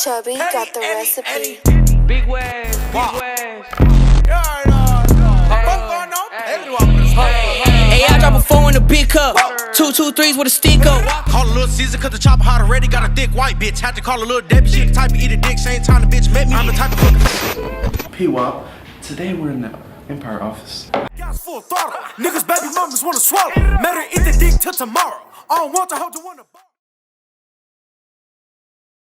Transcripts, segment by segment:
Chubby got the recipe. Big West, Big West. Hey, I drop a 4 in a big cup. 2 2 3s with a stick up. Call a little Caesar cause the chopper hot already. Got a thick white bitch. Had to call a little Debbie. She the type of eat a dick. Same time the bitch met me. I'm the type of Pwap. Today we're in the Empire office. Guys full throttle. Niggas baby mamas wanna swallow. Met her eat the dick till tomorrow. I don't want to hold to one.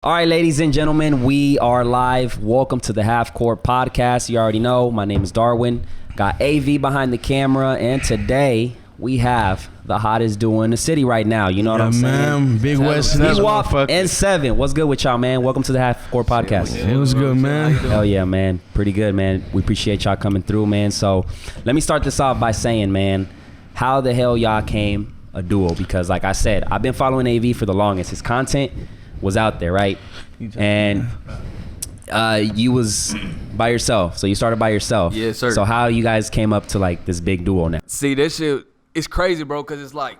All right, ladies and gentlemen, we are live. Welcome to the Half Court Podcast. You already know, my name is Darwin. Got AV behind the camera, and today we have the hottest duo in the city right now. You know what I'm saying? Man, Big West Pwap and 7. What's good with y'all, man? Welcome to the Half Court Podcast. It was good, man. Hell yeah, man. Pretty good, man. We appreciate y'all coming through, man. So let me start this off by saying, man, how the hell y'all came a duo? Because like I said, I've been following AV for the longest. His content was out there, right? And you was by yourself. So you started by yourself. Yes, sir. So how you guys came up to like this big duo now? See, that shit, it's crazy, bro, because it's like,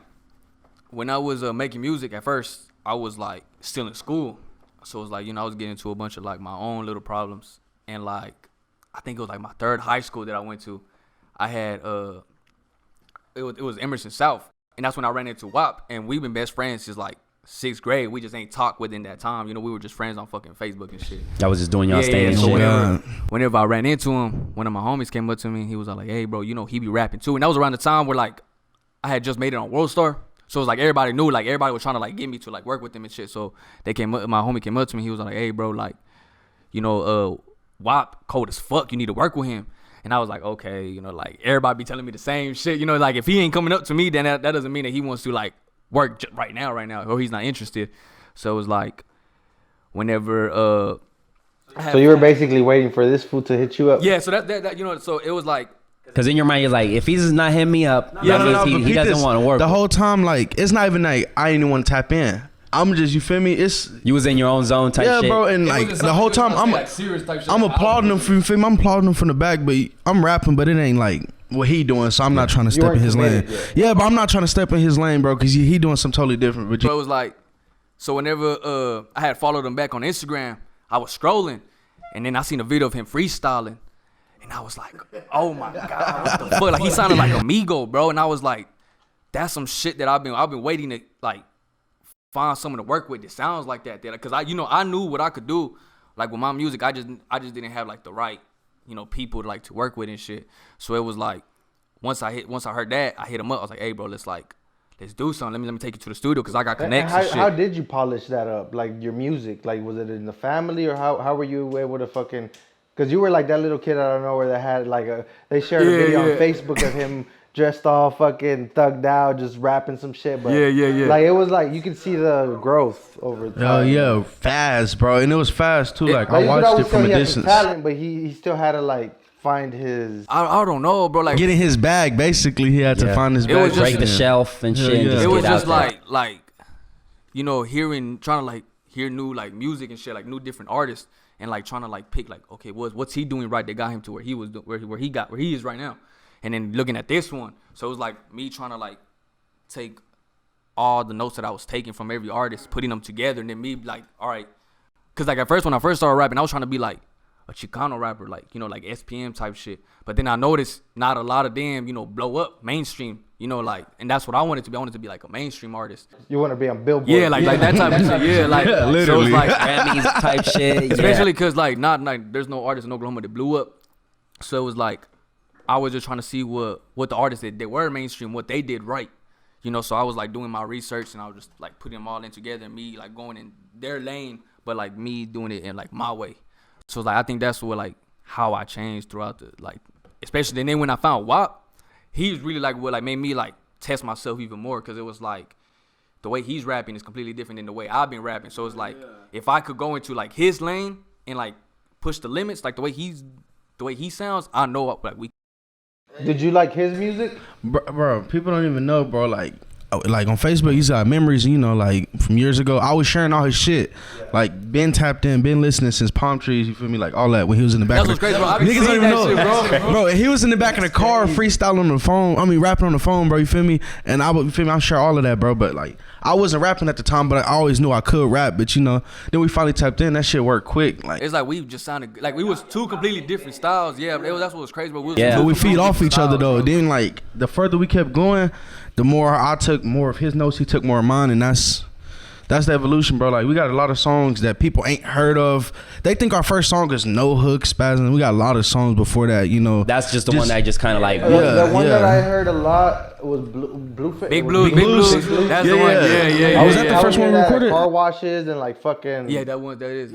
when I was making music at first, I was like still in school. So it was like, you know, I was getting into a bunch of like my own little problems. And like, I think it was like my third high school that I went to. I had, it was Emerson South. And that's when I ran into Pwap. And we've been best friends since like 6th grade. We just ain't talked within that time. You know, we were just friends on fucking Facebook and shit. That was just doing y'all staying So shit. whenever I ran into him, one of my homies came up to me. He was like, hey, bro, you know, he be rapping too. And that was around the time where like I had just made it on World Star. So it was like everybody knew, like everybody was trying to like get me to like work with them and shit. So they came up, my homie came up to me. He was like, hey, bro, like, you know, Pwap cold as fuck. You need to work with him. And I was like, okay, you know, like everybody be telling me the same shit. You know, like if he ain't coming up to me, then that doesn't mean that he wants to like work right now, or he's not interested. So it was like, whenever So you were basically waiting for this fool to hit you up? yeah. So that you know, so it was like, Because in your mind, you're like, if he's not hitting me up, that means he doesn't want to work. The whole time, like, it's not even like I didn't want to tap in. I'm just, you feel me? It's You was in your own zone type shit. yeah, bro, and like the whole time I'm applauding him from, you feel me? I'm applauding him from the back, but I'm rapping, but it ain't like what he doing, so I'm not trying to step in his lane. Yeah, but I'm not trying to step in his lane, bro, because he doing something totally different. But so it was like, so whenever I had followed him back on Instagram, I was scrolling, and then I seen a video of him freestyling, and I was like, oh my god, what the fuck? Like he sounded like Amigo, bro, and I was like, that's some shit that I've been waiting to like find someone to work with that sounds like that. Because I knew what I could do, like with my music. I just didn't have like the right, you know, people to like to work with and shit. So it was like, once I heard that, I hit him up. I was like, hey, bro, let's do something. Let me take you to the studio because I got connects and shit. How did you polish that up? Like your music, like was it in the family or how were you able to fucking? Because you were like that little kid out of nowhere that had like they shared a video on Facebook of him dressed all fucking thugged out, just rapping some shit. But yeah. Like it was like you could see the growth over time. oh yeah, fast, bro, and it was fast too. Like I watched it from a distance. Talent, but he still had to like find his. I don't know, bro. Like Getting his bag, basically, he had to find his bag. was just- Break the shelf and shit. And just it was get just out there. like, you know, trying to like hear new like music and shit, like new different artists, and like trying to like pick like, okay, what's he doing right that got him to where he was where he is right now, and then looking at this one. So it was like me trying to like take all the notes that I was taking from every artist, putting them together, and then me like, all right, because like at first when I first started rapping, I was trying to be like a Chicano rapper, like, you know, like SPM type shit. But then I noticed not a lot of them, you know, blow up mainstream, you know, like, and that's what I wanted to be. I wanted to be like a mainstream artist. You want to be on Billboard? Yeah, like that type of shit. Yeah, like literally. So it's like Grammys type shit. especially because like not like there's no artists in Oklahoma that blew up. So it was like I was just trying to see what the artists that were mainstream, what they did right. You know, so I was like doing my research and I was just like putting them all in together and me like going in their lane, but like me doing it in like my way. So like I think that's what like how I changed throughout the like, especially and then when I found Pwap, he's really like what like made me like test myself even more, because it was like the way he's rapping is completely different than the way I've been rapping. So it's like if I could go into like his lane and like push the limits, like the way he sounds, I know like we. Did you like his music? Bro, people don't even know, bro. Like like on Facebook, he's got memories, you know, like from years ago. I was sharing all his shit. Like been tapped in, been listening since Palm Trees, you feel me? Like all that when he was in the back. That's what's crazy, bro. I be Niggas don't seeing even that know. shit, bro. Bro, he was in the back of the car freestyling on the phone. I mean, rapping on the phone, bro. You feel me? And I would, you feel me? I share all of that, bro. But like, I wasn't rapping at the time, but I always knew I could rap. But you know, then we finally tapped in. That shit worked quick. Like It's like we just sounded like we was two completely different styles. Yeah, that's what was crazy. But we was Yeah. two but we feed completely off each different other though. styles, bro. Then like the further we kept going, the more I took more of his notes, he took more of mine, and that's the evolution, bro. Like we got a lot of songs that people ain't heard of. They think our first song is No Hook Spasm. We got a lot of songs before that, you know. That's just the one that just kind of like. The one yeah. that I heard a lot was Blueface. Big Blues, Big Blues. That's the one. Yeah. Was that the first one we recorded? Car washes and like fucking. Yeah, that one. That is.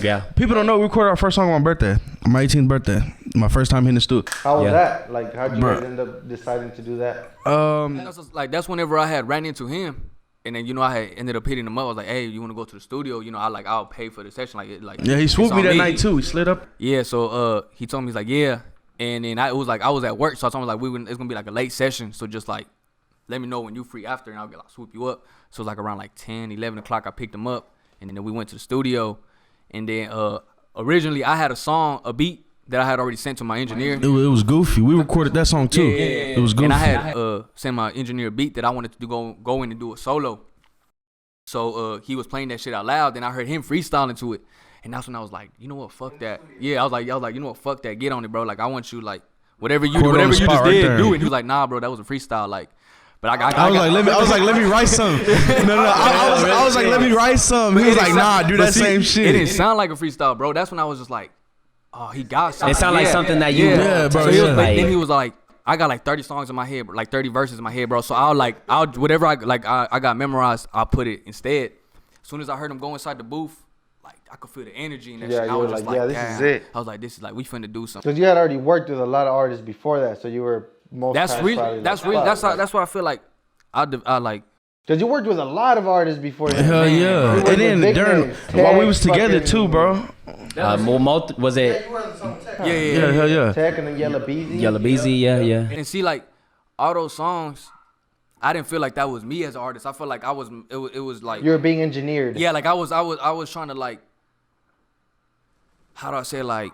Yeah. People don't know we recorded our first song on my birthday, my 18th birthday. My first time hitting the studio. How was Yeah. that? Like, how'd you Bruh. guys end up deciding to do that? That's whenever I had ran into him. And then I had ended up hitting him up. I was like, "Hey, you want to go to the studio? I'll pay for the session." Yeah, he swooped it's me on that night too. He slid up. Yeah, so he told me, he's like, "Yeah," and then I was at work, so I told him like it's gonna be like a late session, so just like let me know when you free after, and I'll swoop you up. So it was like around like 10, 11 o'clock. I picked him up, and then we went to the studio, and then originally I had a beat that I had already sent to my engineer. It was goofy. We recorded that song too. Yeah. It was goofy. And I had sent my engineer a beat that I wanted to go in and do a solo. So he was playing that shit out loud. Then I heard him freestyling to it, and that's when I was like, you know what, fuck that. Yeah, I was like, you know what, fuck that. Get on it, bro. Like I want you like whatever you Record on the just spot right did, there. do it. He was like, nah, bro, that was a freestyle. Like, but I was like, let me write some. No. I was like, let me write some. He was like, nah, do that same shit. It didn't sound like a freestyle, bro. That's when I was just like, oh, he got something. It sounded like something that you. Yeah, bro. So he was, yeah. then he was like, I got like 30 songs in my head, like 30 verses in my head, bro. So I'll whatever I got memorized, I'll put it instead. As soon as I heard him go inside the booth, like I could feel the energy and that Yeah, shit. I you was were just like, yeah, this damn. is it. I was like, this is like we finna do something. Because you had already worked with a lot of artists before that, so you were most. That's times really probably that's like, really fuck. that's what I feel like. I like. Because you worked with a lot of artists before that. Hell You yeah. worked And then with big during names. while we Tech, was together fucking- too, bro. Was it Yeah, hell yeah. Tech and then Yella Beezy. Yellow Beezy? Yeah. And see, like all those songs, I didn't feel like that was me as an artist. I felt like it was like You were being engineered. yeah, like I was trying to like, how do I say, like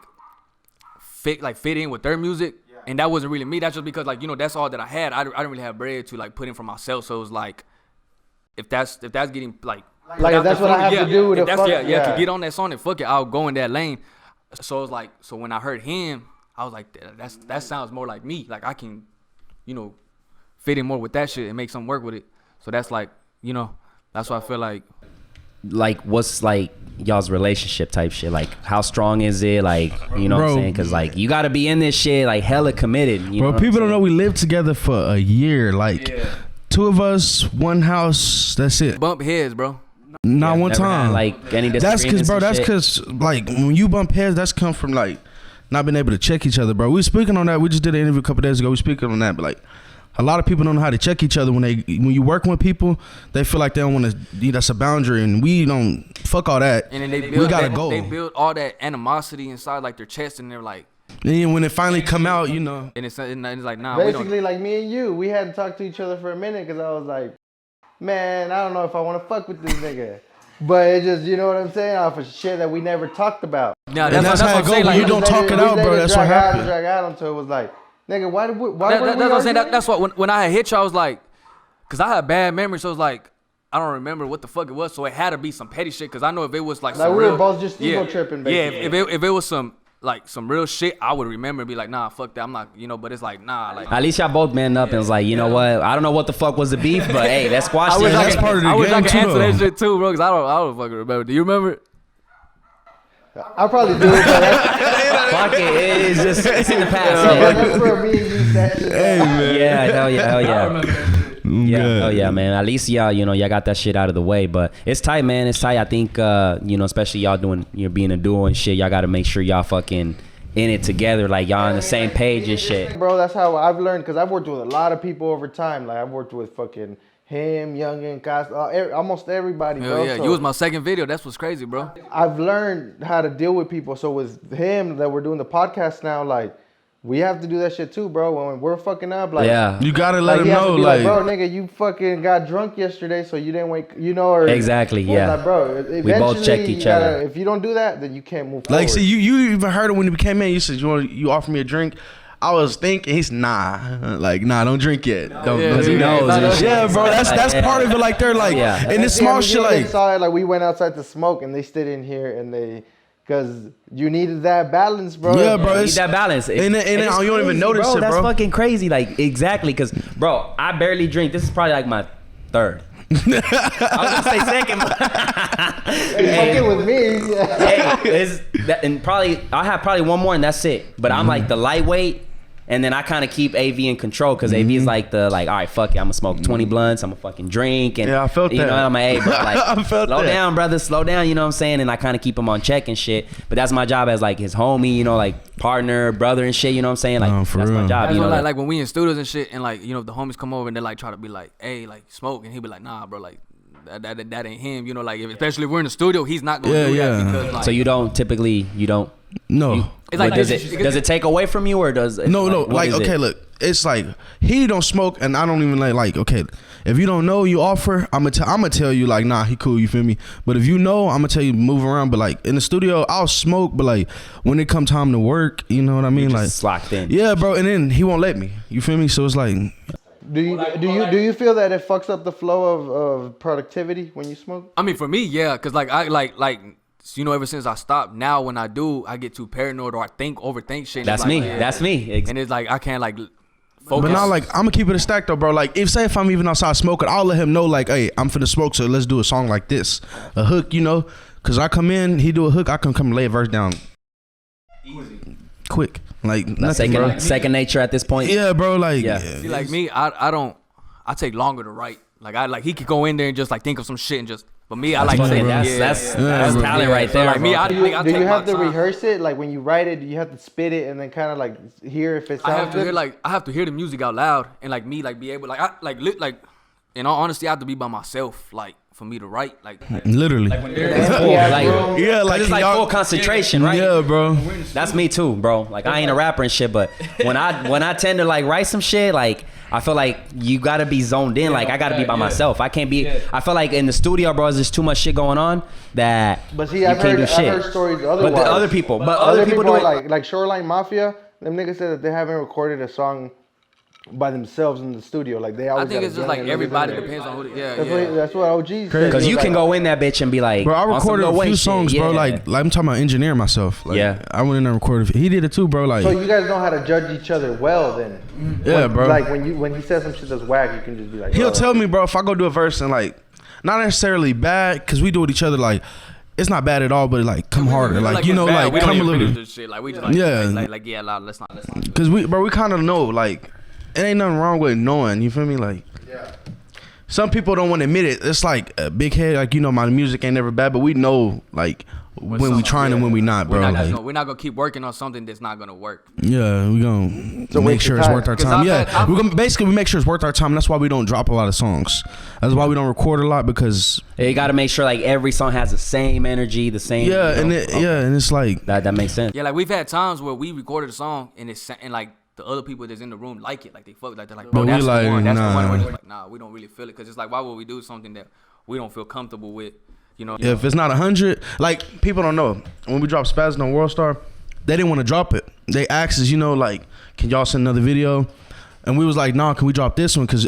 fit in with their music, and that wasn't really me. That's just because like that's all that I had. I didn't really have bread to like put in for myself. So it was like, if that's getting like if that's what I have to do with if a that's fuck, to get on that song and fuck it, I'll go in that lane. So it's like, so when I heard him, I was like, that sounds more like me. Like I can, fit in more with that shit and make something work with it. So that's like, that's why I feel like. Like what's like y'all's relationship type shit? Like how strong is it? Like you know what I'm Bro. saying? Because like you gotta be in this shit like hella committed. You know Bro, what I'm people don't know saying? we lived together for a year. Like two of us, one house. That's it. Bump heads, bro. Not one Never had, time. like any That's disagreements and that's shit? cause like when you bump heads, that's come from like not being able to check each other, bro. We speaking on that. We just did an interview a couple days ago. We speaking on that, but like a lot of people don't know how to check each other when you working with people. They feel like they don't want to. That's a boundary, and we don't fuck all that. And then they we build gotta that, go. they build all that animosity inside like their chest, and they're like, And when it finally come out, and it's like, nah, we Basically, don't. like me and you, we hadn't talked to each other for a minute because I was like, man, I don't know if I want to fuck with this nigga. But it just, you know what I'm saying? Off of shit that we never talked about. Nah, And that's how what it I'm go saying. when Like, you don't talk it out, bro. That's what happened. Drag out until it was like, nigga, why that's were we what I'm saying. arguing? That's what when I had hit you, I was like, cause I had bad memories. So it was like, I don't remember what the fuck it was. So it had to be some petty shit. Cause I know if it was like Like some we real, were both just ego tripping, basically. Yeah, if it was some real shit, I would remember and be like, nah, fuck that. I'm not, But it's like, nah, like. At least y'all both man up and was like, you know what? I don't know what the fuck was the beef, but hey, let's squash I this. wish I that's could, part of the I wish I game, could too, answer though. that shit too, bro. Cause I don't fucking remember. Do you remember it? I probably do, but Fuck it, it's just it's in the past. that's where me and you sat. Yeah, hell yeah. Yeah, Good. oh yeah, man. At least y'all, y'all got that shit out of the way. But it's tight, man. It's tight. I think, especially y'all doing, being a duo and shit. Y'all got to make sure y'all fucking in it together, like y'all on the same page and shit. Bro, that's how I've learned, because I've worked with a lot of people over time. Like, I've worked with fucking him, Youngin, Costa, almost everybody, bro. Hell yeah, So you was my second video. That's what's crazy, bro. I've learned how to deal with people. So with him that we're doing the podcast now, like, we have to do that shit too, bro. When we're fucking up, like you gotta let him he has to know, be like, bro, nigga, you fucking got drunk yesterday, so you didn't wake, or Exactly, yeah. like, bro, We both check each other. If you don't do that, then you can't move forward. like, see, you even heard it when he came in. You said you offered me a drink. I was thinking, he's nah, don't drink yet. Don't, Because he knows. and shit. yeah, bro, that's part of it. Like they're like, and this small shit, like, saw it, like we went outside to smoke, and they stayed in here, and because you needed that balance, bro. yeah, bro, You need it's that balance. and it's you don't even crazy, notice it, That's bro. fucking crazy. Like, exactly. Because, bro, I barely drink. This is probably like my third. I was gonna say second. Fucking with me. And probably I have probably one more and that's it. But I'm like the lightweight, and then I kind of keep AV in control because AV is like all right, fuck it, I'm gonna smoke 20 blunts, I'm gonna fucking drink, and Yeah, I felt you that. know, I'm like, hey, bro, like, I felt slow that. down, brother, slow down, you know what I'm saying? And I kind of keep him on check and shit. But that's my job as like his homie, you know, like partner, brother and shit, you know what I'm saying? Like, No, for that's my real. job, That's you know. what, like when we in studios and shit, and like, you know, if the homies come over and they like try to be like, hey, like smoke, and he be like, nah, bro, like that ain't him, you know, like especially if we're in the studio, he's not gonna do that because like. So you don't typically, no. It's like does this- it take away from you or does it, No, what like, is it? okay, look, it's like he don't smoke, and I don't even like, okay, if you don't know, you offer, I'm gonna tell you like, nah, he cool, you feel me? But if you know, I'm gonna tell you move around. But like in the studio, I'll smoke, but like when it come time to work, you know what I mean? Just locked in. Yeah, bro, and then he won't let me. You feel me? So it's like, Do you feel that it fucks up the flow of productivity when you smoke? I mean, for me, yeah, cause like I like you know, ever since I stopped, now when I do, I get too paranoid or I overthink shit. That's like, me. yeah. That's me. And it's like I can't like focus. but not like I'm gonna keep it a stack though, bro. Like if I'm even outside smoking, I'll let him know like, hey, I'm finna smoke, so let's do a song like this, a hook, you know, cause I come in, he do a hook, I can come lay a verse down, quick, like nothing, bro. Second nature at this point. Yeah, bro, like Yeah. See, like me, I take longer to write. Like he could go in there and just like think of some shit and just. But me, I like to say That's bro. talent right there. Like me, bro. I Do think I you take have my to time. rehearse it? Like when you write it, do you have to spit it and then kind of like hear if it sounds I have to good? hear I have to hear the music out loud and like me like be able like in all honesty, I have to be by myself like for me to write like. literally. Yeah, like it's like y'all- full concentration, right? Yeah, bro. That's me too, bro. Like I ain't a rapper and shit, but when I tend to like write some shit, like I feel like you gotta be zoned in. Like I gotta be by myself. I can't be. I feel like in the studio, bro, there's too much shit going on that. But see, you I've can't heard do shit. stories otherwise. But the other people do are it. like Shoreline Mafia. Them niggas said that they haven't recorded a song by themselves in the studio. Like they always. I think got it's a just young like niggas everybody in there. depends on who. Yeah, That's what OG said. Because you can go in that bitch and be like, Bro, I on some recorded Lil a Wayne few shit. songs, bro. Yeah. Like I'm talking about engineering myself. Like, Yeah. I went in there and recorded. He did it too, bro. Like, So you guys know how to judge each other well, then. yeah, bro. Like when he says some shit that's whack, you can just be like. He'll oh. tell me, bro, if I go do a verse and like, not necessarily bad, cause we do with each other. Like, it's not bad at all, but like, come harder. Like, you know, like, we don't come a even finish little. this shit. Like we just like Yeah. like yeah, let's not. Cause we kind of know, like, it ain't nothing wrong with knowing. You feel me? Like, Yeah. some people don't want to admit it. It's like a big head. Like, you know, my music ain't never bad, but we know, like, when we trying and when we not, bro. We're not gonna keep working on something that's not gonna work. Yeah, we gonna So make waste sure your it's time. worth our 'Cause time. I've We're gonna basically we make sure it's worth our time. That's why we don't drop a lot of songs. That's why we don't record a lot because You got to make sure like every song has the same energy, the same. yeah, you know, and it's like that makes sense. Yeah, like we've had times where we recorded a song and like the other people that's in the room like it, like they fuck, like they're like, bro, But we that's like, the one, that's the nah. one. We're just like, nah, we don't really feel it because it's like, why would we do something that we don't feel comfortable with? You know, if it's not 100, like people don't know when we dropped Spaz on World Star, they didn't want to drop it. They asked us, you know, like, can y'all send another video? And we was like, nah, can we drop this one? Cause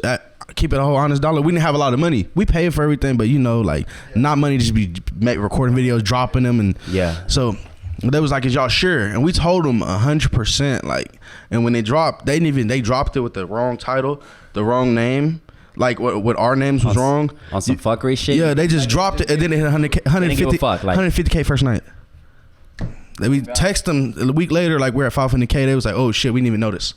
keep it a whole honest dollar. We didn't have a lot of money. We paid for everything, but you know, like, not money to just be recording videos, dropping them, and Yeah. So they was like, is y'all sure? And we told them 100%. Like, and when they dropped, they dropped it with the wrong title, the wrong name. Like what our names was wrong On some fuckery shit. Yeah, they just dropped it and then it hit 100K, They didn't give a fuck, like- 150K first night. Then we text them a week later, like we're at 500K. They was like, oh shit, we didn't even notice.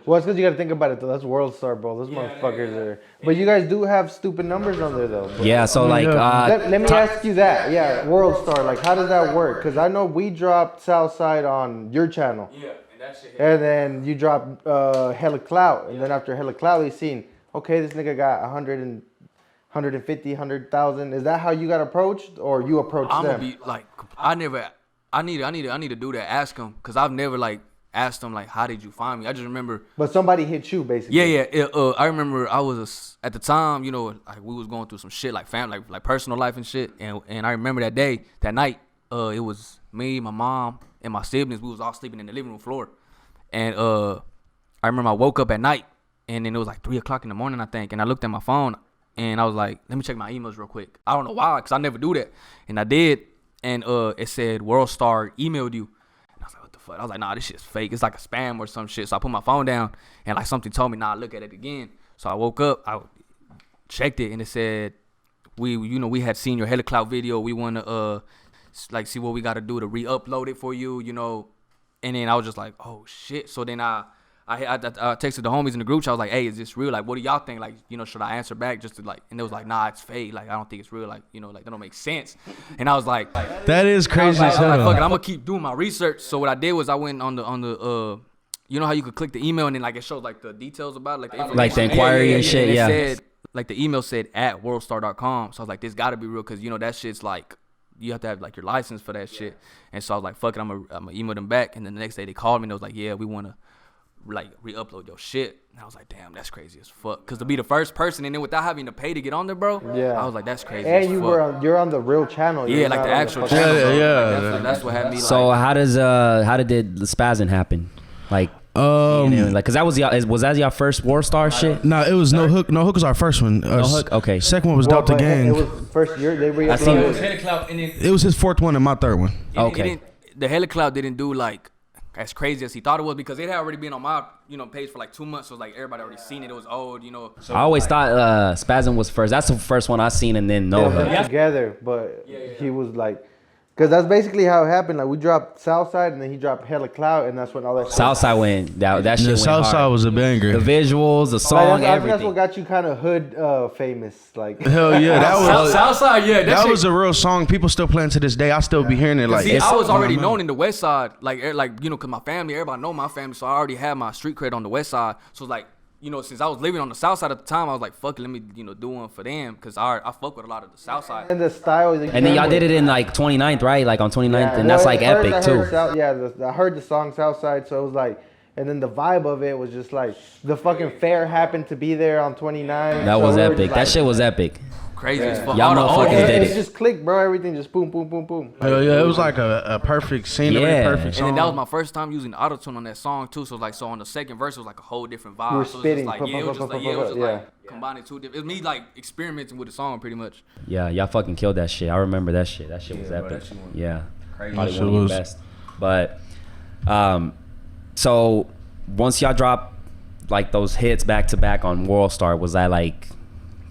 Well, it's because you got to think about it though. That's World Star, bro. Those motherfuckers are. But you guys do have stupid numbers on there though. Bro. Yeah. So like, Let me ask you that. Yeah, World Star. Like, how does that work? Because I know we dropped Southside on your channel. Yeah, and that shit. And then you dropped Hella Clout, and then after Hella Clout, they seen, okay, this nigga got 150, 100,000. Is that how you got approached, or you approached I'm them? gonna be like, I need to do that. Ask them, cause I've never like asked them like, how did you find me? I just remember. But somebody hit you basically. Yeah. I remember I was at the time, you know, like we was going through some shit like family, like personal life and shit. And I remember that night, it was me, my mom, and my siblings. We was all sleeping in the living room floor. And I remember I woke up at night, and then it was like 3 o'clock in the morning, I think. And I looked at my phone, and I was like, let me check my emails real quick. I don't know why, because I never do that. And I did. And it said Worldstar emailed you. And I was like, what the fuck? I was like, nah, this shit's fake. It's like a spam or some shit. So I put my phone down, and like something told me, nah, look at it again. So I woke up, I checked it, and it said, we had seen your Helicloud video. We want to like see what we got to do to re-upload it for you, you know. And then I was just like, oh shit. So then I texted the homies in the group chat. I was like, hey, is this real? Like, what do y'all think? Like, you know, should I answer back just to like? And it was like, nah, it's fake. Like, I don't think it's real. Like, you know, like that don't make sense. And I was like, that is crazy as hell. Like, fuck it, I'm gonna keep doing my research. So what I did was I went on the you know how you could click the email and then like it shows like the details about it, like the information. Like the inquiry and shit. Yeah. It said, like the email said at worldstar.com. So I was like, this gotta be real, because you know that shit's like, you have to have like your license for that shit. And so I was like, fuck it, I'm gonna email them back. And then the next day they called me and they was like, yeah, we wanna like re-upload your shit. And I was like, damn, that's crazy as fuck. Cause to be the first person and then without having to pay to get on there, bro. Yeah. I was like, that's crazy. And as fuck. You're on the real channel. Yeah, like the actual channel. Yeah. Like, that's what had me. So like, how did the spazzing happen? Like. Like, cause that was y'all first Worldstar shit? No, it was No Hook. No Hook was our first one. No Hook. Okay. Second one was Doubt the Gang. It was first year they re-uploaded. It was his fourth one and my third one. Okay. The Helicloud didn't do like as crazy as he thought it was, because it had already been on my page for like 2 months. So like everybody already seen it. It was old, you know. So I always thought Spasm was first. That's the first one I seen, and then No Hook. Together, but he was like. Because that's basically how it happened. Like, we dropped Southside, and then he dropped Hella Cloud, and that's when all that Southside went. That shit went Southside hard. was a banger. The visuals, the song, everything. That's what got you kind of hood famous. Like, hell yeah, that was Southside. Yeah, that was a real song. People still playing to this day. I still be hearing it. Like, see, I was already known in the West Side, like you know, cause my family, everybody know my family, so I already had my street cred on the West Side. So it's like, you know, since I was living on the South Side at the time, I was like, fuck it, let me, you know, do one for them, because I fuck with a lot of the South Side. And the style. And then y'all did it in like 29th, right? Like on 29th, and that's like epic too. I heard the song Southside, so it was like, and then the vibe of it was just like, the fucking fair happened to be there on 29. That was epic. That shit was epic. Crazy as fuck. Y'all motherfuckers did it. It just clicked, bro. Everything just boom, boom, boom, boom. Hell yeah, it was like a perfect scenery, perfect song. And then that was my first time using auto-tune on that song too. So like, so on the second verse, it was like a whole different vibe. You were so spitting. It was just like combining two different. It was me like experimenting with the song pretty much. Yeah, y'all fucking killed that shit. I remember that shit. That shit was epic. Yeah, crazy. Probably one of the best. But so once y'all dropped like those hits back to back on Worldstar, was that like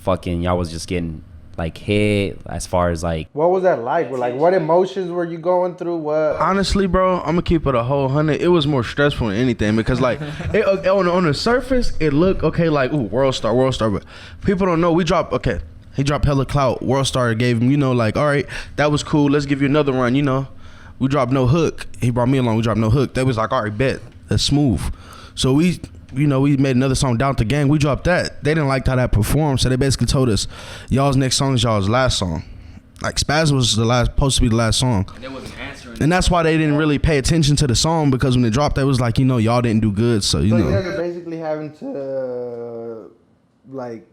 fucking y'all was just getting like hit as far as like, what was that like? Like, what emotions were you going through? What? Honestly, bro, I'm gonna keep it a whole 100. It was more stressful than anything, because like on the surface it looked okay, like ooh, Worldstar, but people don't know we dropped. Okay, he dropped Hella Clout. Worldstar gave him, you know, like, all right, that was cool, let's give you another run, you know. We dropped No Hook. He brought me along. We dropped No Hook. That was like, all right, bet, that's smooth. So we made another song, Doubt the Gang. We dropped that. They didn't like how that performed, so they basically told us, y'all's next song is y'all's last song. Like, Spaz was supposed to be the last song. And they wasn't answering. And that's why they didn't really pay attention to the song, because when it dropped, they was like, you know, y'all didn't do good, so you know. You guys are basically having to, like,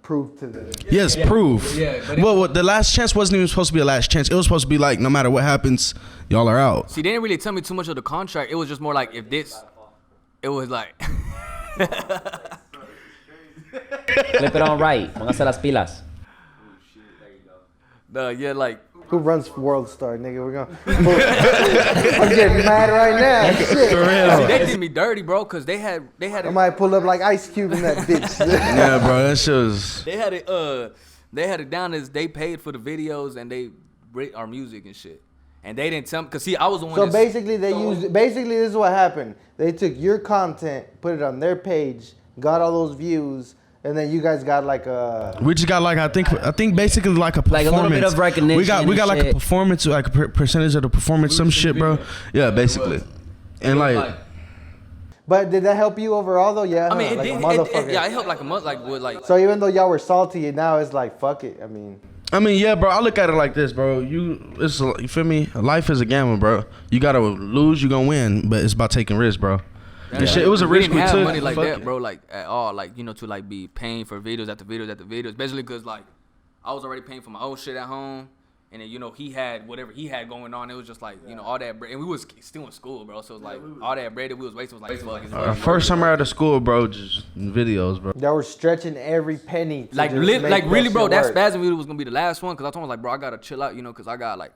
prove to them. Yes, prove. Yeah, well, the last chance wasn't even supposed to be a last chance. It was supposed to be like, no matter what happens, y'all are out. See, they didn't really tell me too much of the contract. It was just more like, if this, it was like. flip it on right. Póngase las pilas. Yeah, like. Who runs Worldstar, nigga? We're gonna. I'm getting mad right now. Shit. For real. See, they did me dirty, bro, because they had. I might pull up like Ice Cube in that bitch. Yeah, bro, that shit was. They had it down as they paid for the videos and they rate our music and shit. And they didn't tell me, cause see, I was the one. So basically, basically this is what happened. They took your content, put it on their page, got all those views, and then you guys got like a. We just got like I think basically like a performance. Like a little bit of recognition. We got like shit. a performance, like a percentage of the performance, some shit, bro. Yeah, basically. And like. But did that help you overall though? Yeah. I mean, like it motherfucker. Yeah, it helped like a month, like with like. So even though y'all were salty, now it's like fuck it. I mean. I mean, yeah, bro. I look at it like this, bro. You feel me? Life is a gamble, bro. You gotta lose, you gonna win, but it's about taking risks, bro. This shit, it was a risk we we didn't have took. money like Fuck that, it. bro. Like at all, like to like be paying for videos after videos after videos, especially because like I was already paying for my own shit at home, and then he had whatever he had going on. It was just like all that bread, and we was still in school, bro. So it was like all that bread that we was wasting was like fuck. First summer out of school, bro, just videos, bro. That were stretching every penny. To Like just really, make bro. shit That work. spasm video was gonna be the last one because I told him like, bro, I gotta chill out, because I got like.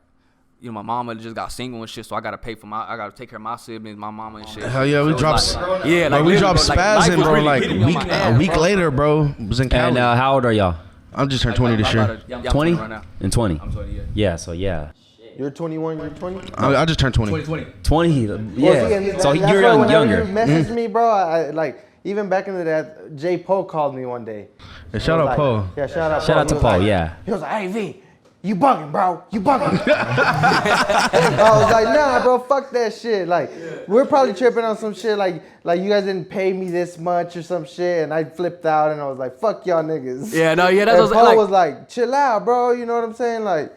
My mama just got single and shit, so I gotta I gotta take care of my siblings, my mama and shit. Hell yeah, we So dropped. like, yeah, like we dropped literally, life Spazzing, was bro. really Like hitting me on my a ass, week bro. later, bro, was in Cali. And how old are y'all? I'm just turned 20 this year. I'm 20 right now. and 20. I'm 20, yeah. Yeah, so yeah. You're 21. You're 20. I just turned 20. 20. Yeah. Well, see, and So that's you're why whenever younger. You messaged me, bro. I like even back in the day. J. Poe called me one day. Hey, shout out Like, Poe. Yeah, shout out. Shout out to He was Paul, like- yeah. He was like, "Hey V, you bugging, bro. You bugging." I was like, "Nah, bro. Fuck that shit. Like, we're probably tripping on some shit. Like you guys didn't pay me this much or some shit." And I flipped out and I was like, "Fuck y'all niggas." Yeah, no, yeah, that's And what Paul like, was like, "Chill out, bro." You know what I'm saying? Like.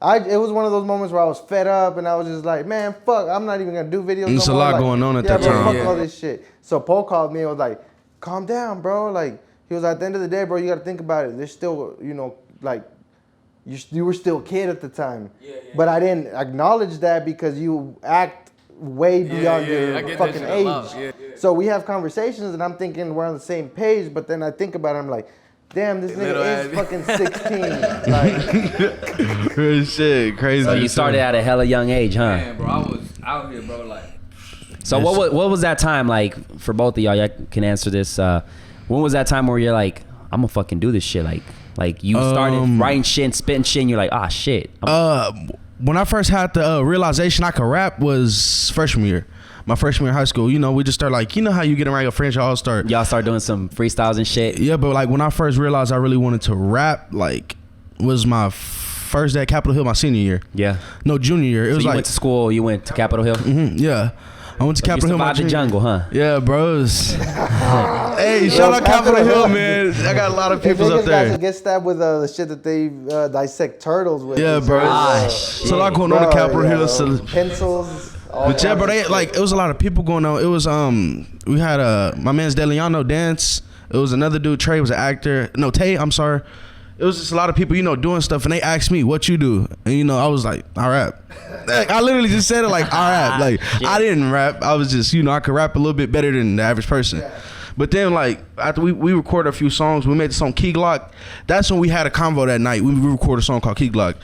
It was one of those moments where I was fed up and I was just like, man, fuck, I'm not even gonna do videos. There's no a more. lot Like, going on at yeah, that bro, time. Fuck all this shit. So Paul called me and was like, calm down, bro. Like, he was like, at the end of the day, bro, you gotta think about it. There's still, like, you were still a kid at the time. But I didn't acknowledge that because you act way beyond I your get that fucking shit a age. lot. Yeah. So we have conversations and I'm thinking we're on the same page, but then I think about it, I'm like, damn, this Little nigga is ass. fucking 16. Like, Good shit, crazy. So you started at a hella young age, huh? man, bro, I was out here, bro, like. So what was that time like for both of y'all? Y'all can answer this. When was that time where you're like, I'm gonna fucking do this shit? Like you started writing shit and spitting shit and you're like, ah, shit. When I first had the realization I could rap was freshman year. My freshman year of high school, we just start like, how you get around your friends, y'all start. Y'all start doing some freestyles and shit. Yeah, but like when I first realized I really wanted to rap, like was my first day at Capitol Hill my senior year. Yeah. No, junior year. It So was you like, went to school. You went to Capitol Hill. yeah. I went to You Capitol Hill. survived the jungle, huh? Yeah, bros. Hey, shout out Capitol Hill, man. I got a lot of if people up niggas got to there. get stabbed with the shit that they dissect turtles with. Yeah, bro. So a lot going on at Capitol Hill. So, pencils. all but yeah, kinds bro, of they shit. like it was a lot of people going on. It was we had my man's Deliano dance. It was another dude, Trey was an actor. No, Tay, I'm sorry. It was just a lot of people, doing stuff, and they asked me, "What you do?" And I was like, "I rap." Like, I literally just said it like, "I rap." Like I didn't rap. I was just, I could rap a little bit better than the average person. Yeah. But then, like after we recorded a few songs, we made the song Key Glock. That's when we had a convo that night. We recorded a song called Key Glock,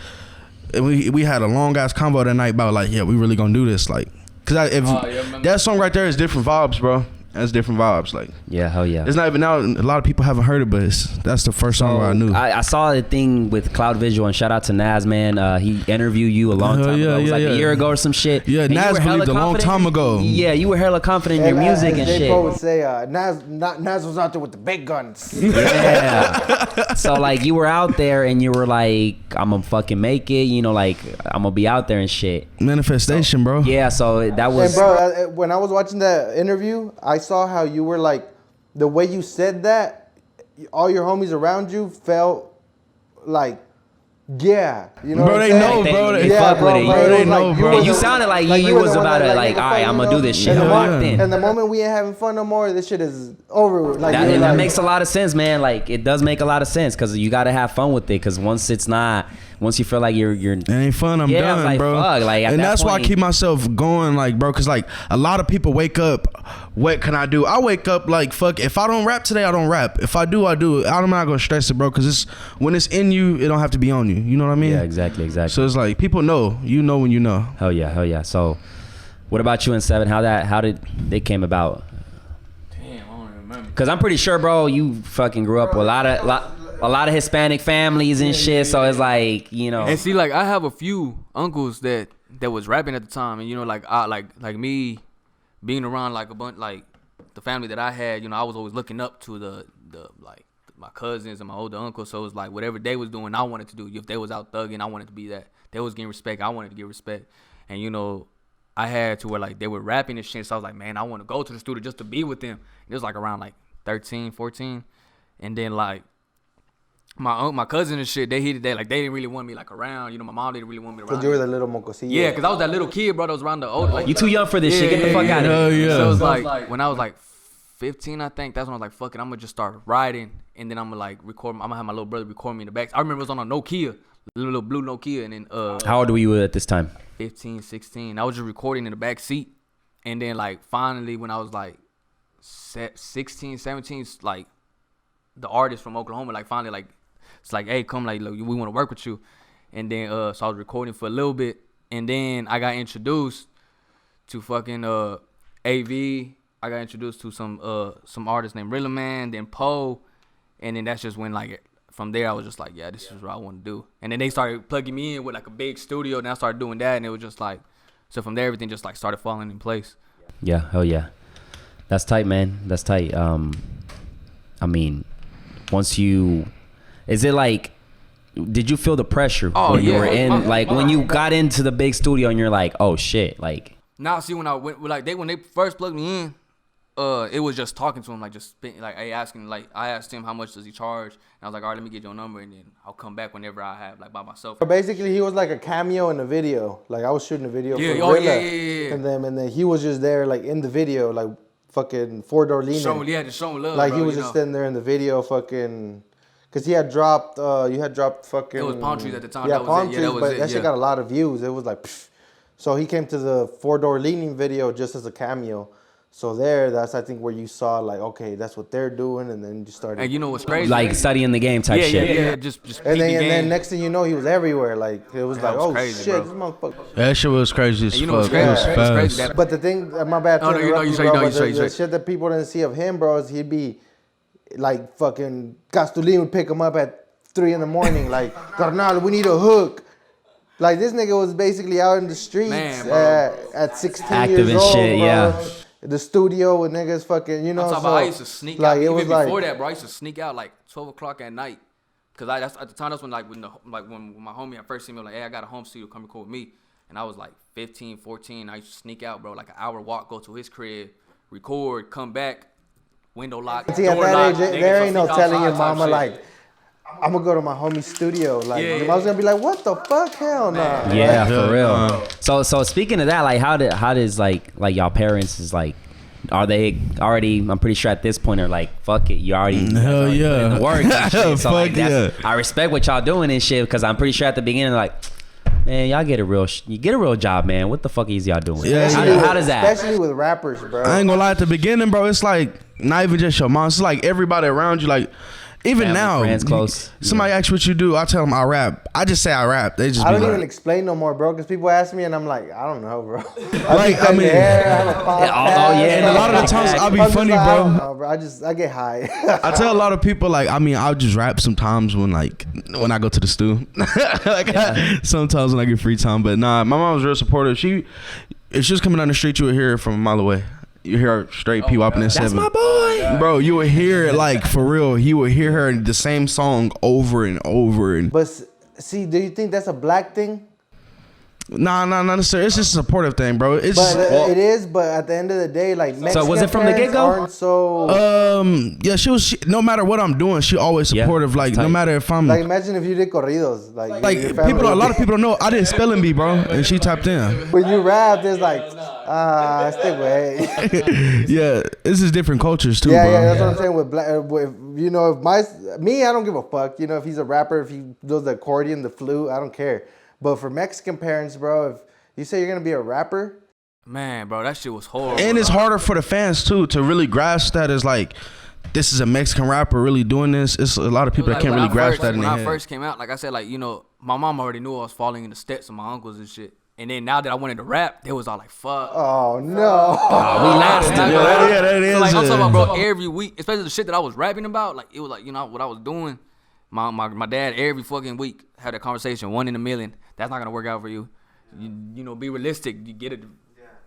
and we had a long ass convo that night about like, yeah, we really gonna do this, like, cause that song right there is different vibes, bro. That's different vibes, like. Yeah, hell yeah. It's not even out. A lot of people haven't heard it, but that's the first song where I knew. I saw the thing with Cloud Visual, and shout out to Nas, man. He interviewed you a long time ago. It was like a year ago or some shit. Yeah, And you Nas were hella believed a long confident. time ago. Yeah, you were hella confident in your music and J. shit. Poe would say, Nas was out there with the big guns. Yeah. So like you were out there and you were like, I'm gonna fucking make it. Like I'm gonna be out there and shit. Manifestation, bro. Yeah. So that was. And bro, when I was watching that interview, I saw how you were like, the way you said that, all your homies around you felt like, yeah, you know Bro, what I'm they saying? know, bro. They Yeah, fuck with it. bro, Bro, it they was know, like, bro. were You the- sounded like you you were was the one about that, it, like, nigga, all right, fuck, I'ma you do know? this shit. And the, I'm moment, locked in. and the moment we ain't having fun no more, this shit is over. Like, That, you're and that like- makes a lot of sense, man. Like it does make a lot of sense because you got to have fun with it. Because once you feel like you're It ain't fun. I'm Yeah, done, like, bro. fuck, like, at and that that's why I point- keep myself going, like, bro. Cause like a lot of people wake up. What can I do? I wake up like, fuck. If I don't rap today, I don't rap. If I do, I do. I'm not gonna stress it, bro. Cause it's when it's in you, it don't have to be on you. You know what I mean? Yeah, exactly. So it's like people know. You know when you know. Hell yeah. So, what about you and Seven? How did they came about? Damn, I don't even remember. Cause I'm pretty sure, bro, you fucking grew up with a lot of Hispanic families and shit. So it's like, And see, like I have a few uncles that was rapping at the time, and like me being around like a bunch, like the family that I had, I was always looking up to the like my cousins and my older uncles. So it was like whatever they was doing, I wanted to do. If they was out thugging, I wanted to be that. They was getting respect, I wanted to get respect. And I had to where like they were rapping and shit. So I was like, man, I want to go to the studio just to be with them. It was like around like 13, 14, and then like my cousin and shit, they didn't really want me like around. You know, my mom didn't really want me around. Because you were the little mocosillo. Yeah, because I was that little kid, bro. That was around the old. Like, You too young for this shit. Get the fuck out of Hell here. yeah. So it was like when I was like 15, I think. That's when I was like, fuck it, I'm gonna just start riding, and then I'm gonna like record. I'm gonna have my little brother record me in the back. I remember it was on a Nokia, little blue Nokia, and then How old were you at this time? 15, 16. I was just recording in the back seat, and then like finally when I was like 16, 17, like the artist from Oklahoma, like finally like it's like, hey, come, like, look, we want to work with you. And then so I was recording for a little bit, and then I got introduced to fucking AV. I got introduced to some artists named Rilla Man, then Poe, and then that's just when like from there I was just like, yeah, this is what I want to do. And then they started plugging me in with like a big studio, and I started doing that, and it was just like, so from there everything just like started falling in place. Yeah, hell yeah. That's tight, man. That's tight. I mean, once you, is it like, did you feel the pressure when you were in, like when you got into the big studio and you're like, oh shit, like. Now see when I went, like when they first plugged me in, it was just talking to him, like just like asking, like I asked him how much does he charge, and I was like, all right, let me get your number, and then I'll come back whenever I have like by myself. So basically, he was like a cameo in a video. Like I was shooting a video for Rilla, and then he was just there like in the video, like fucking four-door leaning. Just showing love. Like bro, he was just sitting there in the video, fucking. Cause he had dropped, you had dropped fucking. It was Palm Trees at the time. Yeah, that Palm was Trees, it. but that shit got a lot of views. It was like, psh. So he came to the four-door leaning video just as a cameo. So that's I think where you saw like, okay, that's what they're doing, and then you started. And you know what's crazy? Like studying the game type shit. Yeah. Just and then next thing you know, he was everywhere. Like it was like, oh crazy, shit, bro. this motherfucker. That shit was crazy as you know fuck. what's It was crazy? It's crazy fast. that- But the thing, my bad. No, you straight. The shit that people didn't see of him, bro, is he'd be like fucking Castulín would pick him up at 3 a.m. like, carnal, we need a hook. Like this nigga was basically out in the streets at 16 Active years and old, shit, bro. yeah. The studio with niggas fucking, you know. I'm talking about I used to sneak out. It Even was before like, that, bro, I used to sneak out like 12 o'clock at night. Cause that's at the time that's when when my homie at first seen me, like, hey, I got a home studio, come record with me. And I was like 15, 14. I used to sneak out, bro, like an hour walk, go to his crib, record, come back, window lock. see, at door that lock, age, nigga, there so ain't no sneak telling your outside type mama shit. like, I'm gonna go to my homie's studio. Like, Yeah, your mom's gonna be like, what the fuck? Hell no. Yeah, for real. So speaking of that, like how does like y'all parents is like, are they already? I'm pretty sure at this point are like, fuck it, you already Hell put in yeah. the work and shit. So like, Fuck I respect what y'all doing and shit, because I'm pretty sure at the beginning like, man, y'all get a real job, man. What the fuck is y'all doing? Yeah, How does that? Especially with rappers, bro. I ain't gonna lie, at the beginning, bro, it's like not even just your mom. It's like everybody around you. Like even Family, now, friends, close. somebody asks what you do, I tell them I rap. I just say I rap. They just I be don't like, even explain no more, bro, because people ask me and I'm like, I don't know, bro. Like, I mean, and a lot of the times I'll be funny, I don't bro. know, bro. I get high. I tell a lot of people, like, I mean, I'll just rap sometimes when I go to the stew. Sometimes when I get free time. But nah, my mom's real supportive. If she was coming down the street, you would hear her from a mile away. You hear her straight Pwap in 7. That's my boy. Bro, you would hear it like for real. He would hear her the same song over and over. And But see, do you think that's a black thing? nah, not necessarily. It's just a supportive thing, bro. It's But it is. But at the end of the day, like Mexican was it from the parents get-go? aren't so. yeah, she no matter what I'm doing, she always Yeah, supportive. Like tight. no matter if I'm Like imagine if you did corridos, like your family people. A would lot be- of people don't know I did spelling bee, bro, and she tapped in. When you rap, there's like, stay away. Yeah, this is different cultures too, Yeah, bro. yeah, that's what I'm saying. With black, with, you know, if me, I don't give a fuck. You know, if he's a rapper, if he does the accordion, the flute, I don't care. But for Mexican parents, bro, if you say you're gonna be a rapper, Man, bro, that shit was horrible. And it's harder for the fans too to really grasp that as like, this is a Mexican rapper really doing this. It's a lot of people that can't really grasp that in When their I head. first came out, like I said, like, you know, my mom already knew I was falling in the steps of my uncles and shit. And then now that I wanted to rap, they was all like, fuck. oh no. We laughed. Yeah, that is. So like I'm talking about, bro, every week, especially the shit that I was rapping about, like it was like, you know, what I was doing. My dad every fucking week had a conversation, 1 in a million. That's not gonna work out for you. You know, be realistic. You get it.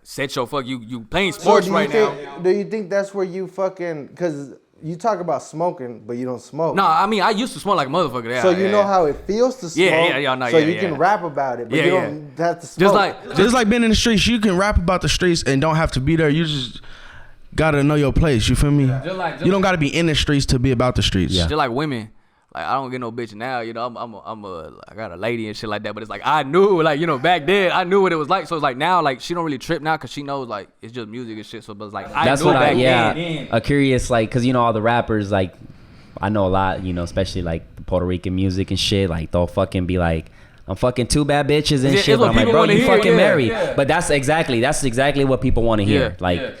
Set your fuck. You playing sports right now. Do you think that's where you fucking? Because you talk about smoking, but you don't smoke. No, I mean I used to smoke like a motherfucker. Yeah, So you know how it feels to smoke. Yeah, So you can rap about it, but Yeah, you yeah. don't have to smoke. Just like Just like being in the streets, you can rap about the streets and don't have to be there. You just gotta know your place. You feel me? Just You don't gotta be in the streets to be about the streets. Yeah. just like women. like I don't get no bitch now, you know. I got a lady and shit like that. But it's like I knew, like, you know, back then I knew what it was like. So it's like now, like she don't really trip now because she knows like it's just music and shit. So but it's like I knew back then. A curious, like, cause you know all the rappers, like I know a lot, you know, especially like the Puerto Rican music and shit. Like they'll fucking be like, I'm fucking 2 bad bitches and shit. But I'm like, bro, you fucking married. Yeah. But that's exactly what people want to hear. Yeah. Like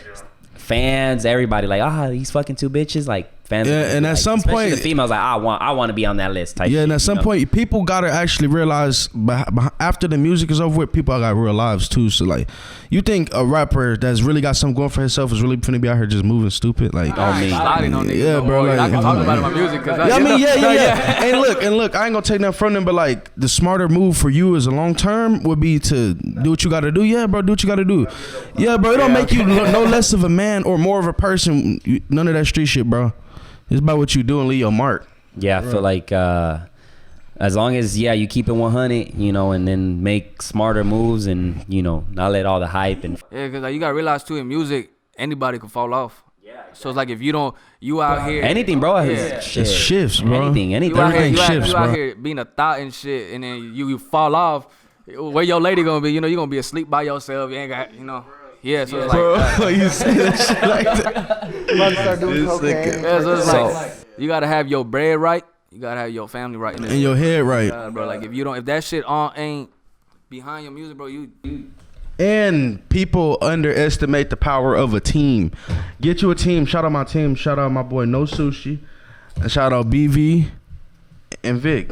fans, everybody, like, he's fucking 2 bitches. Like fans. Yeah, and at some point, the females like, I want to be on that list. Type yeah, shit, and at some point, people gotta actually realize, after the music is over with, people got real lives too. So like, you think a rapper that's really got something going for himself is really finna be out here just moving stupid? Like, yeah, bro. Like, I can talk about it in my music. Cause yeah. And look, I ain't gonna take nothing from them, but like, the smarter move for you as a long term would be to do what you gotta do. Yeah, bro, do what you gotta do. Yeah, bro, it don't make you no less of a man or more of a person. None of that street shit, bro. It's about what you do and leave your mark. Yeah, I feel like as long as you keep it 100, you know, and then make smarter moves and, you know, not let all the hype and because like, you gotta realize too, in music anybody can fall off. Yeah, exactly. So it's like if you don't, you out here anything, bro. It shifts, bro. Anything. Everything shifts, you bro. out here being a thought and shit, and then you fall off. Where your lady gonna be? You know, you gonna be asleep by yourself. You ain't got, you know. Yeah, so it's like, you say that shit like that. Start doing cocaine. Yeah, so it's like you gotta have your bread right. You gotta have your family right. And your head right. Bro, like if that shit ain't behind your music, bro, you. And people underestimate the power of a team. Get you a team. Shout out my team. Shout out my boy No Sushi. And shout out BV and Vic.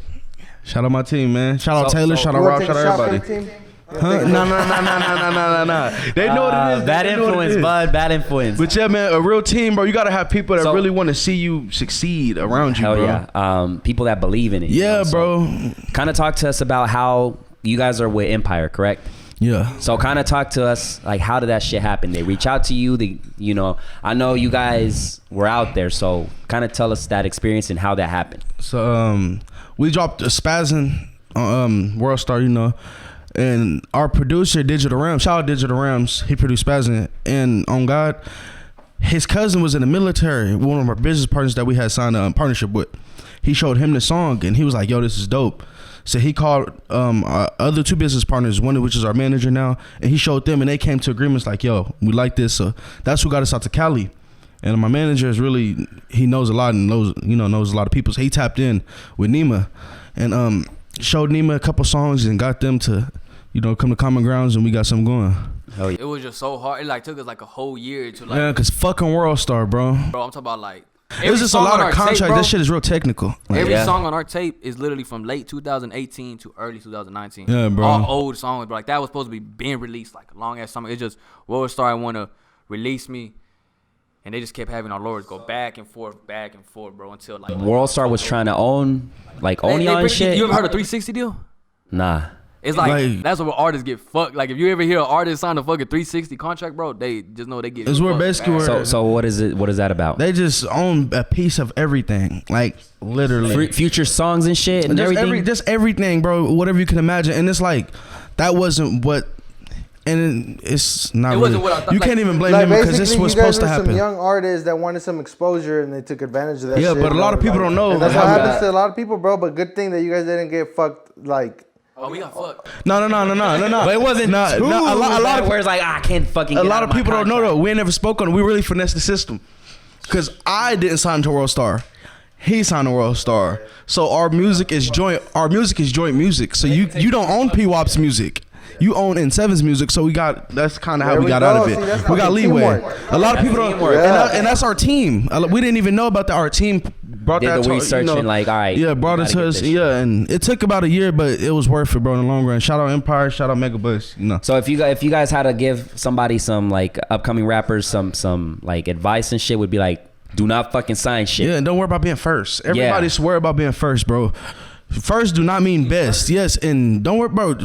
Shout out my team, man. Shout out Taylor. Shout out Rob. Shout out everybody. Huh? No. They know what it is. Bad influence, bud. Bad influence. But yeah, man, a real team, bro. You gotta have people that really want to see you succeed around you, bro. Yeah. People that believe in it. Yeah, you know? bro. Kind of talk to us about how you guys are with Empire, correct? Yeah. So kind of talk to us, like, how did that shit happen? They reach out to you. You know, I know you guys were out there, so kind of tell us that experience and how that happened. So we dropped a Spazzin' World Star, you know. And our producer, Digital Rams, shout out Digital Rams, he produced Spazzin'. And on God, his cousin was in the military, one of our business partners that we had signed a partnership with. He showed him the song and he was like, yo, this is dope. So he called our other 2 business partners, one of which is our manager now, and he showed them and they came to agreements like, yo, we like this. So that's who got us out to Cali. And my manager is really, he knows a lot and knows a lot of people. So he tapped in with Nima and showed Nima a couple songs and got them to, you know, come to common grounds, and we got something going. Hell yeah. It was just so hard. It like took us like a whole year to like. Yeah, cause fucking World Star, bro. Bro, I'm talking about like. It was just a lot of contracts. That shit is real technical. Like, every song on our tape is literally from late 2018 to early 2019. Yeah, bro. All old songs, but like that was supposed to be being released like a long ass summer. It's just World Star want to release me, and they just kept having our lawyers go back and forth, bro, until like. World Star was trying to own y'all and shit. You ever heard of 360 deal? Nah. It's like that's where artists get fucked. Like if you ever hear an artist sign a fucking 360 contract, bro, they just know they get. It's where basically where. So what is it? What is that about? They just own a piece of everything, like literally. Future songs and shit and everything. Just everything, bro. Whatever you can imagine, and it's like that wasn't what. And it's not. It wasn't what I thought. You can't even blame them because this was supposed to happen. Some young artists that wanted some exposure and they took advantage of that. Yeah, shit, but a lot of people don't know. And that's what happens to a lot of people, bro. But good thing that you guys didn't get fucked, like. Oh, we got fucked. No. But it wasn't a lot of where it's like I can't fucking. A lot of people don't know though. We ain't never spoke on it. We really finessed the system, cause I didn't sign to World Star. He signed to World Star. So our music is joint. Our music is joint music. So you don't own Pwap's music. You own N7's music, so that's kind of how we got out of it. We got leeway. A lot of people don't, and that's our team. We didn't even know about that. Our team brought that the research and like, all right, brought it to us. Yeah, and it took about a year, but it was worth it, bro. In the long run. Shout out Empire. Shout out Megabus. You know. So if you guys had to give somebody some like upcoming rappers some like advice and shit, would be like, do not fucking sign shit. Yeah, and don't worry about being first. Everybody swear about being first, bro. First do not mean best. Yes, and don't worry, bro.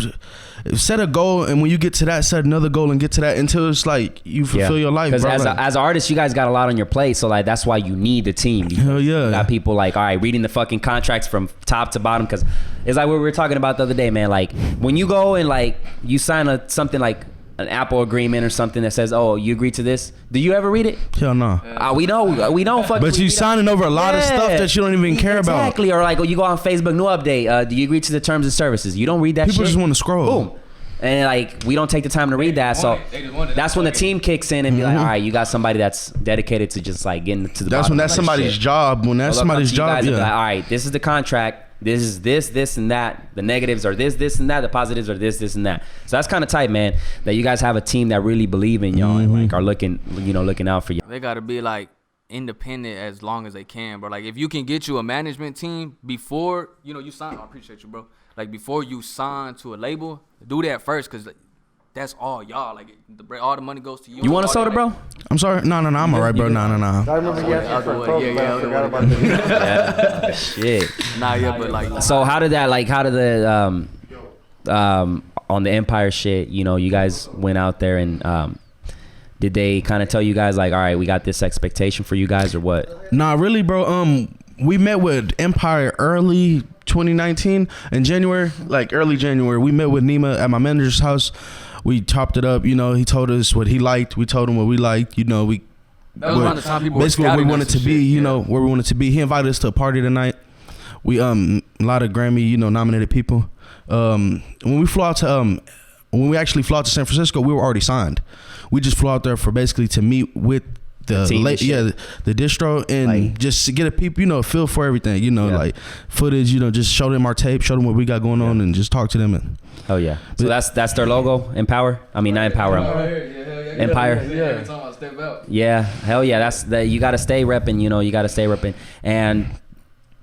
Set a goal, and when you get to that, set another goal and get to that until it's like you fulfill your life. Because as artists, you guys got a lot on your plate, so like that's why you need the team. Hell yeah. You got people like, all right, reading the fucking contracts from top to bottom, because it's like what we were talking about the other day, man. Like when you go and like you sign something like an Apple agreement or something that says, "Oh, you agree to this." Do you ever read it? Hell no. We don't fuck. But you signing over a lot of stuff that you don't even care about. Exactly. Or like, you go on Facebook, new update. Do you agree to the terms and services? You don't read that. People shit. just want to scroll. Boom. And like, we don't take the time to read that, so that's when the team kicks in and be like, all right, you got somebody that's dedicated to just like getting to the. That's when that's bottom of somebody's shit. job. When that's They'll come somebody's to you job, guys and be yeah. like, all right, this is the contract. This is this, and that. The negatives are this, and that. The positives are this, and that. So that's kind of tight, man. That you guys have a team that really believe in y'all and like are looking out for you. They gotta be like independent as long as they can, bro. Like if you can get you a management team before you sign. I appreciate you, bro. Like before you sign to a label, do that first, cause that's all y'all. Like all the money goes to you. You want a soda, bro? I'm sorry. No. I'm all right, bro. No. I remember you asked for a Coke, but I forgot about the Yeah. Shit. But like. So how did the on the Empire shit, you guys went out there and did they kind of tell you guys like, all right, we got this expectation for you guys or what? Nah, really, bro. We met with Empire early 2019 in January, like early January. We met with Nima at my manager's house. We chopped it up. He told us what he liked. We told him what we liked. We That was around the time people basically were what we scouting wanted us to and be. shit. Where we wanted to be. He invited us to a party tonight. We a lot of Grammy nominated people. When we flew out to when we actually flew out to San Francisco, we were already signed. We just flew out there for basically to meet with the distro and like, just to get a feel for everything. Like footage. Just show them our tape, show them what we got going on, and just talk to them. And Oh yeah. So that's their logo, Empower. I mean, not Empower. Empire. Yeah. Hell yeah. That's that. You gotta stay repping. You gotta stay repping. And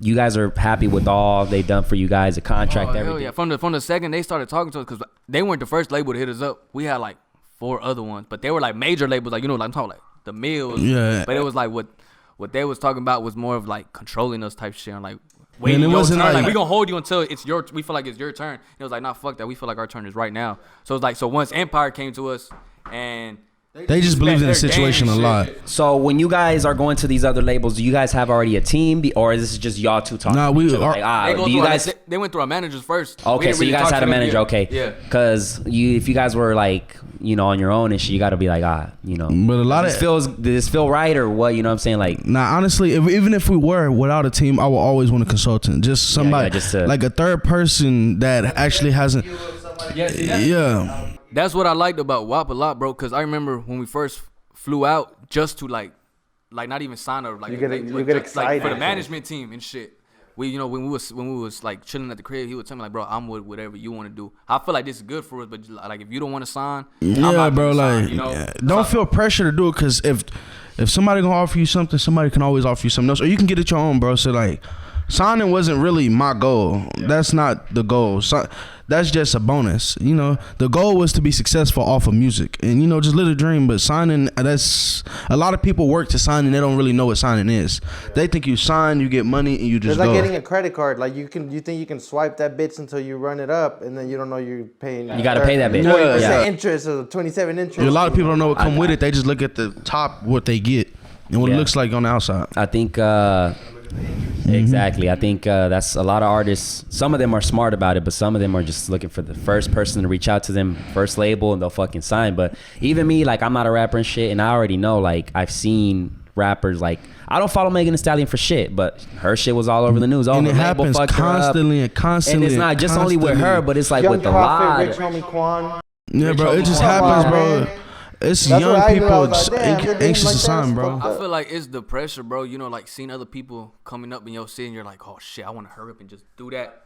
you guys are happy with all they've done for you guys, the contract, everything. Hell yeah. From the second they started talking to us, because they weren't the first label to hit us up. We had like 4 other ones, but they were like major labels, like like I'm talking like the Mills. Yeah. But it was like what they was talking about was more of like controlling us type shit, and like waiting it your wasn't turn. Like like- we gonna hold you until it's your. We feel like it's your turn. And it was like, nah, fuck that. We feel like our turn is right now. So it's like, so once Empire came to us and they just believed in the situation a lot. So when you guys are going to these other labels, do you guys have already a team, or is this just y'all two talking? Nah, to we each other? are- Like, They, do you guys? they went through our managers first. Okay, so you guys had a manager. Okay, Yeah. Because if you guys were like on your own and shit, you got to be like But a lot did this feel right or what? You know what I'm saying? Like, Nah, honestly, even if we were without a team, I would always want a consultant. Just somebody, just to- like a third person that actually hasn't. Yeah. That's what I liked about Pwap a lot, bro. Because I remember when we first flew out, just to like not even sign or like You get like, excited. for the management team and shit. We when we was like chilling at the crib, he would tell me like, bro, I'm with whatever you want to do. I feel like this is good for us, but like if you don't want to sign, I'm Yeah, not bro. gonna Like, sign, don't feel pressure to do it, because if somebody gonna offer you something, somebody can always offer you something else, or you can get it your own, bro. So like, signing wasn't really my goal. That's not the goal. So, that's just a bonus. The goal was to be successful off of music, and just live a dream. But signing, that's a lot of people work to sign and they don't really know what signing is. They think you sign, you get money, and you just It's like go. getting a credit card. Like you think you can swipe that bitch until you run it up, and then you don't know you're paying. You gotta pay that bitch. 20% Yeah. interest or 27 interest. A lot of people don't know what come with it. They just look at the top, what they get, and what it Yeah. looks like on the outside. I think exactly. I think that's a lot of artists. Some of them are smart about it, but some of them are just looking for the first person to reach out to them, first label, and they'll fucking sign. But even me, like, I'm not a rapper and shit, and I already know, like, I've seen rappers, like, I don't follow Megan Thee Stallion for shit, but her shit was all over the news. And it happens constantly and constantly. And it's not just only with her, but it's like Young with a Prophet, lot. Rich Homie Quan. Yeah, bro. It just Come happens, on, bro. man. It's That's what young I knew. I people was like, damn, they're anxious like to that. sign, bro. I feel like it's the pressure, bro. Like seeing other people coming up in your city, and you're like, oh shit, I want to hurry up and just do that.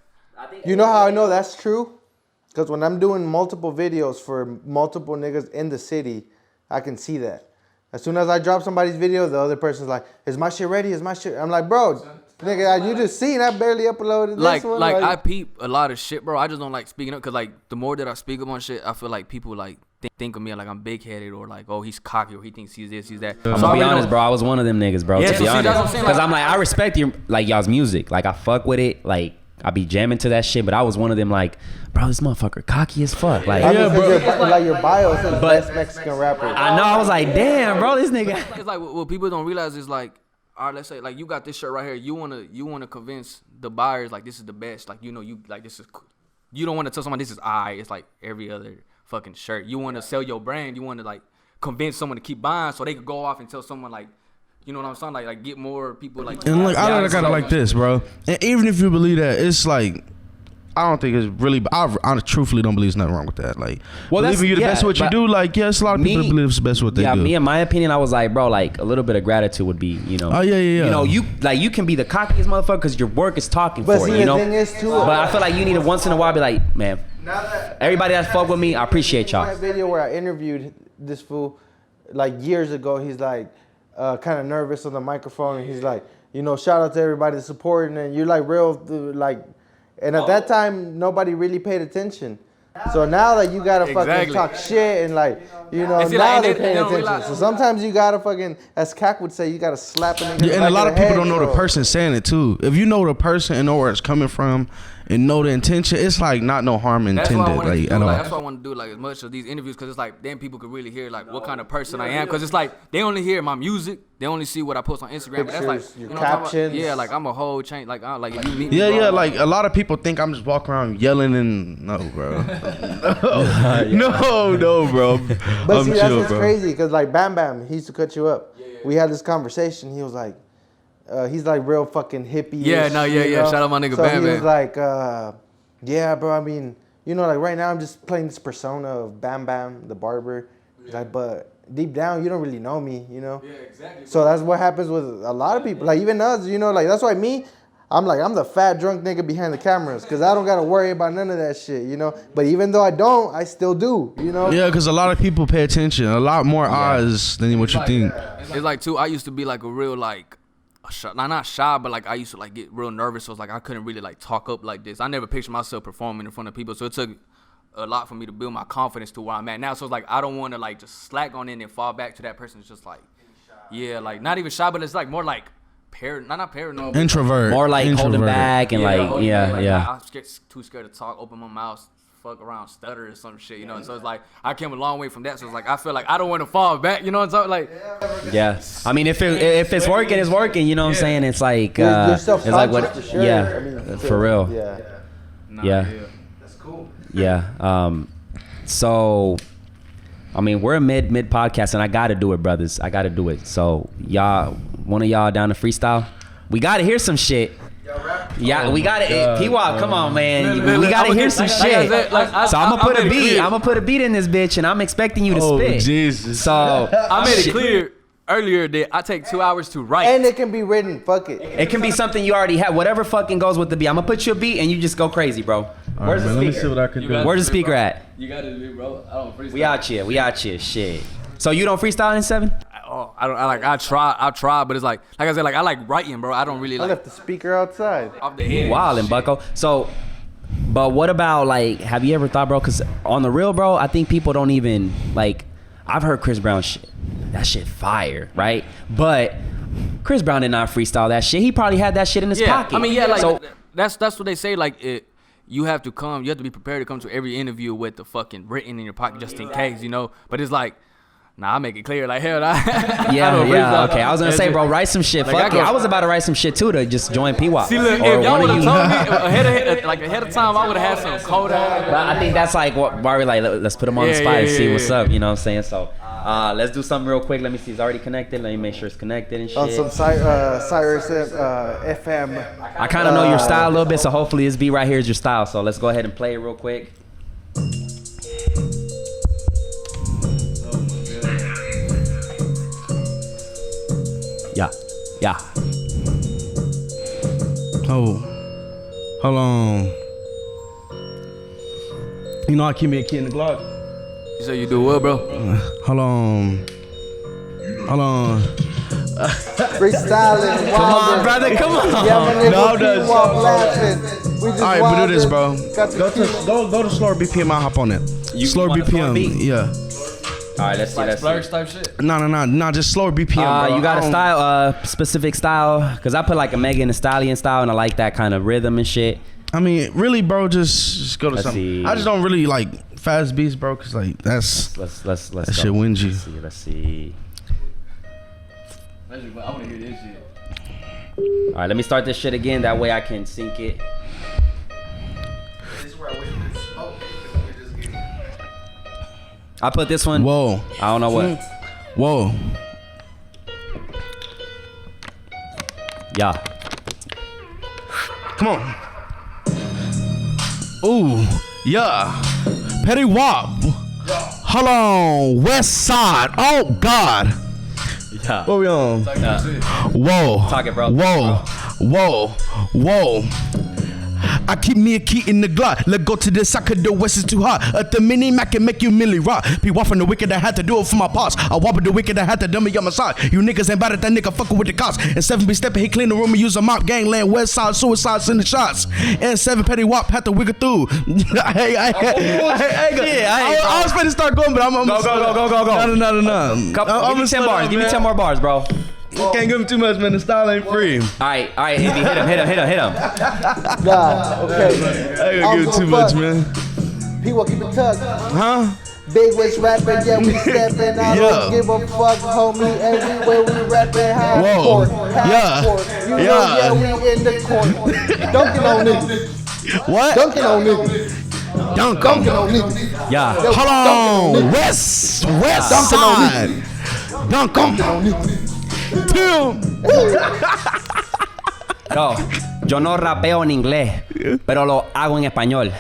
You know how I know that's true? Because when I'm doing multiple videos for multiple niggas in the city, I can see that. As soon as I drop somebody's video, the other person's like, is my shit ready? Is my shit? I'm like, bro, nigga, you just seen I barely uploaded this one. Like I peep a lot of shit, bro. I just don't like speaking up, because like the more that I speak up on shit, I feel like people like think of me like I'm big headed, or like, oh, he's cocky, or he thinks he's this, he's that. I'm So I gonna be really honest, don't- bro. I was one of them niggas, bro. Yeah, To so be see, that's what I'm honest, saying, because like- I'm like, I respect your y'all's music. Like, I fuck with it. Like, I be jamming to that shit. But I was one of them, like, bro, this motherfucker cocky as fuck. Like, I mean, because your bio says best Mexican rapper. I know. I was like, damn, bro, this nigga. It's like what people don't realize is like, all right, let's say like you got this shirt right here. You wanna convince the buyers like this is the best. Like you like this is. You don't want to tell someone this is I. It's like every other fucking shirt. You want to sell your brand. You want to like convince someone to keep buying so they could go off and tell someone like, you know what I'm saying? Like get more people like. And look, I look at it like this, bro. And even if you believe that, it's like, I don't think it's really. I truthfully don't believe there's nothing wrong with that. Like, well, believing you the best at what you do. Like, yes, a lot of people believe it's the best what they do. Yeah, me in my opinion, I was like, bro, like a little bit of gratitude would be, you know. Oh yeah. You know, you can be the cockiest motherfucker because your work is talking for it. You know. Thing is too, but I feel like you need to once in a while be like, man, everybody that fuck with me, I appreciate y'all. My video where I interviewed this fool, like years ago, he's like, kind of nervous on the microphone, and he's like, you know, shout out to everybody supporting, and you're like real, like. And at that time, nobody really paid attention. So now that you gotta fucking talk shit and like, you know, now they're paying attention. So sometimes you gotta fucking, as Kak would say, you gotta slap a nigga. Yeah, and a lot of people don't know the person saying it too. If you know the person and know where it's coming from and know the intention, it's like not no harm intended. Like at all. That's why I want to do like as much of these interviews because it's like then people could really hear like what kind of person I am because it's like they only hear my music, they only see what I post on Instagram. But that's like your you know captions. Yeah, like I'm a whole change. Like if you meet me, Yeah, bro, yeah. Like a lot of people think I'm just walking around yelling and no, bro. no, bro. But see, that's what's crazy because like Bam Bam, he used to cut you up. We had this conversation. He was like, he's like real fucking hippie. Yeah, no, yeah, yeah. Shout out my nigga Bam Bam. He was like, yeah, bro. I mean, you know, like right now I'm just playing this persona of Bam Bam, the barber. He's like, but deep down, you don't really know me, you know? Yeah, exactly. So that's what happens with a lot of people. Like even us, you know, like that's why I'm the fat drunk nigga behind the cameras because I don't got to worry about none of that shit, you know? But even though I don't, I still do, you know? Yeah, because a lot of people pay attention. A lot more eyes than what you think. It's like, too, I used to be like a real, like, not shy, but like I used to like get real nervous. So it's like I couldn't really like talk up like this. I never pictured myself performing in front of people. So it took a lot for me to build my confidence to where I'm at now. So it's like I don't want to like just slack on it and fall back to that person. It's just like, yeah, like not even shy, but it's like more like not paranoid. Introvert. More like holding back and I'm too scared to talk, open my mouth, fuck around, stutter or some shit, you know. And so it's like I came a long way from that. So it's like I feel like I don't want to fall back, you know what I'm saying? Like, yeah. I mean, if it's working, it's working. You know what I'm saying? It's like you're self-conscious, it's like what? for sure. Yeah, I mean, for real. Yeah. That's cool. Yeah. So, I mean, we're a mid podcast, and I got to do it, brothers. I got to do it. So, y'all, one of y'all down to freestyle? We got to hear some shit. Yeah, we got it. Pwap, come on, man. We got to hear some shit. So I'm gonna put a beat. I'm gonna put a beat in this bitch, and I'm expecting you to spit. Oh, Jesus. So I made it clear earlier that I take 2 hours to write. And it can be written. Fuck it. It can be something you already have. Whatever fucking goes with the beat. I'm gonna put you a beat, and you just go crazy, bro. Where's the speaker? Let me see what I can do. Where's the speaker at? You got to do, bro. I don't freestyle. We out here. Shit. So you don't freestyle in 7? I try, but it's like I said, like I like writing, bro. I don't really I like left the speaker outside. off the head. Wildin', bucko. So, but what about like? Have you ever thought, bro? Because on the real, bro, I think people don't even like. I've heard Chris Brown shit. That shit fire, right? But Chris Brown did not freestyle that shit. He probably had that shit in his pocket. I mean, yeah, like so, that's what they say. Like you have to be prepared to come to every interview with the fucking written in your pocket just in case, you know. But it's like. Nah, I make it clear, like, hell, yeah, okay. I was gonna say, bro, write some shit. Fuck it. I was about to write some shit too to just join Pwap. See, look, if y'all would have told me ahead of time, I would have had some code out. But I think that's like why we like let's put him on the spot and see what's up. You know what I'm saying? So let's do something real quick. Let me see. It's already connected. Let me make sure it's connected and shit. On some Cyrus FM. I kind of know your style a little bit, so hopefully this beat right here is your style. So let's go ahead and play it real quick. Yeah. Oh, hold on. You know I keep me a kid in the Glock. You say you do what, bro? Hold on. Freestyling. Come on, brother. Come on. Yeah, my nigga, No, that's Pwap laughing. We just All right, but do this, wildin'. bro. Go to slower BPM. I'll hop on that. Slower want a slower BPM. beat? Yeah. All right, let's see. Let's Splurge see. type shit. No, just slower BPM, bro. You got I a don't- style, specific style? Because I put like a Megan Thee Stallion style, and I like that kind of rhythm and shit. I mean, really, bro, just go to Let's something. see. I just don't really like fast beats, bro, cause like Let's that go. shit wins you. Let's see. I want to hear this shit. All right, let me start this shit again. That way I can sync it. I put this one. Whoa. I don't know what. Whoa. Yeah. Come on. Ooh. Yeah. Petty Wop. Hold on. West Side. Oh, God. Yeah. What we on? Whoa. Talk it, bro. Whoa. Whoa. Whoa. I keep me a key in the Glock. Let go to this side, the West is too hot. At the mini Mac can make you milli rock. Pwap from the wicked, I had to do it for my pops. I wop with the wicked, I had to dummy on my side. You niggas ain't bad at that nigga fucking with the cops. And 7 be stepping, he clean the room and use a mop. Gangland, West Side, suicide, sending shots. And 7 Petty Wop had to wiggle through. I was finna start going, but I'm Go. No. Give me 10 bars. Give me 10 more bars, bro. You can't give him too much, man. The style ain't free. All right, Envy, hit him. Nah, okay. I ain't gonna give him too much, man. P-Wap keep it tucked. Huh? Big West rapping, yeah, we stepping. I don't give a fuck, homie. Everywhere we rapping, high Whoa. court, high Yeah. court. You know, Yeah. we in the court. Dunking on niggas. What? Dunking on niggas. Dunking on niggas. Yeah. Hold on. West Side. Dunk on niggas. Yo no rapeo en inglés, pero lo hago en español.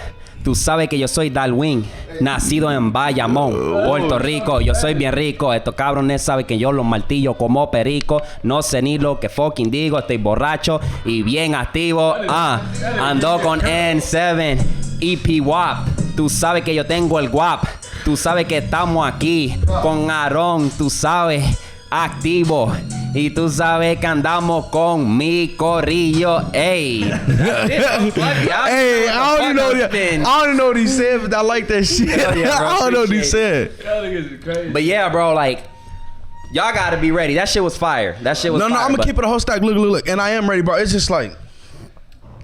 Tú sabes que yo soy Darwin, nacido en Bayamón, Puerto Rico. Yo soy bien rico. Estos cabrones saben que yo los martillo como perico. No sé ni lo que fucking digo. Estoy borracho y bien activo. Ando con N7 y Pwap. Tú sabes que yo tengo el guap. Tú sabes que estamos aquí con Aarón. Tú sabes, activo. Y tú sabes que andamos con mi corrillo, ey. Hey, I don't know what he said, but I like that shit. Hell yeah, bro. I don't know what he said. But yeah, bro, like, y'all gotta be ready. That shit was fire. That shit was No, fire. I'm gonna keep it a whole stack. Look. And I am ready, bro. It's just like,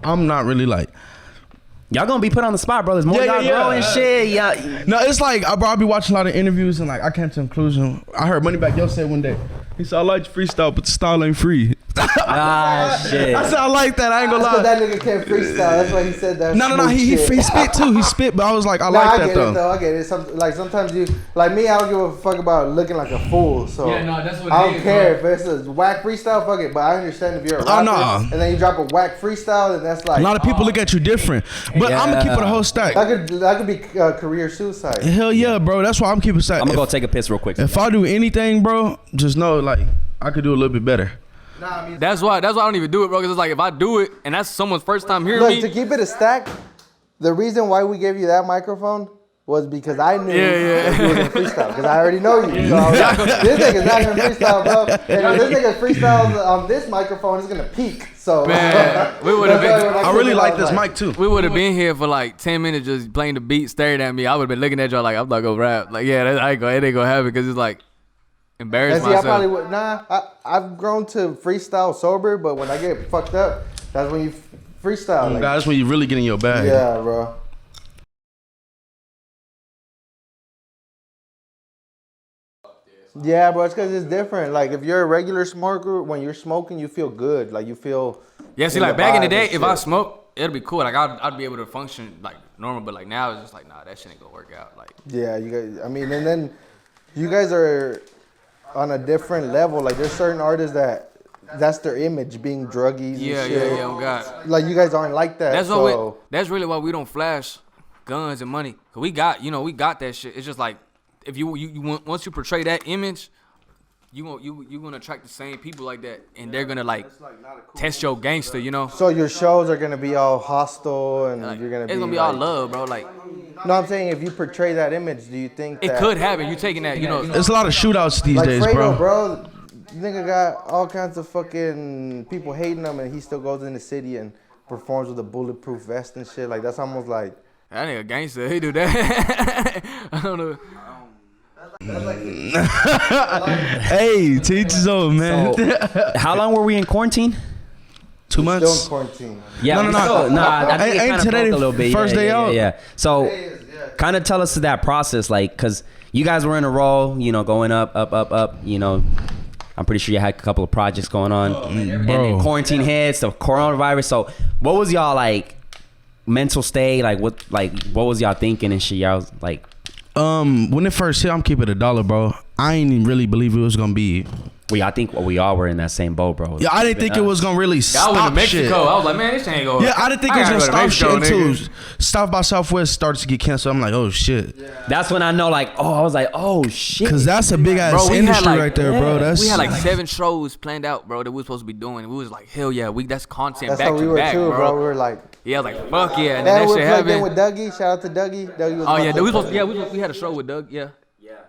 I'm not really like. Y'all gonna be put on the spot, bro. There's more y'all growing shit. Yeah. No, it's like, bro, I'll be watching a lot of interviews and like, I came to the conclusion. I heard Moneybagg Yo said one day, he said, I like your freestyle, but the style ain't free. Shit. I said, I like that. I ain't gonna lie. That nigga can't freestyle. That's why he said that. No. He spit too. He spit, but I was like, I like that though. I get it. Sometimes you, like me, I don't give a fuck about looking like a fool. So Yeah, no, that's what I it don't is, care bro. if it's a whack freestyle. Fuck it. But I understand if you're a rapper and then you drop a whack freestyle, then that's like A lot of people look at you different, but I'm gonna keep it a whole stack. that could be career suicide. Hell yeah, bro. That's why I'm keeping stack. I'm gonna go take a piss real quick. If I do anything, bro, just know like I could do a little bit better. That's why I don't even do it, bro. Because it's like if I do it and that's someone's first time hearing Look, me. to keep it a stack, the reason why we gave you that microphone was because I knew that you were gonna freestyle. Because I already know you. So I was like, this nigga's not gonna freestyle, bro. And if this nigga freestyles on this microphone, it's gonna peak. So Man, we would have been. I really like this mic too. We would have been here for like 10 minutes just playing the beat, staring at me. I would have been looking at y'all like I'm not gonna rap. Like it ain't gonna happen because it's like embarrass and see, myself. I probably would. I've grown to freestyle sober, but when I get fucked up, that's when you freestyle. Like, That's when you really get in your bag. yeah, bro. Yeah, bro, it's because it's different. Like, if you're a regular smoker, when you're smoking, you feel good. Like, you feel. Yeah, see, like back in the day, if I smoke, it'll be cool. Like I'd be able to function like normal, but like now it's just like, nah, that shit ain't gonna work out. Like, Yeah, you guys. I mean, and then you guys are on a different level. Like, there's certain artists that's their image, being druggies. yeah, and shit. oh God. Like, you guys aren't like that. That's so. that's really why we don't flash guns and money. Cause we got that shit. It's just like if you want, once you portray that image, you gonna attract the same people like that, and they're gonna like test your gangster, you know. So your shows are gonna be all hostile, and Like, you're gonna it's be. gonna be like, all love, bro. Like No, I'm saying if you portray that image, do you think it that could happen. You taking that, you know. There's a lot of shootouts these like days, Fredo, bro. Nigga got all kinds of fucking people hating him, and he still goes in the city and performs with a bulletproof vest and shit. Like, that's almost like. That nigga gangster. He do that. I don't know. Hey, teach his own, man. So, how long were we in quarantine? 2 Still in months. quarantine. Yeah, No. I think it Ain't kind of today broke a the little bit. first day out? Yeah. So, kind of tell us that process, like, cause you guys were in a roll, you know, going up, you know. I'm pretty sure you had a couple of projects going on, and then quarantine hits, the coronavirus. So, what was y'all like mental state? Like, what was y'all thinking and shit? Y'all was like, When it first hit, I'm keeping $1, bro. I ain't even really believe it was gonna be. I think we all were in that same boat, bro. Yeah, I didn't think it was gonna really I stop went to Mexico. shit. I was like, man, this ain't going. Yeah, I didn't think it was gonna stop shit Mexico, until South by Southwest started to get canceled. I'm like, oh shit. That's when I know, like, I was like, oh shit. Cause that's a big ass we industry had, like, right there, bro. That's we had like 7 shows planned out, bro, that we were supposed to be doing. We was like, hell yeah, that's content That's back how we to were back, too, bro. bro. We were like, Yeah, like fuck yeah, and that then that we shit plugged in happened. with Dougie. Shout out to Dougie. Dougie was Oh yeah, about we to- supposed, we had a show with Doug.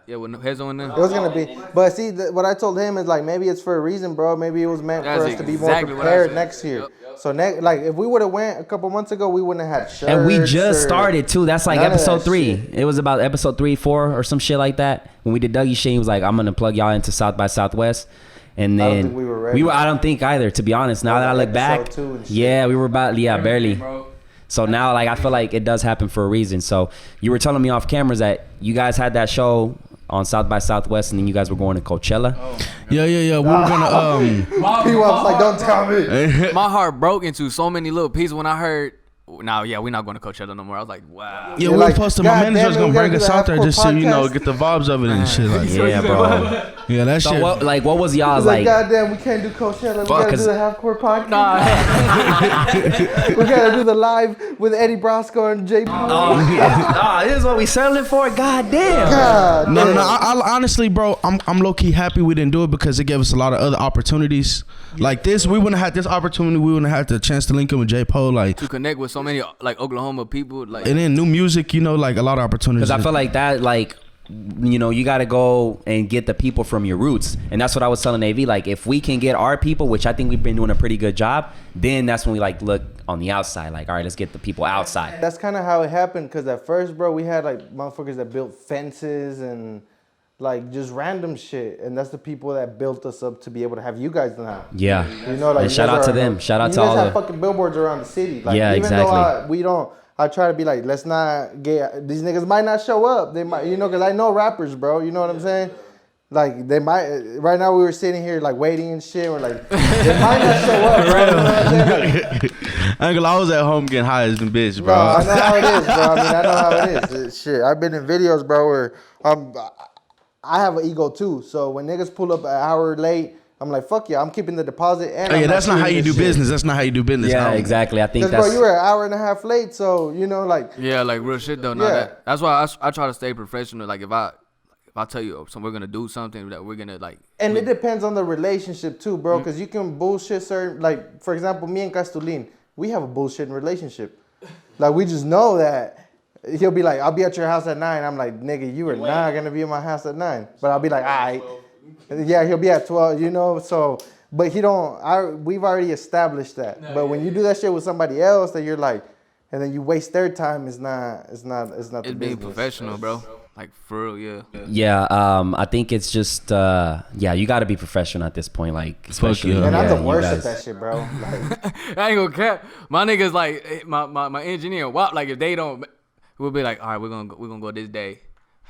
Yeah, with Hezo and them. It was gonna be, but see, what I told him is like maybe it's for a reason, bro. Maybe it was meant That's for us to be more exactly what I prepared said. next year. Yep. So like if we would have went a couple months ago, we wouldn't have had shirts. And we just or started too. That's like none of episode that 3. shit. It was about episode 3, 4, or some shit like that. When we did Dougie shit, he was like, "I'm gonna plug y'all into South by Southwest." And I don't then think we were ready. I don't think either. To be honest, now that I look back, Episode 2 and shit. yeah, we were about barely. So now, like, I feel like it does happen for a reason. So you were telling me off cameras that you guys had that show on South by Southwest, and then you guys were going to Coachella. yeah. We were gonna He was like, "Don't tell me." My heart broke into so many little pieces when I heard. Now, yeah, we're not going to Coachella no more. I was like, wow. Yeah, You're we like, were supposed to. "God My damn manager's it, gonna we gotta bring do us the out there Halfcore just to podcast." get the vibes of it and shit. Like, Yeah, bro. yeah, that So shit. what was y'all's He's like, like? "Goddamn, we can't do Coachella. We Fuck, gotta do 'cause- the half-core podcast. We gotta do the live with Eddie Brasco and J. Paul." This is what we settling for. God damn. God No, damn. I honestly, bro, I'm low key happy we didn't do it because it gave us a lot of other opportunities. Like this, we wouldn't have had this opportunity. We wouldn't have had the chance to link up with J. Poe, like, To connect with so many like Oklahoma people, like and then new music, like a lot of opportunities. Because I feel like that, like, you got to go and get the people from your roots. And that's what I was telling AV. Like, if we can get our people, which I think we've been doing a pretty good job, then that's when we, like, look on the outside. Like, all right, let's get the people outside. That's kind of how it happened. Because at first, bro, we had like motherfuckers that built fences and like just random shit, and that's the people that built us up to be able to have you guys now. Yeah. You know, like And shout you guys out to are- them. Shout out you to guys all have the. fucking billboards around the city. Like, Yeah, even exactly. though we don't. I try to be like, let's not get these niggas might not show up. They might, because I know rappers, bro. You know what I'm saying? Like they might. Right now we were sitting here like waiting and shit. We're like, they might not show up, bro. You know what I'm saying? Like, I ain't gonna lie, I was at home getting high as them bitch, bro. no, I know how it is, bro. I mean, I know how it is. Shit, I've been in videos, bro, where I have an ego too. So when niggas pull up an hour late, I'm like, fuck yeah, I'm keeping the deposit. And Oh, yeah, I'm that's not how shooting you do this shit. business. That's not how you do business. Yeah, Um, exactly. I think Because, bro, that's. you were an hour and a half late, so, like, yeah, like real shit though. No, Yeah. that's why I try to stay professional. Like if I tell you we're gonna do something that we're gonna like. and it depends on the relationship too, bro, because you can bullshit certain, like, for example, me and Castulin, we have a bullshitting relationship. Like, we just know that he'll be like, I'll be at your house at 9. I'm like, nigga, you are not going to be in my house at 9. But I'll be like, all right. Yeah, he'll be at 12, so, but we've already established that. But when you do that shit with somebody else that you're like, and then you waste their time, it's not the It's business. being professional, bro. Like for real, yeah. Yeah, I think it's just, you got to be professional at this point. Like, especially. yeah. And I'm the you worst guys. at that shit, bro. Like, I ain't gonna cap. My niggas like my engineer. Wop, like if they don't, we'll be like, all right, we're gonna go this day.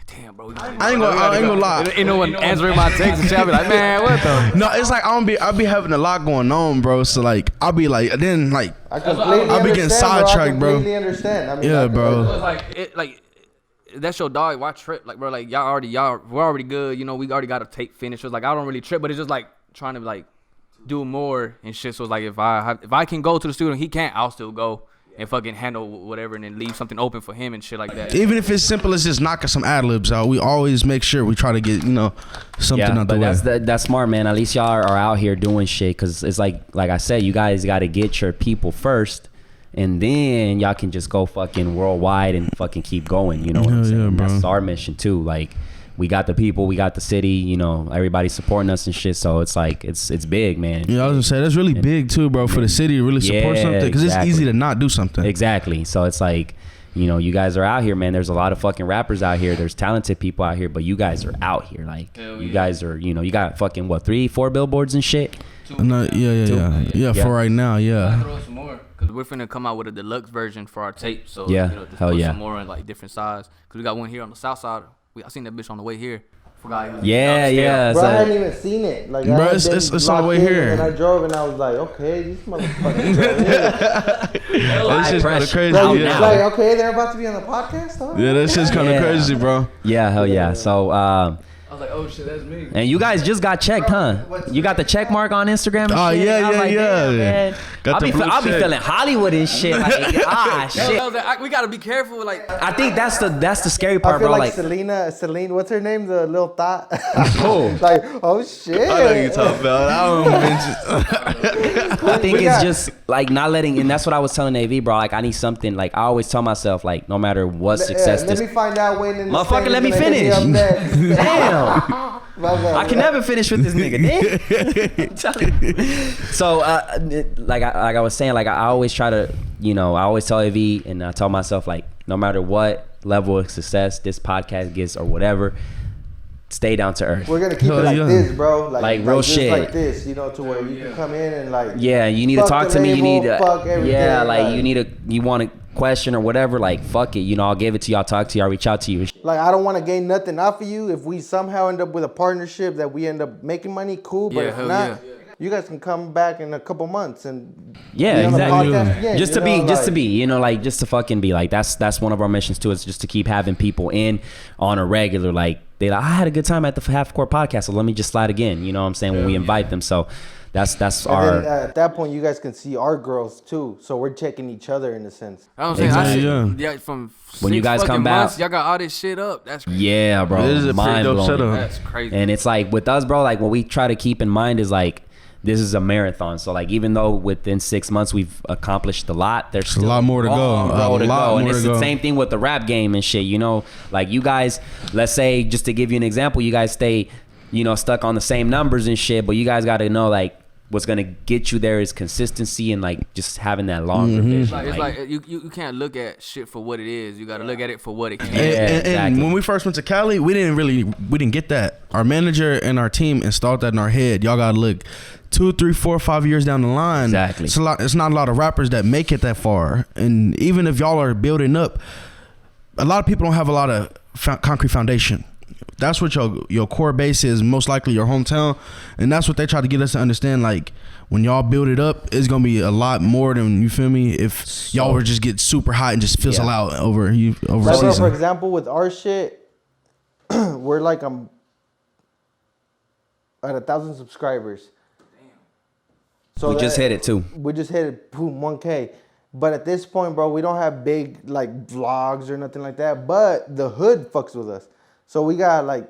Damn, bro. I ain't gonna lie. You know when answering my text and shit, I be like, man, what the? No, it's like I'll be having a lot going on, bro. So like I'll be like, then like I completely I'll be getting understand, sidetracked, bro. I completely understand. I mean, Yeah, like, bro. Like that's your dog. Why trip? Like, bro, like we're already good. You know, we already got a tape finished. So it's like I don't really trip, but it's just like trying to like do more and shit. So it's like if I can go to the studio, and he can't, I'll still go and fucking handle whatever and then leave something open for him and shit like that. Even if it's simple as just knocking some ad libs out, we always make sure we try to get something Yeah, out the but way. that's smart, man. At least y'all are out here doing shit, because it's like I said, you guys got to get your people first, and then y'all can just go fucking worldwide and fucking keep going. You know what I'm Hell saying? yeah, bro. That's our mission too. Like, we got the people, we got the city. You know, everybody supporting us and shit. So it's like it's big, man. Yeah, I was gonna say that's really big too, bro, for the city to really support Yeah, something, because exactly. it's easy to not do something. Exactly. So it's like, you guys are out here, man. There's a lot of fucking rappers out here. There's talented people out here, but you guys are out here. Like, you guys are, you got fucking 3-4 billboards and shit. No, yeah. For right now, yeah. Throw some more because we're finna come out with a deluxe version for our tape. So Yeah, just hell put yeah. some more in like different size. Cause we got one here on the south side. I seen that bitch on the way here Forgot he was Yeah. Bro, I So, hadn't even seen it. Like, Bro, I had it's been on the way locked in, here. And I drove and I was like, okay, these motherfuckers. That shit's kind of crazy. Bro, Out it's now. like, okay, they're about to be on the podcast, huh? Yeah, that shit's kind of crazy, bro. yeah, hell yeah. So, I was like, oh shit, that's me. and you guys just got checked, huh? You got the check mark on Instagram and Oh, shit? yeah, I was yeah, like, yeah. damn, man. Got the blue I'll be check. feeling Hollywood and shit. Like, shit. I was like, we gotta be careful. Like, I think that's the scary I part, feel bro. like Like, Celine, what's her name? The little thought. Oh. Like, oh shit. I know you're talking about. I don't mention. I think We it's got- just like not letting, and that's what I was telling AV, bro. Like, I need something. Like, I always tell myself, like, no matter what success Let this. me find out when in the Motherfucker, state let me is gonna hit finish. up next. Damn. I can never finish with this nigga. Damn. I'm telling you. So, like I was saying, like I always try to, I always tell AV, and I tell myself, like, no matter what level of success this podcast gets or whatever, stay down to earth. We're gonna keep Hell it like yeah. this, bro. Like real just shit. like this, to where you can come in and like. Yeah, you need to fuck talk the to me. You need label, fuck to, everything, yeah, like like- you want a question or whatever. Like, fuck it. I'll give it to you. I'll talk to you. I'll reach out to you. Like, I don't want to gain nothing off of you. If we somehow end up with a partnership that we end up making money, cool. But Yeah, if hell not, yeah. you guys can come back in a couple months and Yeah, be on the exactly. podcast again, Just you to be, know, just to like- be, like just to fucking be like that's one of our missions too. Is just to keep having people in on a regular. Like they like, I had a good time at the Half Court podcast, so let me just slide again. You know what I'm saying? When we invite them, so that's And our. then at that point, you guys can see our growth too. So we're checking each other in a sense. I don't say Exactly, I yeah. yeah. From When you 6 guys come fucking back- months, y'all got all this shit up. That's crazy. Yeah, bro. This is a pretty Mind dope blowing. setup. That's crazy. And it's like with us, bro, like what we try to keep in mind is like this is a marathon. So like even though within 6 months we've accomplished a lot, there's still a lot more to go. long road A to lot go. And more it's to the go. same thing with the rap game and shit, like you guys, let's say just to give you an example, you guys stay, stuck on the same numbers and shit, but you guys got to know like what's gonna get you there is consistency and like just having that longer vision. It's like you can't look at shit for what it is. You gotta look at it for what it can. Yeah, And exactly. when we first went to Cali, we didn't get that. Our manager and our team installed that in our head. Y'all gotta look 2, 3, 4, 5 years down the line. Exactly. It's not a lot of rappers that make it that far. And even if y'all are building up, a lot of people don't have a lot of concrete foundation. That's what your core base is, most likely your hometown, and that's what they try to get us to understand. Like when y'all build it up, it's gonna be a lot more than, you feel me, if y'all were just get super hot and just fizzle out over a Like, bro, season. for example, with our shit, we're like at 1,000 subscribers. So We just hit it too. We just hit it, boom, 1K. But at this point, bro, we don't have big like vlogs or nothing like that. But the hood fucks with us. So we got like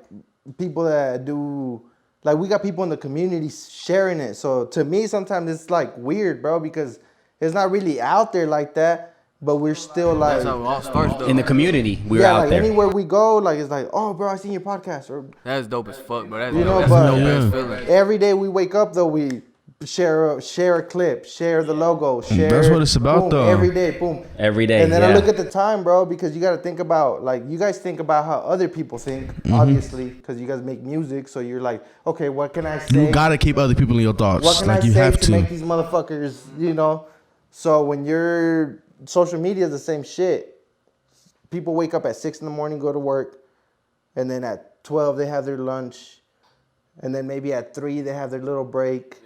people that do, like we got people in the community sharing it. So to me, sometimes it's like weird, bro, because it's not really out there like that. But we're still like, That's how it all starts though. In the community, we're yeah, out like there. anywhere we go, like it's like, oh, bro, I seen your podcast. Or That's dope as fuck, bro. That's you know, dope. but That's the best feeling. every day we wake up though, we share a clip, share the logo, share. That's what it's about, boom, though. Every day, boom. Every day, And then yeah. I look at the time, bro, because you got to think about, like, you guys think about how other people think, obviously, because you guys make music. So you're like, okay, what can I say? You gotta keep other people in your thoughts. What can Like I you say have to make these motherfuckers, So when you're, social media is the same shit. People wake up at 6 in the morning, go to work, and then at 12 they have their lunch, and then maybe at 3 they have their little break.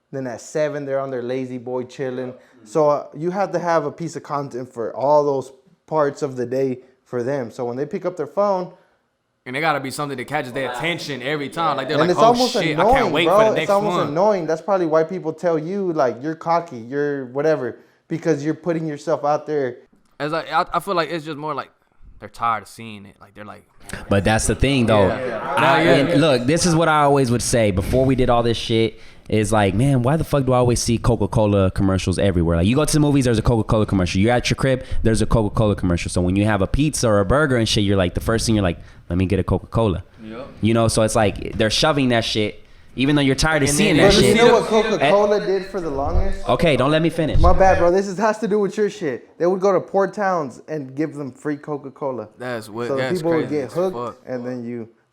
Then at 7 they're on their lazy boy chilling. So you have to have a piece of content for all those parts of the day for them. So when they pick up their phone, And it gotta be something that catches their attention every time. Like they're and like, it's oh almost shit, annoying, I can't wait bro. for the It's next almost one. annoying. That's probably why people tell you like you're cocky, you're whatever, because you're putting yourself out there. It's like I feel like it's just more like they're tired of seeing it. Like they're like, But that's the thing, though. And look, this is what I always would say before we did all this shit. Is like, man, why the fuck do I always see Coca-Cola commercials everywhere? Like, you go to the movies, there's a Coca-Cola commercial. You're at your crib, there's a Coca-Cola commercial. So when you have a pizza or a burger and shit, you're like, the first thing you're like, let me get a Coca-Cola. Yep. So it's like they're shoving that shit, even though you're tired of seeing that Bro, you shit. know what Coca-Cola did for the longest? Okay, don't let me finish. My bad, bro. Has to do with your shit. They would go to poor towns and give them free Coca-Cola. that's what. So That's people crazy would get as hooked, fuck. and then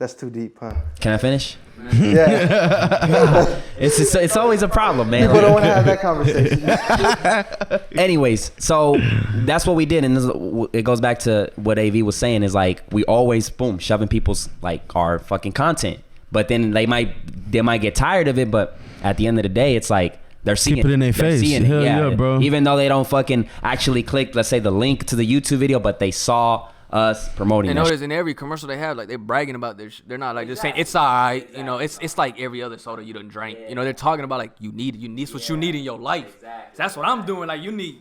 That's too deep, huh? Can I finish? Yeah. It's always a problem, man. People don't want to have that conversation. Anyways, so that's what we did, and it goes back to what AV was saying. Is like we always shoving people's like our fucking content, but then they might get tired of it. But at the end of the day, it's like they're seeing Keep it in their face. Hell yeah, bro. Even though they don't fucking actually click, let's say, the link to the YouTube video, but they saw us promoting. And notice in every commercial they have, like they're bragging about their. They're not like just saying it's alright. You know, it's like every other soda you done drank. You know, they're talking about like you need what you need in your life. That's what I'm doing. Like you need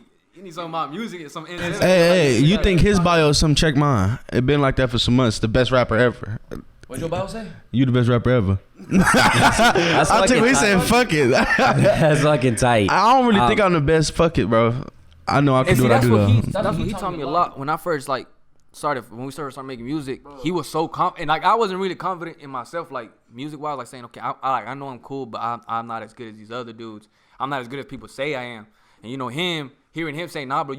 some of my music and some. Hey, you think his bio is some? Check mine. It been like that for some months. The best rapper ever. What'd your bio say? You the best rapper ever. That's I think we saying fuck it. That's fucking tight. I don't really think I'm the best. Fuck it, bro. I know I can do what I do though. That's what he taught me a lot when I first when we started making music. He was so confident. Like I wasn't really confident in myself, like music wise, like saying, okay, I know I'm cool, but I'm not as good as these other dudes. I'm not as good as people say I am. And you know hearing him say, nah, bro,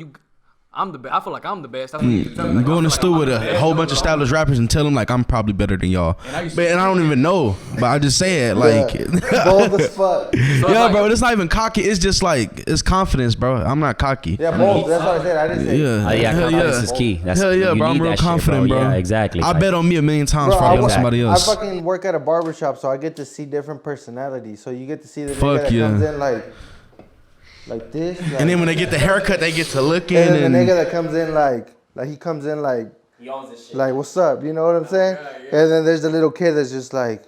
I'm the best. I feel like I'm the best. That's what he was telling me. Like, Go in the studio with a whole bunch of established rappers and tell them like I'm probably better than y'all. And I don't even know, but I just say it like Bold as fuck. yeah, bro. It's not even cocky. It's just like it's confidence, bro. I'm not cocky. Yeah, bold. That's what I said. I didn't say. Yeah, confidence is key. Hell yeah, bro. I'm real confident, bro. Yeah, exactly. I bet on me a million times Bro, before I bet on somebody else. I fucking work at a barbershop, so I get to see different personalities. So you get to see the Fuck nigga that yeah. comes in like this. Like, And then when they get the haircut, they get to looking. and then the nigga that comes in like he comes in like He owns this shit. like what's up? You know what I'm saying? And then there's the little kid that's just like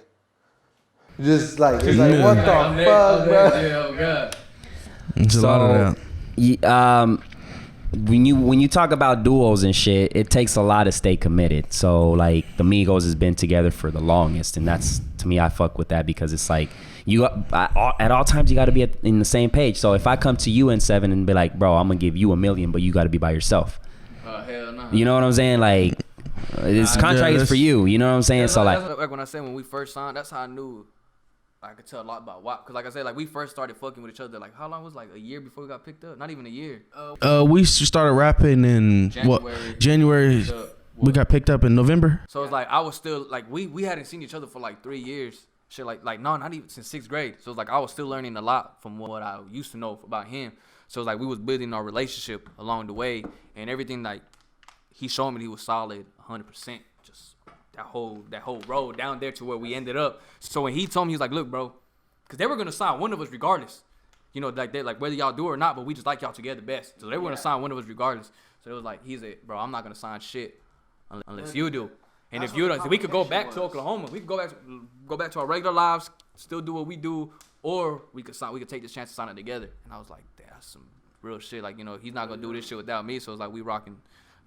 what the fuck, bro? It's a lot of that. When you talk about duos and shit, it takes a lot to stay committed. So like the Migos has been together for the longest, and that's, to me, I fuck with that because it's like at all times you got to be in the same page. So if I come to you in 7 and be like, bro, I'm gonna give you $1 million, but you got to be by yourself. Hell no. You know what I'm saying? Like this contract is for you. You know what I'm saying? So like when I said when we first signed, that's how I knew. I could tell a lot about Pwap, cause like I said, like we first started fucking with each other. Like how long was like a year before we got picked up? Not even a year. We started rapping in January. We got picked up in November. So it's like I was still like we hadn't seen each other for like 3 years. Shit like no, not even since 6th grade. So it's like I was still learning a lot from what I used to know about him. So it's like we was building our relationship along the way, and everything like he showed me he was solid 100%. Just that whole road down there to where we ended up. So when he told me, he was like, look, bro, because they were gonna sign one of us regardless. You know, like they like whether y'all do or not, but we just like y'all together best. So they were gonna sign one of us regardless. So it was like he said, bro, I'm not gonna sign shit unless you do. And if you don't, so we could go back to Oklahoma. We could go back to our regular lives, still do what we do, or we could take this chance to sign it together. And I was like, that's some real shit. Like, you know, he's not gonna do this shit without me. So it's like we rocking,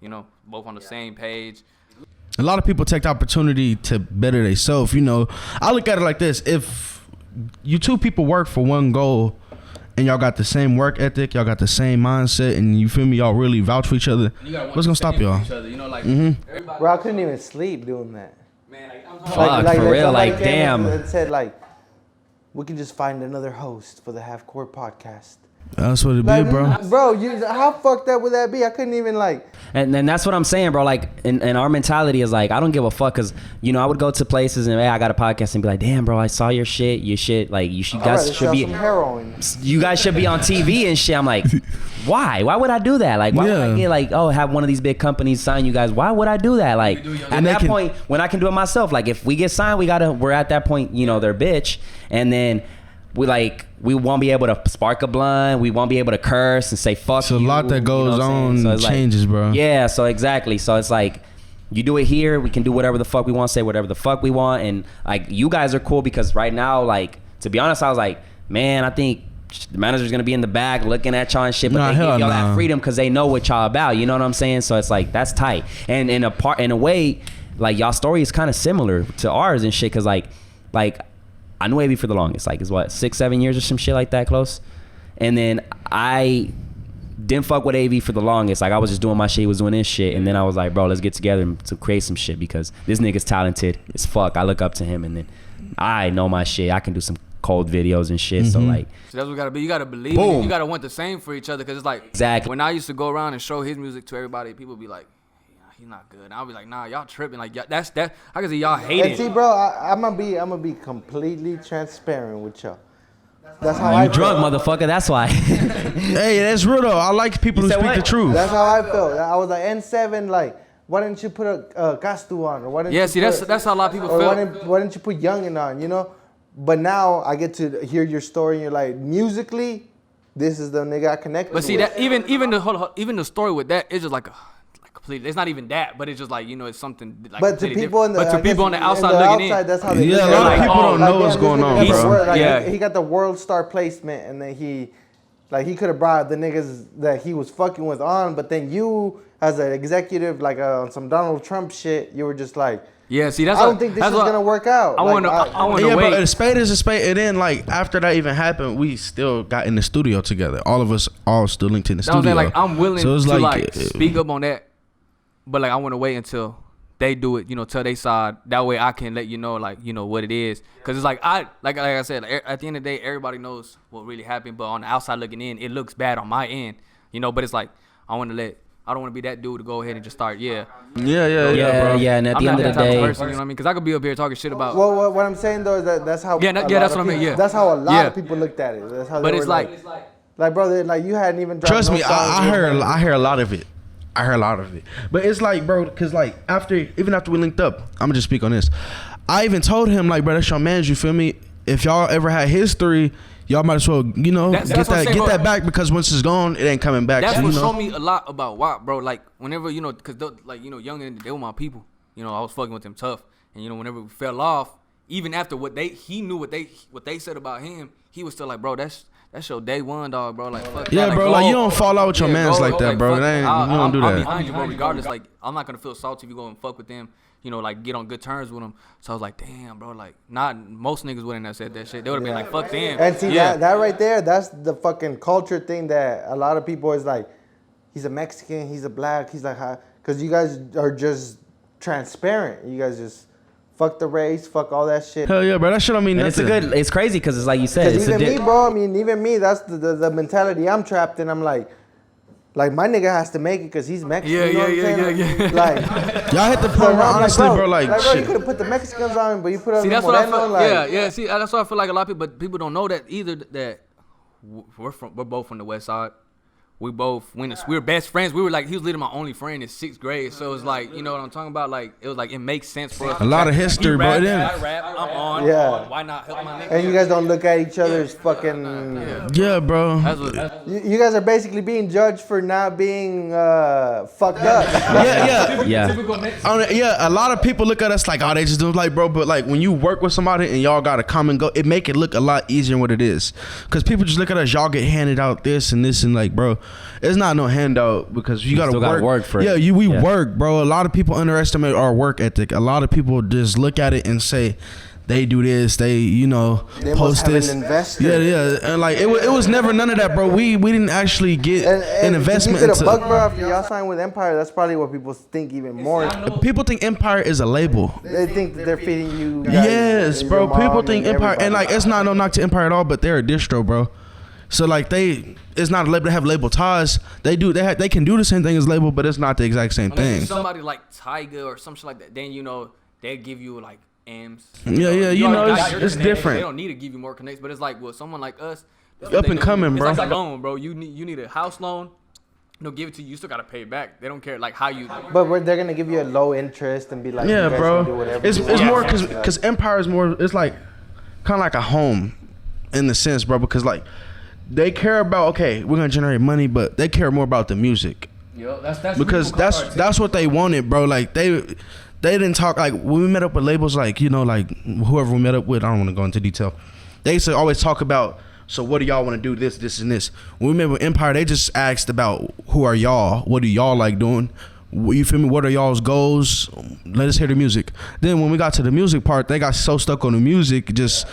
you know, both on the same page. A lot of people take the opportunity to better themselves. You know, I look at it like this: if you two people work for one goal, and y'all got the same work ethic, y'all got the same mindset, and you feel me, y'all really vouch for each other, what's gonna stop y'all? You know, like, Bro, I couldn't even sleep doing that. man, fuck, for real, like damn. It said like, we can just find another host for the Half Court podcast. That's what it Like, be, bro. Bro, how fucked up would that be? I couldn't even like. And that's what I'm saying, bro. Like, and our mentality is like, I don't give a fuck, cause you know I would go to places and hey, I got a podcast and be like, damn, bro, I saw your shit, like you guys should be, you guys should be on TV and shit. I'm like, why would I do that? Like, why would I get like, oh, have one of these big companies sign you guys? Why would I do that? Like, at that point, when I can do it myself, like if we get signed, we're at that point, you know, they're bitch, and then we won't be able to spark a blunt. We won't be able to curse and say fuck you. It's a lot that goes on, so changes, bro. Yeah, so exactly. So it's like, you do it here, we can do whatever the fuck we want, say whatever the fuck we want. And like, you guys are cool because right now, like, to be honest, I was like, man, I think the manager's going to be in the back looking at y'all and shit. But they give y'all that freedom because they know what y'all about. You know what I'm saying? So it's like, that's tight. And in a way, like, y'all story is kind of similar to ours and shit because like, I knew AV for the longest, like, it's what, 6-7 years or some shit like that close. And then I didn't fuck with AV for the longest. Like, I was just doing my shit, he was doing his shit. And then I was like, bro, let's get together to create some shit because this nigga's talented as fuck. I look up to him and then I know my shit. I can do some cold videos and shit. So like, so that's what gotta be. You gotta believe it. You gotta want the same for each other because it's like, exactly. when I used to go around and show his music to everybody, people be like, he's not good. And I'll be like, nah, y'all tripping. Like, that's that. I can see y'all hating. And see, bro, I'm gonna be completely transparent with y'all. That's how I You drunk, felt. motherfucker. That's why. Hey, that's real though. I like people who said speak what? the truth. That's how I felt. I was like N7, like, why didn't you put a Castu on? Or why didn't Yeah, you see, put, that's how a lot of people or feel. why didn't you put Youngin on? You know. But now I get to hear your story, and you're like, musically, this is the nigga I connected with. But see that even the story with that, it's just like completely. It's not even that, but it's just like it's something like. But to people different. But to people on the outside looking in, that's how they Yeah, look a at lot it. of people don't know what's damn, going this on, nigga got the bro. world- like, Yeah. he got the world star placement, and then he could have brought the niggas that he was fucking with on, but then you, as an executive, like on some Donald Trump shit, you were just like, yeah. See, that's I don't think this is gonna work out. I want to. Like, I want to Yeah, wait. but a spade is a spade. And then, like, after that even happened, we still got in the studio together. All of us all still linked in the That was studio. like I'm willing So it's to like, speak up on that, but like I want to wait until they do it, tell they side. That way I can let you know, like, what it is. Cause it's like like I said, at the end of the day, everybody knows what really happened. But on the outside looking in, it looks bad on my end, But it's like I don't want to be that dude to go ahead and just start, yeah, yeah, bro. yeah. And at I'm the not end that of the type day, of person, you know what I mean? Because I could be up here talking shit about. well, what I'm saying though is that's how. Yeah, that's what I mean, yeah. That's how a lot Yeah. of people looked at it. That's how. But they it's were like, bro, like you hadn't even. dropped Trust no me, songs I yet. hear a lot of it. I heard a lot of it. But it's like, bro, because like even after we linked up, I'm gonna just speak on this. I even told him, like, bro, that's your man, you feel me? If y'all ever had history, y'all might as well, That's get what I'm saying, get bro. that back, because once it's gone, it ain't coming back. that's so, what you know? showed me a lot about Pwap, bro. Like whenever because Young, they were my people. I was fucking with them tough, and whenever we fell off, even after he knew what they said about him, he was still like, bro, that's your day one, dog, bro. Like, fuck Yeah, that. bro, go. like, you don't fall out with your mans go, like that, bro. fuck That ain't- it. you don't do I'm that. behind you, bro. Regardless, like, I'm not gonna feel salty if you go and fuck with them. Like get on good terms with them. So I was like, damn, bro. Like, not most niggas wouldn't have said that shit. They would have been like, fuck them. And see yeah. that right there, that's the fucking culture thing that a lot of people is like, he's a Mexican, he's a black, he's like, because you guys are just transparent. You guys just fuck the race, fuck all that shit. Hell yeah, bro. That shit don't mean and nothing. it's crazy because it's like you said. Because It's even me, bro, even me, that's the mentality I'm trapped in. I'm like my nigga has to make it because he's Mexican. Yeah, you know what I'm yeah. saying? Like, Y'all hit the so point, I'm honestly, bro. Like, bro, you shit. could have put the Mexicans on, but you put on See, the that's what I Moreno, feel. like, Yeah. See, that's what I feel like a lot of people, but people don't know that either. That we're both from the West Side. We both we were best friends. We were like, he was literally my only friend in 6th grade. So it was like, you know what I'm talking about? Like, it was like, it makes sense for us. A lot of history, He bro. rap, It I is. rap, I'm on. Yeah. Why not help my nigga? and you guys don't look at each other's fucking. Yeah, bro. That's what, You guys are basically being judged for not being fucked up. Yeah. yeah. Yeah, a lot of people look at us like, oh, they just do like, bro. But like, when you work with somebody and y'all got to come and go, it make it look a lot easier than what it is. Because people just look at us, y'all get handed out this and this and like, bro, it's not no handout because you got to still gotta work for it. Yeah, we Yeah. work, bro. A lot of people underestimate our work ethic. A lot of people just look at it and say, they do this, they They must post have this. an investor. Yeah, and like it was never none of that, bro. We didn't actually get an investment To keep it a into. buck, bro, after y'all signed with Empire, that's probably what people think even more. People think Empire is a label. They think that they're feeding you guys. Yes, and bro. your mom People think and Empire, and everybody. like it's not no knock to Empire at all, but they're a distro, bro. So like it's not a label. They have label ties. They can do the same thing as label, but it's not the exact same unless thing. it's somebody like Tiger or some shit like that, then they give you like M's. Yeah, You you already know, got your it's connects. different. They don't need to give you more connects, but it's like with someone like us, that's Up what they and do. coming, bro. It's like a loan, bro. You need a house loan. They'll give it to you. You still gotta pay it back. They don't care like how you. But they're gonna give you a low interest and be like, Yeah, you guys bro. can do whatever It's you want. more Like, because Empire is more. It's like kind of like a home, in the sense, bro. Because like they care about we're gonna generate money, but they care more about the music. Yo, that's Because that's what they wanted, bro. Like they didn't talk like when we met up with labels, like like whoever we met up with. I don't want to go into detail. They used to always talk about, so what do y'all want to do? This, and this. When we met with Empire, they just asked about who are y'all? What do y'all like doing? You feel me? What are y'all's goals? Let us hear the music. Then when we got to the music part, they got so stuck on the music, just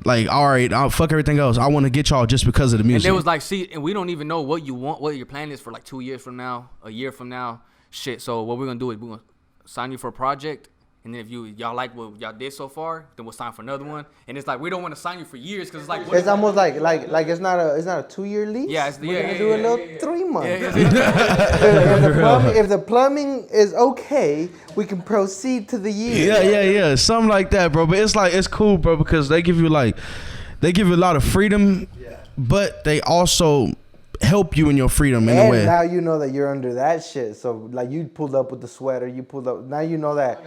like, all right, I'll fuck everything else. I want to get y'all just because of the And music. they was like, see, and we don't even know what you want, what your plan is for like 2 years from now, a year from now. Shit. So what we're gonna do is we're gonna sign you for a project, And then if y'all like what y'all did so far, then we'll sign for another one. And it's like we don't want to sign you for years because it's like It's almost like it's not a 2-year lease. Yeah, we're gonna do a little 3 months. Yeah, If the plumbing is okay, we can proceed to the year. Yeah. Something like that, bro. But it's cool, bro, because they give you a lot of freedom, but they also help you in your freedom in a way. And now you know that you're under that shit. So like you pulled up with the sweater, you pulled up. Now you know that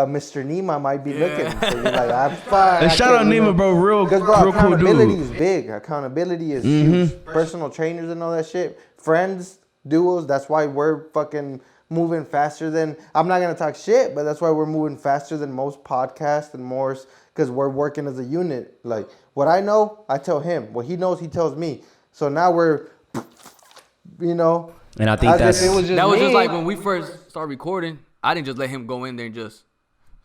Mr. Nima might be looking. So you're like, I'm fine. And shout out Nima, bro. Real cool accountability dude. is big. Accountability is huge. Personal trainers and all that shit. Friends, duos. That's why we're fucking moving faster than. I'm not gonna talk shit, but that's why we're moving faster than most podcasts and more because we're working as a unit. Like what I know, I tell him. What he knows, he tells me. So now we're, And I think that was just like when we first started recording. I didn't just let him go in there and just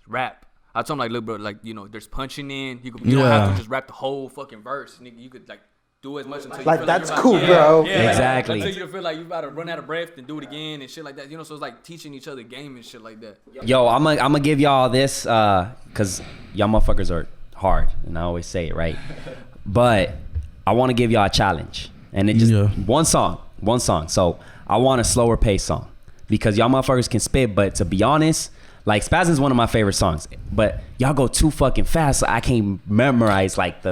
rap. I told him like, look, bro, like there's punching in. You don't have to just rap the whole fucking verse. Nigga, you could like do as much until you feel that's like cool, bro. Yeah, exactly. Like, until you feel like you about to run out of breath and do it again and shit like that. So it's like teaching each other game and shit like that. Yo, I'm gonna give y'all this because y'all motherfuckers are hard, and I always say it right, but. I want to give y'all a challenge, and it just one song. So I want a slower pace song because y'all motherfuckers can spit, but to be honest, like Spaz is one of my favorite songs, but y'all go too fucking fast. So I can't memorize like the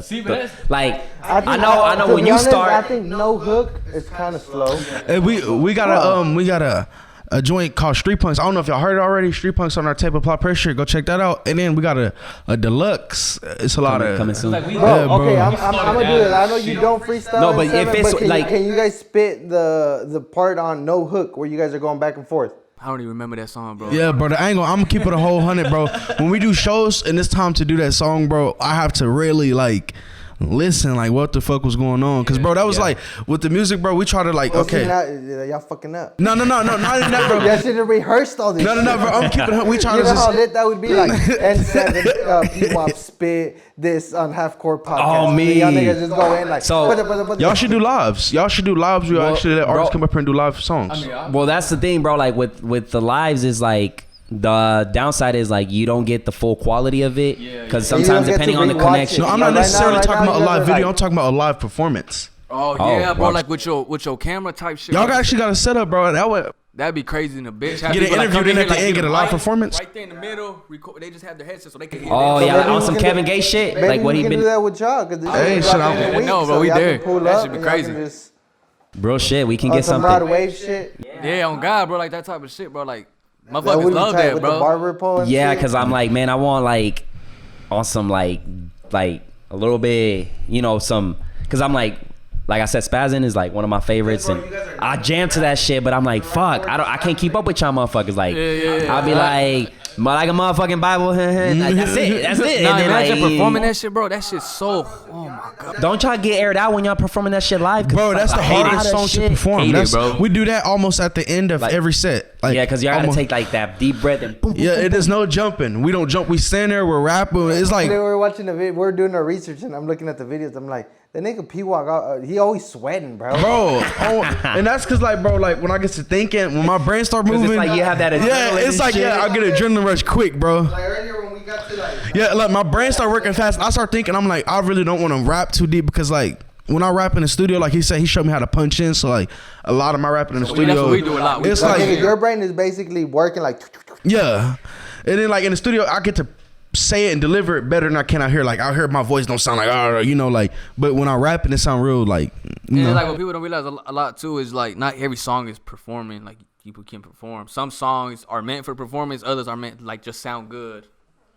like. I know when you start. I think No Hook is kind of slow. And we got a joint called Street Punks. I don't know if y'all heard it already. Street Punks on our tape of Pop Pressure. Go check that out. And then we got a deluxe. It's a lot of coming soon. Okay, I'm gonna do this. I know you don't freestyle. No, but if it's like, can you guys spit the part on No Hook where you guys are going back and forth? I don't even remember that song, bro. Yeah, bro. I'm gonna keep it a whole 100, bro. When we do shows and it's time to do that song, bro, I have to really like. Listen, like what the fuck was going on? Cause bro, that was like with the music, bro. We try to like, okay, y'all fucking up. No, not even that, bro. Y'all should have rehearsed all this. No, bro. I'm keeping it. We try you to know just. how lit that would be like N7 Pwap spit this on Halfcore podcast. Oh, me. Y'all niggas just go in like. So y'all should do lives. We actually let artists come up here and do live songs. Well, that's the thing, bro. Like with the lives is like. The downside is like you don't get the full quality of it because sometimes depending on the connection. No, I'm not necessarily talking about a live video. I'm talking about a live performance. Oh yeah, bro. Like with your camera type shit. Y'all actually got a setup, bro. That'd be crazy in a bitch. Get an interview, then at the end get a live performance. Right there in the middle, record. They just have their headset so they can hear. Oh yeah, on some Kevin Gay shit. Maybe Like what he we can been. do that with y'all. No, bro, we there. That should be crazy. Bro, shit, we can get some something. wave shit. Yeah, on God, bro. Like that type of shit, bro. Like motherfuckers love that, with bro. The barber pole Yeah, shit. because I'm like, man, I want like on some like a little bit, some. Because I'm like I said, Spazzin is like one of my favorites, and I jam to that shit. But I'm like, fuck, I can't keep up with y'all motherfuckers. Like, I'll be like a motherfucking Bible. Like, that's it. Nah, and then imagine like, performing that shit, bro. That shit's so. Oh my god. Don't y'all get aired out when y'all performing that shit live? Bro, that's the hardest song to perform. Bro. We do that almost at the end of every set. Like, yeah, because y'all gotta take like that deep breath and boom. Yeah, it is no jumping. We don't jump. We stand there. We're rapping. It's like Today we're watching the video. We're doing our research, and I'm looking at the videos. I'm like, the nigga Pwap, he always sweating, bro. And that's cause like, bro, like when I get to thinking, when my brain start moving, it's like you have that adrenaline. Yeah, it's like shit. I get adrenaline rush quick, bro. Like earlier when we got to like. Yeah, like my brain start working fast. I start thinking, I'm like, I really don't want to rap too deep because like when I rap in the studio, like he said, he showed me how to punch in. So like a lot of my rapping in the studio, that's what we do a lot. It's Like, like nigga, your brain is basically working like. yeah, and then like in the studio, I get to say it and deliver it better than I can out here. Like out here, my voice don't sound like like. But when I rap and it sound real like. And like what people don't realize a lot too is like not every song is performing. Like people can perform. Some songs are meant for performance. Others are meant like just sound good.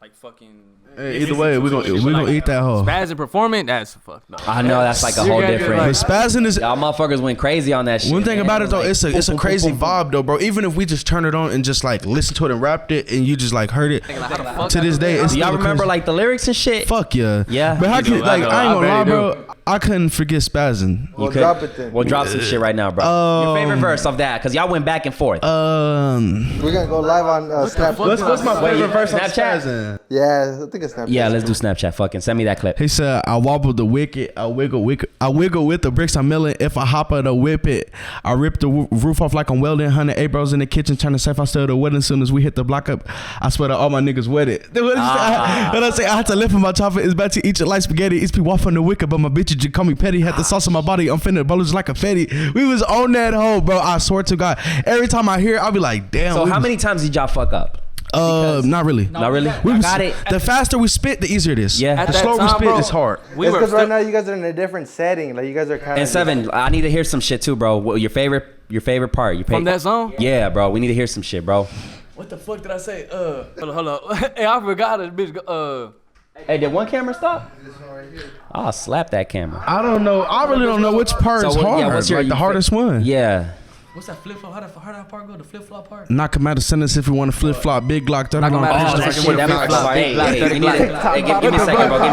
Like fucking. Hey, either way, we gonna eat that hoe. Spazzin performing, that's fucked up. I know that's like a whole different. But Spazzin is. Y'all motherfuckers went crazy on that shit. One thing man. about it though, Like, it's a crazy vibe though, bro. Even if we just turn it on and just like listen to it and rapped it, and you just like heard it to this day, it's Do y'all still remember crazy. like the lyrics and shit? Fuck yeah, Yeah. But how can like I ain't gonna lie, bro. I couldn't forget spazzing. Well, drop it then. We'll drop some shit right now, bro. Your favorite verse of that, because y'all went back and forth. We're gonna go live on Snapchat. What's my favorite verse on Snapchat? spazzing? Yeah, I think it's Snapchat. Yeah, let's do Snapchat. Fucking send me that clip. He said, I wobble the wicket, I wiggle with the bricks I'm milling. If I hop out the whip it, I rip the roof off like I'm welding. 100 A bros in the kitchen trying to safe. I still the wedding soon as we hit the block up. I swear to all my niggas wet it. When I say I had to lift my chopper, it's bad to eat it like spaghetti. It's Pwap from the wicked, but my bitches just call me petty. Had the sauce on my body, I'm finna bubbles like a fetty. We was on that hoe, bro. I swear to God. Every time I hear it, I'll be like, damn. So how many times did y'all fuck up? Not really. Not really? We Got it. The faster we spit, the easier it is. Yeah. The slower we spit, it's hard. It's because right now you guys are in a different setting. Like you guys are kind of. And Seven, I need to hear some shit too, bro. Your favorite part. From that song? Yeah, bro. We need to hear some shit, bro. What the fuck did I say? Hold up. Hey, I forgot it, bitch. Hey, did one camera stop? I'll slap that camera. I don't know. I really don't know which part is hard. what's your- like the hardest one. Yeah. What's that flip flop? How that part go? The flip flop part? Knock him out of sentence if you want to flip flop. Big Glock 30 Knock him long. out of Oh, sentence. that shit, that Flip flop, hey, big black, hey, dirty give me a black. give me a second, bro. Yeah,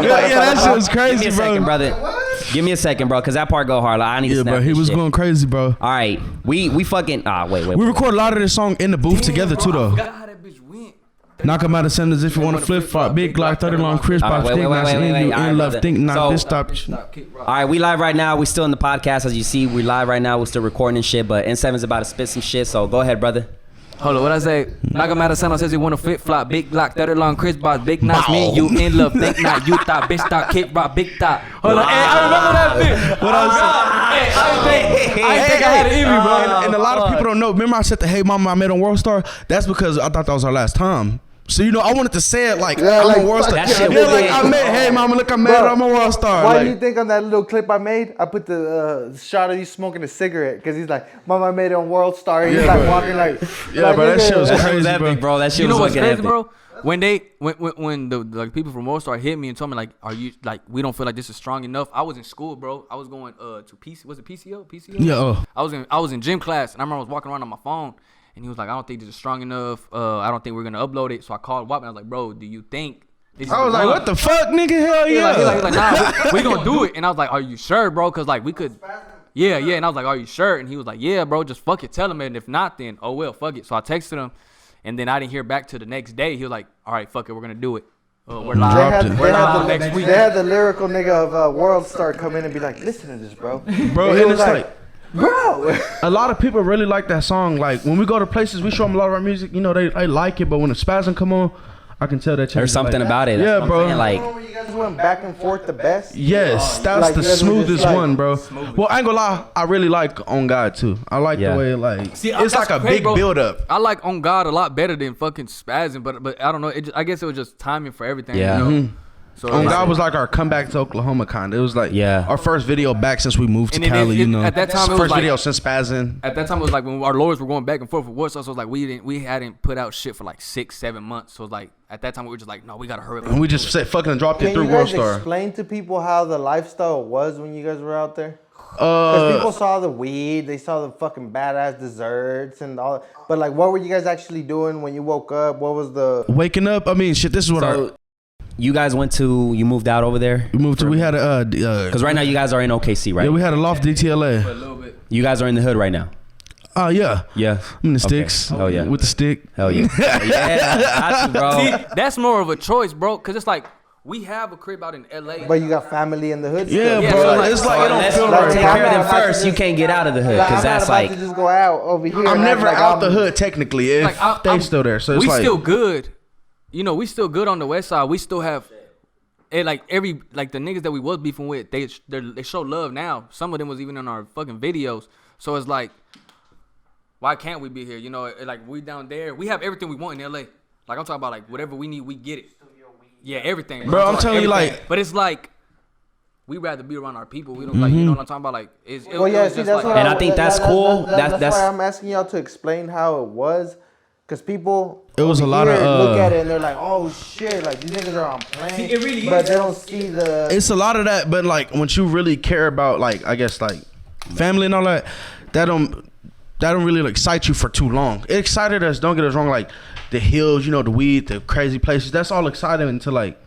that shit was Give me crazy, a second, bro. brother. Give me a second, bro, because that part go hard. Like, I need to Yeah, snap bro. He this was shit. going crazy, bro. All right. We fucking... wait. We record a lot of this song in the booth together, too, though. Forgot how that bitch went. Knock him out of sentence if you want to flip flop. Big Glock 30 long. Chris All right, Box. wait, Think wait, not wait, in wait, you. all right, In love. brother. Think not So- this stop. All right, we live right now. We still in the podcast, as you see. We live right now. We're still recording and shit, but N7's about to spit some shit, so go ahead, brother. Hold on, what I say? Knock him out of sound says he wanna flip flop. Big Glock, 30 long, Chris Box, big knots. Me and you in love. Think not you thought. Bitch thought, kick rock, big thought. Hold on, hey, I remember that bitch. What I was saying? I didn't think I had it in me, bro. And a lot of people don't know. Remember I said the Hey Mama I made on World Star? That's because I thought that was our last time. So, you know, I wanted to say it like, Yeah, I'm like, a world star. that shit Yeah, was like, big. I made, hey, mama, look, I made it. I'm a world star. Why Like, do you think on that little clip I made, I put the shot of you smoking a cigarette? Because he's like, Mama, I made it on World Star. He's like walking like. yeah, like, bro, that shit was That shit crazy, was epic, bro. That shit You know was what's fucking crazy, epic. bro? When the like people from World Star hit me and told me like, are you like, we don't feel like this is strong enough. I was in school, bro. I was going to PC. Was it PCO? PCO? Yeah. I was in gym class and I remember I was walking around on my phone and he was like, I don't think this is strong enough. I don't think we're gonna upload it. So I called Pwap and I was like, bro, do you think? This is I was the like, one? what the fuck, nigga? Hell He yeah. like, nah, we gonna do it. And I was like, are you sure, bro? Cause like we could. Yeah. And I was like, are you sure? And he was like, yeah, bro, just fuck it. Tell him. And if not, then oh well, fuck it. So I texted him. And then I didn't hear back till the next day. He was like, all right, fuck it, we're gonna do it. We're live. We're live next week. They had the lyrical nigga of World Star come in and be like, listen to this, bro. Bro, And he and was it's like, bro. a lot of people really like that song. Like, when we go to places, we show them a lot of our music. You know, they like it. But when the spasm come on, I can tell that There's something about it. Yeah, That's what I'm bro. saying, like, Remember you guys went back and forth the best? Yes, that's Like, the you guys were just smoothest like- one, bro. Well, I ain't gonna lie, I really like On God too. I like Yeah. the way like See, it's that's like a crazy, big bro. build up. I like On God a lot better than fucking Spazzing, but I don't know. I guess it was just timing for everything. Yeah. You know? So On it's God like- was like our comeback to Oklahoma kind. It was like Yeah. our first video back since we moved to And it- Cali. You know, at that time, it was first like- video since Spazzing. At that time, it was like when our lawyers were going back and forth with Warsaw. So it was like we hadn't put out shit for like 6-7 months. So it was like at that time we were just like, no, we gotta hurry up. And we just said fucking dropped it Can through you World guys Star. explain to people how the lifestyle was when you guys were out there? Because people saw the weed, they saw the fucking badass desserts and all. But like, what were you guys actually doing when you woke up? What was the? Waking up, I mean, shit. This is what so you guys you moved out over there? we moved to. We had a Because right now you guys are in OKC, right? yeah, we had a loft DTLA. A little bit. You guys are in the hood right now. Oh yeah, Yeah. I'm in the Okay. sticks. Hell yeah. with the stick. Hell yeah. Yeah, got you, bro. See, that's more of a choice, bro. Cause it's like we have a crib out in LA. But you got family in the hood. Yeah, still. Yeah, bro. so like- it's like it don't Unless feel you like- right. take I'm care of not them about to first, you just- can't get out of the hood. Like, Because I'm that's not about like... to just go out over here. I'm and never act like out the I'm- hood technically. If Like, they still there, so it's we like still good. You know, we still good on the west side. We still have, and like the niggas that we was beefing with, they show love now. Some of them was even in our fucking videos. So it's like, why can't we be here? You know, like we down there, we have everything we want in LA. Like I'm talking about, like whatever we need, we get it. Yeah, everything. Bro, I'm talking telling you, everything. like- but it's like we rather be around our people. We don't like, you know what I'm talking about? Like, Well, yeah, see, that's what And I think that's cool. That's why I'm asking y'all to explain how it was. Because people It was over a lot of, here look at it and they're like, oh shit, like these niggas are on plane. See, it really but is. they don't see the. it's a lot of that, but like once you really care about like I guess like family and all that, that don't really excite you for too long. It excited us, don't get us wrong, like the hills, you know, the weed, the crazy places. That's all exciting until like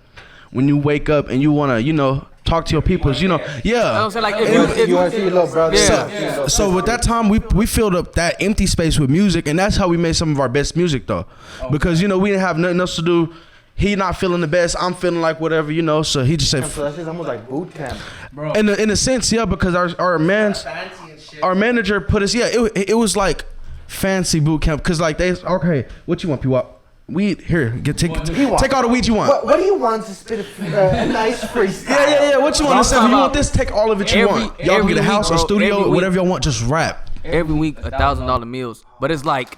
when you wake up and you wanna, you know, talk to your peoples, you know. Yeah. I'm saying, like, if you want to see your little brother. So with that time, we filled up that empty space with music, and that's how we made some of our best music though, because you know we didn't have nothing else to do. He not feeling the best, I'm feeling like whatever, you know. So he just said, So that's just almost like boot camp. bro. In a sense, yeah, because our manager put us, yeah, it was like fancy boot camp, because like okay, what you want, Pwap? Weed here, take all the weed you want. What do you want to spit a nice freestyle? Yeah. What you want to say? You want this? Take all of it you want. Y'all can get a house, a studio, whatever y'all want. Just rap. Every week, $1,000 meals. But it's like,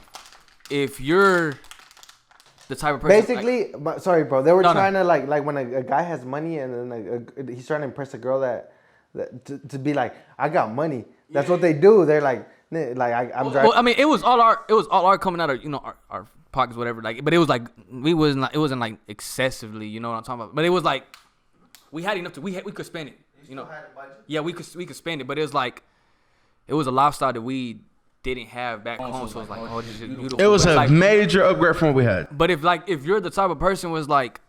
if you're the type of person. Basically, sorry, bro. They were trying to like when a guy has money and then he's trying to impress a girl that to be like, I got money. That's what they do. They're like I'm driving. Well, I mean, it was all our coming out of our pockets, whatever. Like, but it was like it wasn't like excessively. You know what I'm talking about? But it was like we had enough we could spend it. You know? Yeah, we could spend it, but it was like it was a lifestyle that we didn't have back home, so it's like, oh, this is beautiful. It was a major upgrade from what we had. But if you're the type of person was like,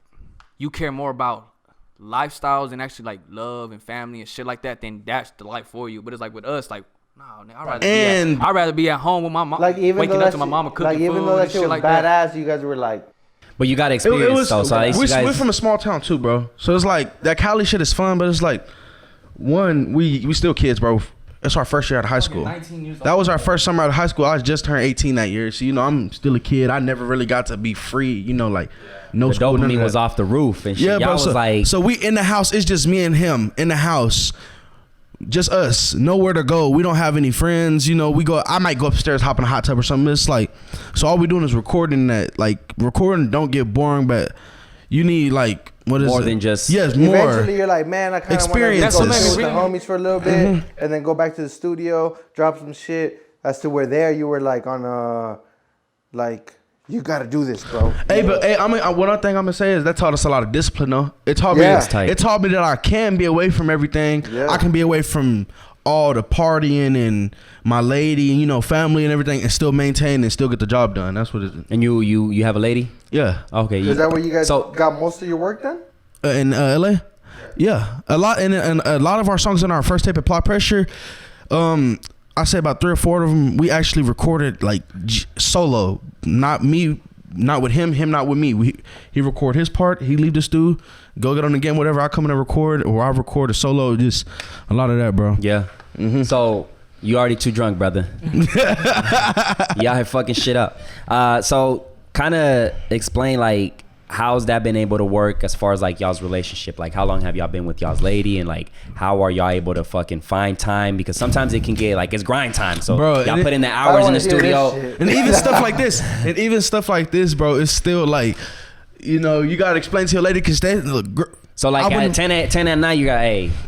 you care more about lifestyles and actually like love and family and shit like that, then that's the life for you. But it's like with us, like, no, I'd rather be at home with my mom, like even waking up to my mama cooking food. Like even though that shit was like badass, that. You guys were like. But you got experience though, so we're from a small town too, bro. So it's like that Cali shit is fun, but it's like we still kids, bro. It's our first year out of high school. That was our first summer out of high school. I was just turned 18 that year. So, you know, I'm still a kid. I never really got to be free, you know, like no school. The dopamine was off the roof and shit. Yeah, y'all bro. was like, so we in the house. It's just me and him in the house. Just us. Nowhere to go. We don't have any friends. You know, I might go upstairs, hop in a hot tub or something. It's like, so all we doing is recording that. Like, recording don't get boring, but you need like, what is more it? than just more. Eventually, you're like, man, I kind of want to go experiences. with the homies for a little bit, and then go back to the studio, drop some shit. As to where there you were like on like you got to do this, bro. Hey, but hey, I mean, what I think I'm gonna say is that taught us a lot of discipline, though. It taught me that I can be away from everything. Yeah. I can be away from all the partying and my lady and, you know, family and everything, and still maintain and still get the job done. That's what it is. And you have a lady? Yeah. Okay. Is that where you guys got most of your work done? In LA? Yeah. A lot, and a lot of our songs in our first tape, Apply Pressure, I say about 3 or 4 of them we actually recorded like solo. Not me, not with him not with me. He record his part, he leave the stew, go get on the game, whatever. I come in and record, or I record a solo. Just a lot of that, bro. Yeah. So you already too drunk, brother. Y'all here fucking shit up. So kind of explain like how's that been able to work as far as like y'all's relationship? Like how long have y'all been with y'all's lady, and like how are y'all able to fucking find time? Because sometimes it can get like it's grind time. So bro, y'all put in the hours in the studio, and even stuff like this, bro. It's still like, you know, you gotta explain to your lady because they look. So like at 10 at night, you got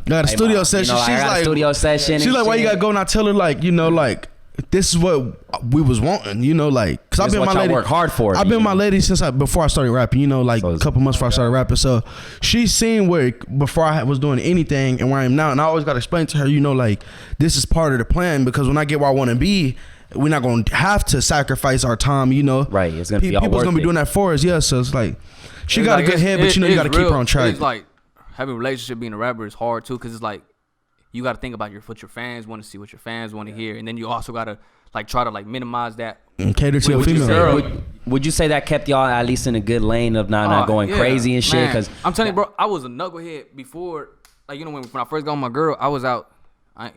got a studio session. You know, she's like studio session. She's like, why you gotta go? And I tell her like, you know, like this is what we was wanting, you know, like because I've been my lady. Work hard for it. I've been my lady since before I started rapping, you know, like a couple months before I started rapping. So she's seen where before I was doing anything and where I am now, and I always gotta explain to her, you know, like this is part of the plan because when I get where I want to be, we're not gonna have to sacrifice our time, you know. Right, it's gonna be all people's worth gonna be it. doing that for us, yeah. So it's like she got a good head, but you know you gotta keep her on track. It's like having a relationship, being a rapper is hard too, because it's like you got to think about what your fans want to see, what your fans want to hear, and then you also got to like try to like minimize that and cater to your female. Would you say that kept y'all at least in a good lane of not going crazy and shit? Because I'm telling you, bro, I was a knucklehead before. Like, you know, when I first got with my girl, I was out. I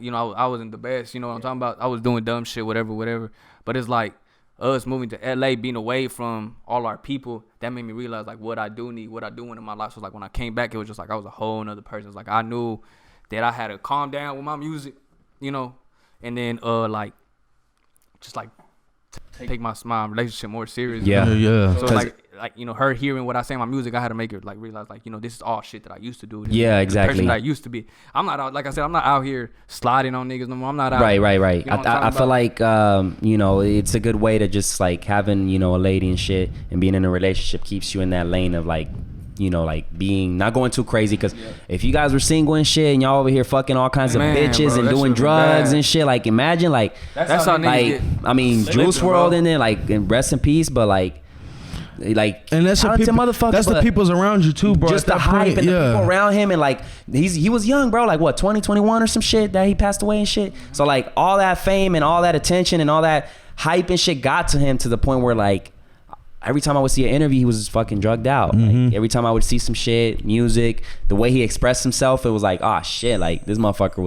wasn't the best. You know what I'm talking about? I was doing dumb shit, whatever. But it's like us moving to LA, being away from all our people, that made me realize like what I do need, what I do want in my life. So like when I came back, it was just like I was a whole nother person. It's like I knew that I had to calm down with my music, you know, and then like just like take my relationship more serious. Yeah. So like you know, her hearing what I say in my music, I had to make her like realize like, you know, this is all shit that I used to do. Yeah, exactly. The person that I used to be. I'm not out, like I said, I'm not out here sliding on niggas no more. I'm not out. Right. You know I feel like you know, it's a good way to just like having, you know, a lady and shit and being in a relationship keeps you in that lane of like, you know, like being not going too crazy. Because if you guys were single and shit and y'all over here fucking all kinds of bitches and doing drugs and shit, like imagine like that's how like get I mean Juice WRLD in there, like and rest in peace, but like like And that's the talented people. motherfucker. That's the but people's around you too, bro. just At the that hype point, and the yeah. people around him, and like he was young, bro. Like what, 20, 21 or some shit that he passed away and shit. So like all that fame and all that attention and all that hype and shit got to him to the point where like every time I would see an interview, he was just fucking drugged out. Like, every time I would see some shit, music, the way he expressed himself, it was like, oh shit, like this motherfucker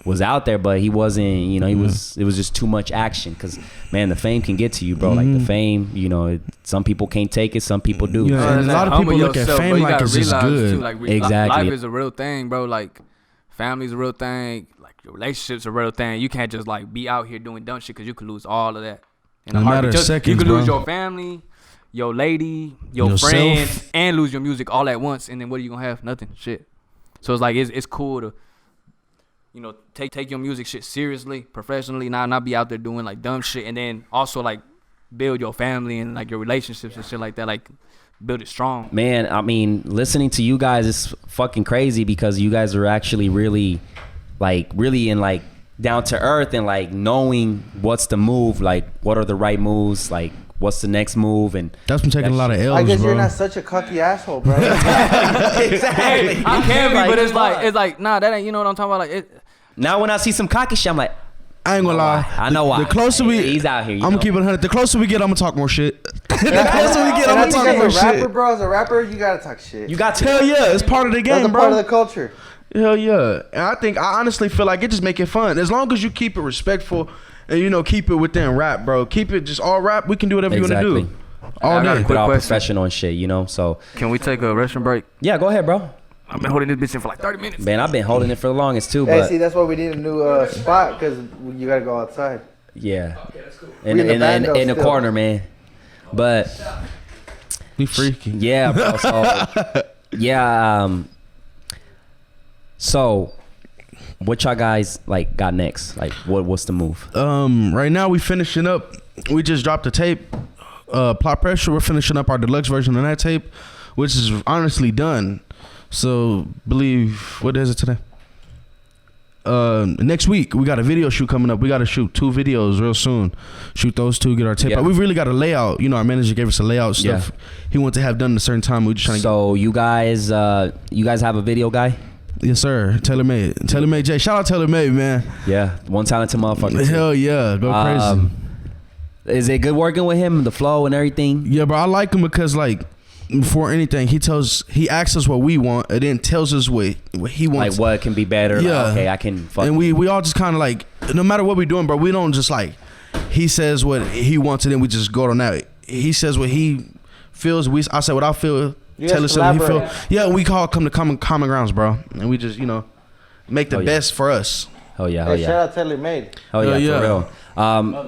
was out there, but he wasn't, you know, it was just too much action. Cause man, the fame can get to you, bro. Like the fame, you know, some people can't take it, some people do. Yeah, and a lot of people look at fame like it's just good. Too, like, Exactly. Life is a real thing, bro. Like family's a real thing. Like your relationships are a real thing. You can't just like be out here doing dumb shit because you could lose all of that. In a matter of seconds, you could lose bro. your family, your lady, your Yourself. friends, and lose your music all at once. And then what are you gonna have? Nothing. Shit. So it's like it's cool to, you know, take your music shit seriously, professionally, not be out there doing like dumb shit, and then also like build your family and like your relationships and shit like that. Like build it strong. Man, I mean, listening to you guys is fucking crazy because you guys are actually really in like down to earth and like knowing what's the move, like what are the right moves, like what's the next move, and That's been taking a lot of L's, I guess bro. you're not such a cocky asshole, bro. exactly. I can be, but it's like nah, that ain't, you know what I'm talking about. Like it. Now when I see some cocky shit, I'm like, I ain't gonna lie. I know why. The closer He's out here. I'm gonna keep it 100. The closer we get, I'm gonna talk more shit. The closer we get, I'm And I gonna think talk more as a rapper, shit. bro, as a rapper, you gotta talk shit. You got to. Hell yeah, it's part of the That's game, a part of bro. the culture. Hell yeah. And I honestly feel like it just make it fun. As long as you keep it respectful and, you know, keep it within rap, bro. Keep it just all rap. We can do whatever you want to do. All I got day. a Put all question. professional and shit, you know. So Can we take a restroom break? yeah, go ahead, bro. I've been holding this bitch in for like 30 minutes. Man, I've been holding it for the longest too, Hey, but see, that's why we need a new spot, because you gotta go outside. yeah, We in the bando in the still. corner, man. But We freaky. yeah, bro. So yeah, so what y'all guys like got next? Like, what's the move? Right now we finishing up. We just dropped a tape. Plot Pressure. We're finishing up our deluxe version of that tape, which is honestly done. So believe, what is it today? Next week we got a video shoot coming up. We got to shoot 2 videos real soon. Shoot those 2, get our tape Yeah. out. We really got a layout. You know, our manager gave us a layout stuff. Yeah. He wanted to have done at a certain time. We just trying to. So you guys have a video guy? Yes, sir. Taylor Made J. Shout out Taylor Made, man. Yeah, one talented motherfucker. too. Hell yeah, go crazy. Is it good working with him, the flow and everything? Yeah, bro, I like him because like before anything, he asks us what we want and then tells us what he wants. Like what can be better? Yeah. Like, okay, I can fuck. And we all just kind of like, no matter what we're doing, bro, we don't just like, he says what he wants and then we just go on that. He says what he feels. I say what I feel. You Taylor guys said what he feel. collaborate. Yeah, we all come to common grounds, bro. And we just, you know, make the Oh, yeah. best for us. Oh yeah, oh Hey, shout yeah, out Taylor Made. oh yeah, Oh, yeah.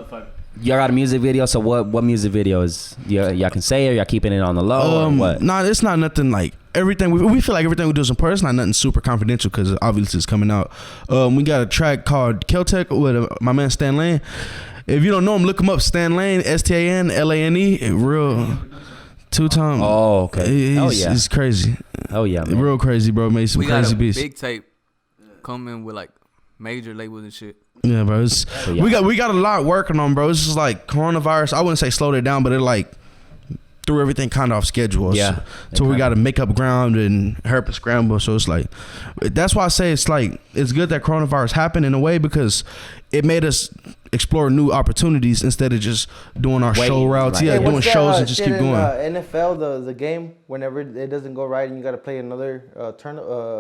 for real. Y'all got a music video. So what music video is y'all can say, or y'all keeping it on the low, or what? Nah, it's not nothing like everything. We feel like everything we do is important. It's not nothing super confidential because obviously it's coming out. We got a track called Keltec with my man Stan Lane. If you don't know him, look him up. Stan Lane, STANLANE. Real 2-time. Oh, okay. Oh yeah. He's crazy. Oh yeah, man. Real crazy, bro. Made some We got crazy a beats. big tape coming with like major labels and shit. Yeah, bro. yeah. We got a lot working on, bro. It's just like coronavirus. I wouldn't say slowed it down, but it like threw everything kind of off schedule. Yeah. So we got to make up ground and help and scramble. So it's like, that's why I say it's like, it's good that coronavirus happened in a way because it made us explore new opportunities instead of just doing our show routes. right. Yeah, Hey, doing what's that, shows and just shit keep in, going. NFL, the game, whenever it doesn't go right and you got to play another turn.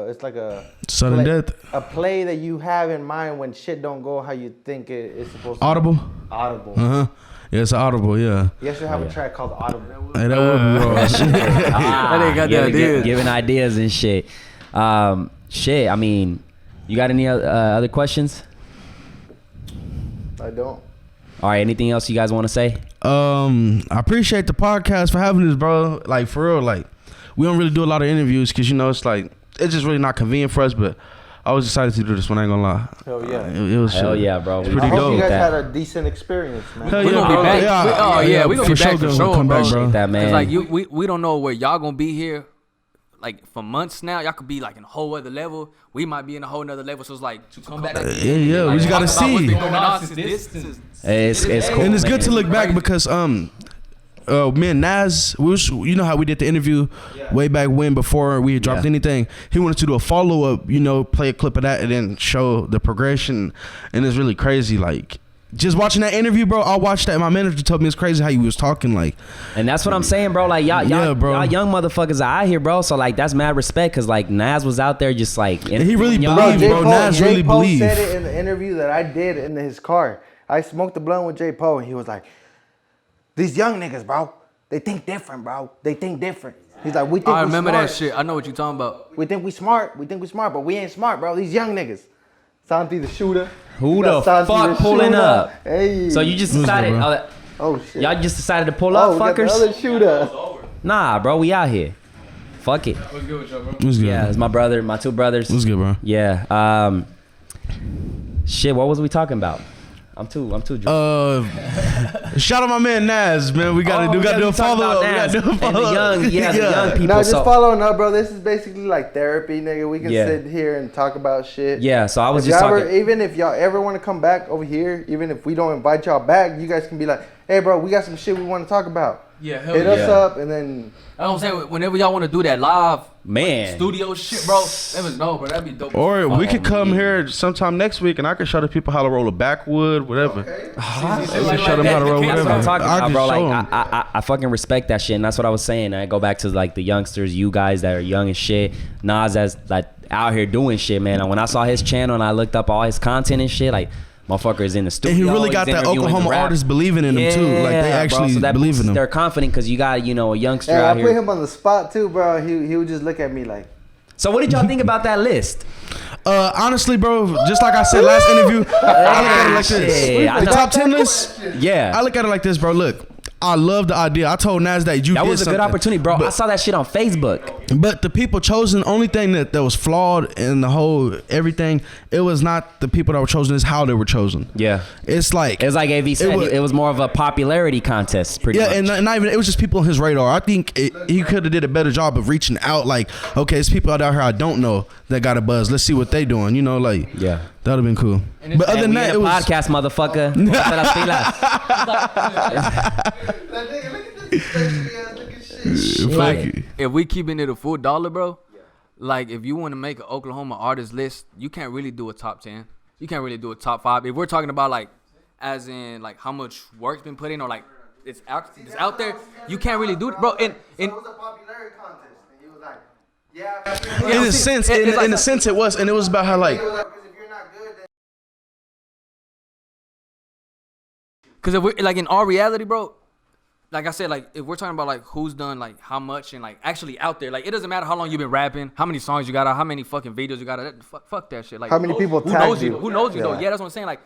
It's like a Sudden play, death. a play that you have in mind when shit don't go how you think it's supposed to. Audible. Audible. Uh-huh. Yeah, it's audible, yeah. You should have a track called Audible. Hey, that would be raw. That ain't got the ideas. Giving ideas and shit. Shit. I mean, you got any other questions? I don't. All right. Anything else you guys want to say? I appreciate the podcast for having this, bro. Like, for real, like, we don't really do a lot of interviews because, you know, it's like, it's just really not convenient for us, but I was excited to do this one, I ain't gonna lie. Hell yeah. It was Hell yeah, bro. pretty I hope dope. you guys That. had a decent experience, man. Hell We yeah, gonna be bro. back. Yeah, We gonna be back for gonna sure, come bro. back, bro. That, man. Cause like we don't know where y'all gonna be here, like for months now. Y'all could be like in a whole other level. We might be in a whole nother level. So it's like to come back. Yeah, we just gotta talk about what's see. been going on since this. It's cool. And it's man. good to look back because me and Nas, you know how we did the interview way back when before we had dropped anything. He wanted to do a follow up, play a clip of that and then show the progression, and it's really crazy. Like just watching that interview, bro. I watched that. My manager told me it's crazy how he was talking, like. And that's what I'm saying, bro. Like y'all young motherfuckers are out here, bro. So like that's mad respect, cause like Nas was out there just like. And he really believed, bro. Nas really believed. J. Poe said it in the interview that I did in his car. I smoked the blunt with J. Poe, and he was like, "These young niggas, bro, they think different, bro. They think different." He's like, "We think." I remember smart. that shit. I know what you talking about. We think we smart, but we ain't smart, bro. These young niggas. Santi the shooter. Who the fuck pulling up? Hey. So you just decided? Oh shit! Y'all just decided to pull up, fuckers? The other shooter. Nah, bro, we out here. Fuck it. What's good with y'all, bro? What's good, Yeah, it's my brother, my two brothers. What's good, bro? Yeah. Shit, what was we talking about? I'm too drunk. Shout out my man Nas, man. We gotta do a follow up. We gotta do a follow up. The young people. No, just following up, bro. This is basically like therapy, nigga. We can sit here and talk about shit. Yeah, so I was if just talking. Even if y'all ever want to come back over here, even if we don't invite y'all back, you guys can be like, "Hey, bro, we got some shit we want to talk about." Yeah, hell hit us up, and then. I don't say whenever y'all want to do that live studio shit, bro. Let us know, bro. That'd be dope. Or we could come here sometime next week, and I can show the people how to roll a backwood, whatever. Okay. Show them how to roll whatever. That's what I'm talking about, bro. Like I fucking respect that shit, and that's what I was saying. I go back to like the youngsters, you guys that are young as shit. Nas that's like out here doing shit, man. And when I saw his channel and I looked up all his content and shit, like. Motherfucker is in the studio. And he really got that Oklahoma artist believing in him too. Like they actually believe in him. They're confident because you got a youngster out here. I put him on the spot too, bro. He would just look at me like. So what did y'all think about that list? Honestly, bro, just like I said last interview, I look at it like this. The top 10 list. Yeah. I look at it like this, bro. Look. I love the idea. I told Nas that that was a good opportunity, bro. I saw that shit on Facebook. But the people chosen, only thing that was flawed in the whole everything, it was not the people that were chosen, it's how they were chosen. Yeah. It's like AV said, it was more of a popularity contest, pretty much. Yeah, and not even, it was just people on his radar. I think he could have did a better job of reaching out, like, okay, it's people out here I don't know that got a buzz. Let's see what they doing, Yeah. That would have been cool. But other than that, it was podcast, motherfucker. Like, if we keeping it a full dollar, bro, like if you want to make an Oklahoma artist list, you can't really do a top 10. You can't really do a top 5. If we're talking about like, as in like how much work's been put in or like it's out there, you can't really do it, bro. And it was a popularity contest, and he was like, yeah. In a sense, it was, and it was about how like. Because if we're like in all reality, bro, like I said, like if we're talking about like who's done like how much and like actually out there, like it doesn't matter how long you've been rapping, how many songs you got out, how many fucking videos you got out. Fuck that shit. Like how many people who tagged knows you? Who knows you though? Yeah, that's what I'm saying. Like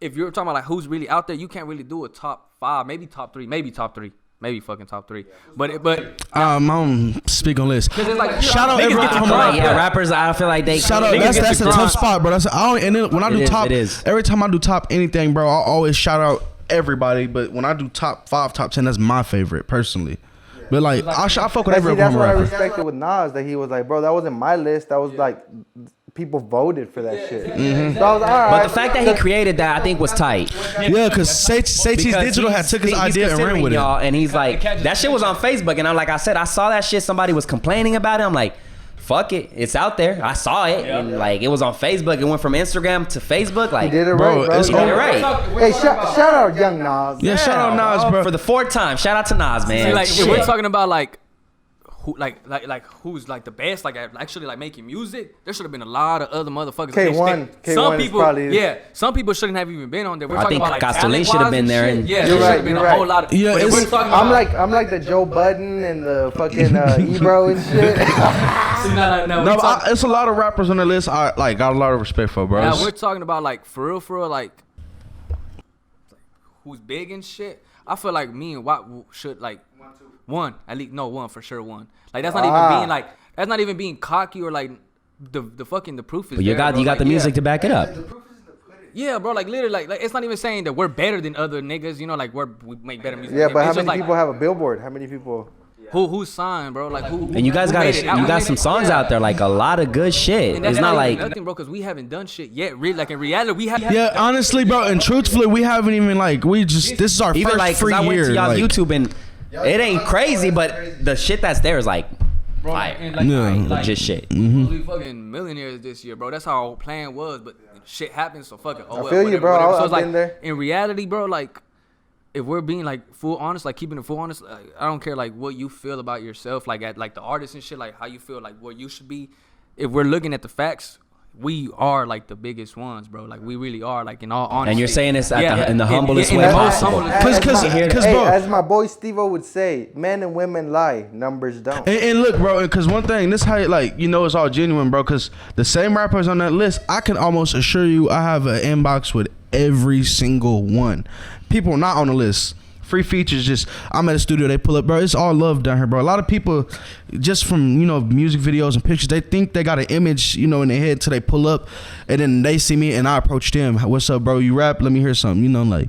if you're talking about like who's really out there, you can't really do a top 5, maybe top 3, maybe fucking top 3. But I don't speak on this. Like, shout out every rappers. I feel like they shout out. That's a tough spot, bro. And then when I do top, every time I do top anything, bro, I always shout out everybody. But when I do top 5, top 10, that's my favorite personally. But like I fuck with every That's what I rapper. respected with Nas, that he was like, bro, that wasn't my list. That was like people voted for that shit. Mm-hmm. So I was like, all right. But the fact that he created that, I think, was tight. Yeah, because Seichi's Digital had took his idea and ran with it. And he's like, that shit was on Facebook, and I'm like, I said, I saw that shit. Somebody was complaining about it. I'm like, fuck it, it's out there. I saw it, and like it was on Facebook. It went from Instagram to Facebook. Like, he did it right, bro. He did it right. Hey, shout out Young Nas. Yeah, shout out Nas, bro. For the 4th time, shout out to Nas, man. See, like if we're talking about like who like who's like the best like actually like making music, there should have been a lot of other motherfuckers. K1 people, probably some people shouldn't have even been on there. We're I talking think about like Castellin should have been there. And yeah, you're there right. should have been a whole lot of. Yeah, I'm like the Joe Budden and the fucking Ebro and shit. No, but it's a lot of rappers on the list. I like got a lot of respect for, bro. Now we're talking about like for real, like who's big and shit. I feel like me and Watt should like one at least. No, one for sure. One like that's not even being like that's not even being cocky or like the fucking the proof is. But you got the music to back it up. Yeah, bro. Like literally, like it's not even saying that we're better than other niggas. You know, like we make better music. Yeah, but how it's many people have a billboard? How many people? Who signed, bro? Like who? And you guys got some songs out there, like a lot of good shit. And it's not like nothing, bro, because we haven't done shit yet. Really, like in reality, we have. Yeah, honestly, bro, and truthfully, we haven't even like this is our even first like free I went year. to y'all's like, YouTube and It ain't crazy, but the shit that's there is like Bro, fire. and like, Yeah. Legit shit. We fucking millionaires this year, bro. That's how our plan was, but shit happens, so fuck it. Oh, I well, feel you, whatever, bro. whatever. So I've it's like, been there. in reality, bro, like, if we're being like full honest, like keeping it full honest, like, I don't care like what you feel about yourself, like at like the artist and shit, like how you feel, like where you should be. If we're looking at the facts, we are like the biggest ones, bro. Like we really are, like in all honesty. And you're saying this in the humblest in way the most possible. humblest. Bro, as my boy Steve-O would say, men and women lie, numbers don't. And look, bro, because one thing, this how like you know it's all genuine, bro. Because the same rappers on that list, I can almost assure you, I have an inbox with every single one. People not on the list. Free features, just I'm at a studio, they pull up, bro. It's all love down here, bro. A lot of people, just from music videos and pictures, they think they got an image, in their head till they pull up, and then they see me and I approach them. What's up, bro? You rap? Let me hear something. Like,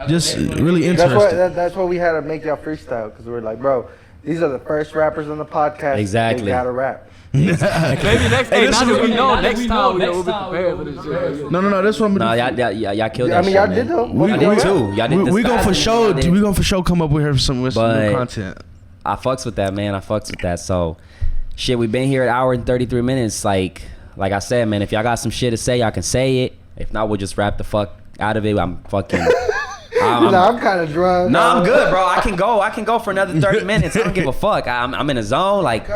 just really interesting. That's why we had to make y'all freestyle, because we're like, bro, these are the first rappers on the podcast. Exactly. They gotta rap. Maybe next time, now that we know, next time we'll be prepared for this shit. No, this one. Nah, y'all killed that I mean, shit, y'all man. did though. I did too. Y'all did. We gonna for sure. We gonna for sure come up with some new But- content. I fucks with that, man. I fucks with that. So, shit, we've been here an hour and 33 minutes. Like I said, man, if y'all got some shit to say, y'all can say it. If not, we'll just wrap the fuck out of it. I'm fucking. I'm kind of drunk. No, I'm good, bro. I can go for another 30 minutes. I don't give a fuck. I'm in a zone. Like,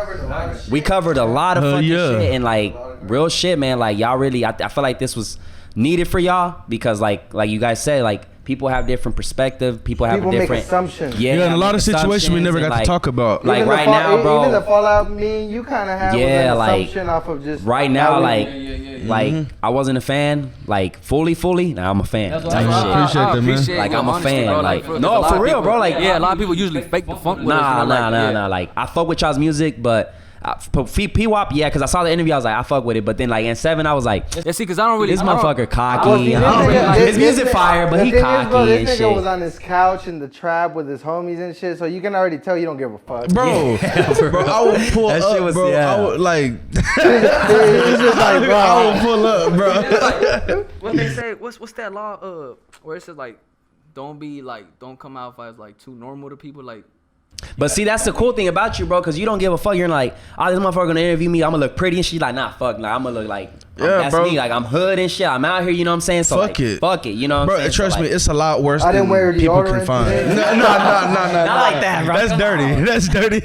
we covered a lot of fucking shit and like real shit, man. Like y'all really, I feel like this was needed for y'all because like you guys said, like people have different perspective. People have a make different assumptions. Yeah, and a lot of situations we never got to talk about. Like Even right now, bro. Even the fallout me and you kind of have was an assumption off of just right now, like Mm-hmm. I wasn't a fan, like fully. Now I'm a fan. That's what Type I shit. Appreciate that, man. Like, I'm a honesty, fan, bro. like, there's no, a lot for of real, people- bro, like- yeah, a lot of people usually fake the funk with us. Nah. Like I fuck with y'all's music, but Pwap, yeah, because I saw the interview, I was like, I fuck with it. But then like in 7, I was like, Yeah, see, because I don't really. this I don't- motherfucker cocky. Well, see, I don't really like his music fire, but the he thing cocky is, bro, and this nigga shit. was on his couch in the trap with his homies and shit, so you can already tell you don't give a fuck. Bro, bro, I would pull That up, shit was- bro. yeah. I would like, He's just like, bro. I would pull up, bro. What they say? What's that law? Where it says like, don't come out as like too normal to people. Like, But see, that's the cool thing about you, bro, because you don't give a fuck. You're like, oh, this motherfucker gonna interview me. I'm gonna look pretty and shit. Like, nah, fuck. Like, I'm gonna look like, that's bro. me. Like, I'm hood and shit. I'm out here, you know what I'm saying? So, Fuck like, it. Fuck it, you know what Bro, I'm saying? trust so, me, like, it's a lot worse I didn't than wear people deodorant can find. today. No, not like that, bro. That's Come dirty. on. That's dirty.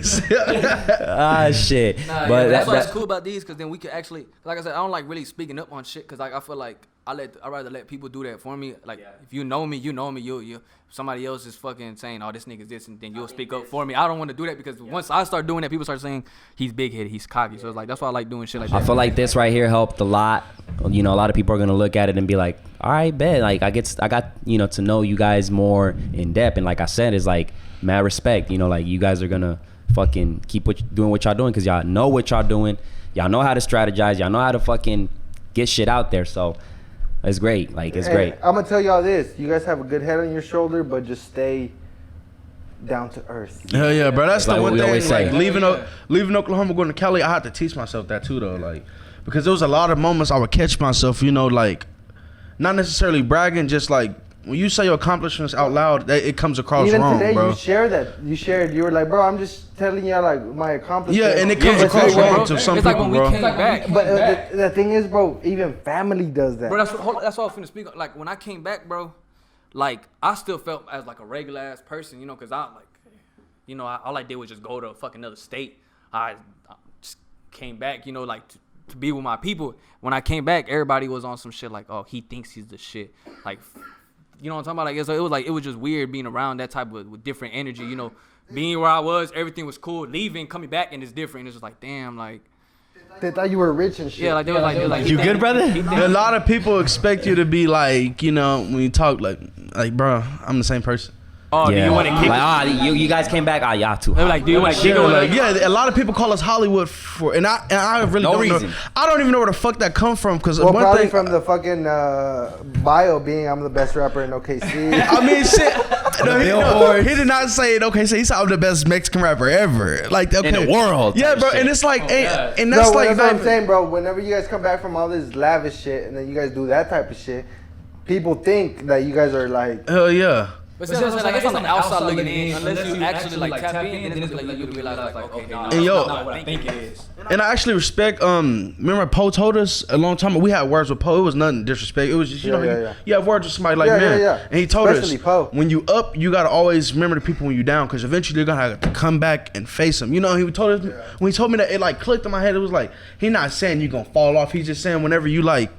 Ah, shit. Nah, But that's why that, it's cool about these, because then we can actually, like I said, I don't like really speaking up on shit, because like I feel like I rather let people do that for me. Like if you know me, you somebody else is fucking saying, oh, this nigga's this, and then you'll speak up for me. I don't want to do that, because once I start doing that, people start saying he's big headed, he's cocky. So it's like that's why I like doing shit like that. I feel like this right here helped a lot. You know, a lot of people are gonna look at it and be like, all right, bet. Like I got to know you guys more in depth, and like I said, it's like mad respect. You know, like you guys are gonna fucking keep doing what y'all doing, because y'all know what y'all doing. Y'all know how to strategize. Y'all know how to fucking get shit out there. So it's great. Like it's great. I'm gonna tell y'all this: you guys have a good head on your shoulder, but just stay down to earth. Hell yeah, bro. That's Like the what one we thing. always Like say. leaving Oklahoma, going to Cali, I had to teach myself that too, though. Like, because there was a lot of moments I would catch myself, like, not necessarily bragging, just like when you say your accomplishments out loud, it comes across Even wrong, today, bro. you shared that. You were like, bro, I'm just telling y'all like my accomplishments. Yeah, and it comes Yeah, across it's like, wrong bro, to some it's like people, when we bro. came back. But the thing is, bro, even family does that. Bro, that's what I was finna speak on. Like when I came back, bro, like I still felt as like a regular ass person, cause I like, all I did was just go to a fucking another state. I just came back, like to be with my people. When I came back, everybody was on some shit like, oh, he thinks he's the shit. Like, you know what I'm talking about? Like, it was just weird being around that type of with different energy, being where I was, everything was cool. Leaving, coming back, and it's different. It's just like, damn, like. They thought you were rich and shit. Yeah, like they was like, You good, brother? A lot of people expect you to be like, when you talk like, bro, I'm the same person. oh, do you want to kick? Like, you guys came back. Y'all too. They were like, do you want to kick Yeah, it? like, yeah, a lot of people call us Hollywood for, and I really No don't reason. know. I don't even know where the fuck that come from, because Well, one probably thing. from the fucking bio being I'm the best rapper in OKC. I mean, shit. No, he did not say it. Okay, so he said I'm the best Mexican rapper ever, like okay. In the world. Yeah, type bro, shit. and it's like, and No, that's like, that's what I'm saying, bro. Whenever you guys come back from all this lavish shit and then you guys do that type of shit, people think that you guys are like, hell yeah. But see, like it's on the outside looking in. Unless you actually like tap in, then it's like you realize like okay, nah, And yo, that's not what I think it is. And I actually respect. Remember Poe told us a long time ago. We had words with Poe. It was nothing disrespect. It was just you have words with somebody like man. And he told Especially us Poe. when you up, you gotta always remember the people when you down, because eventually you're gonna have to come back and face them. You know, he told us when he told me that, it like clicked in my head. It was like he not saying you gonna fall off. He's just saying whenever you like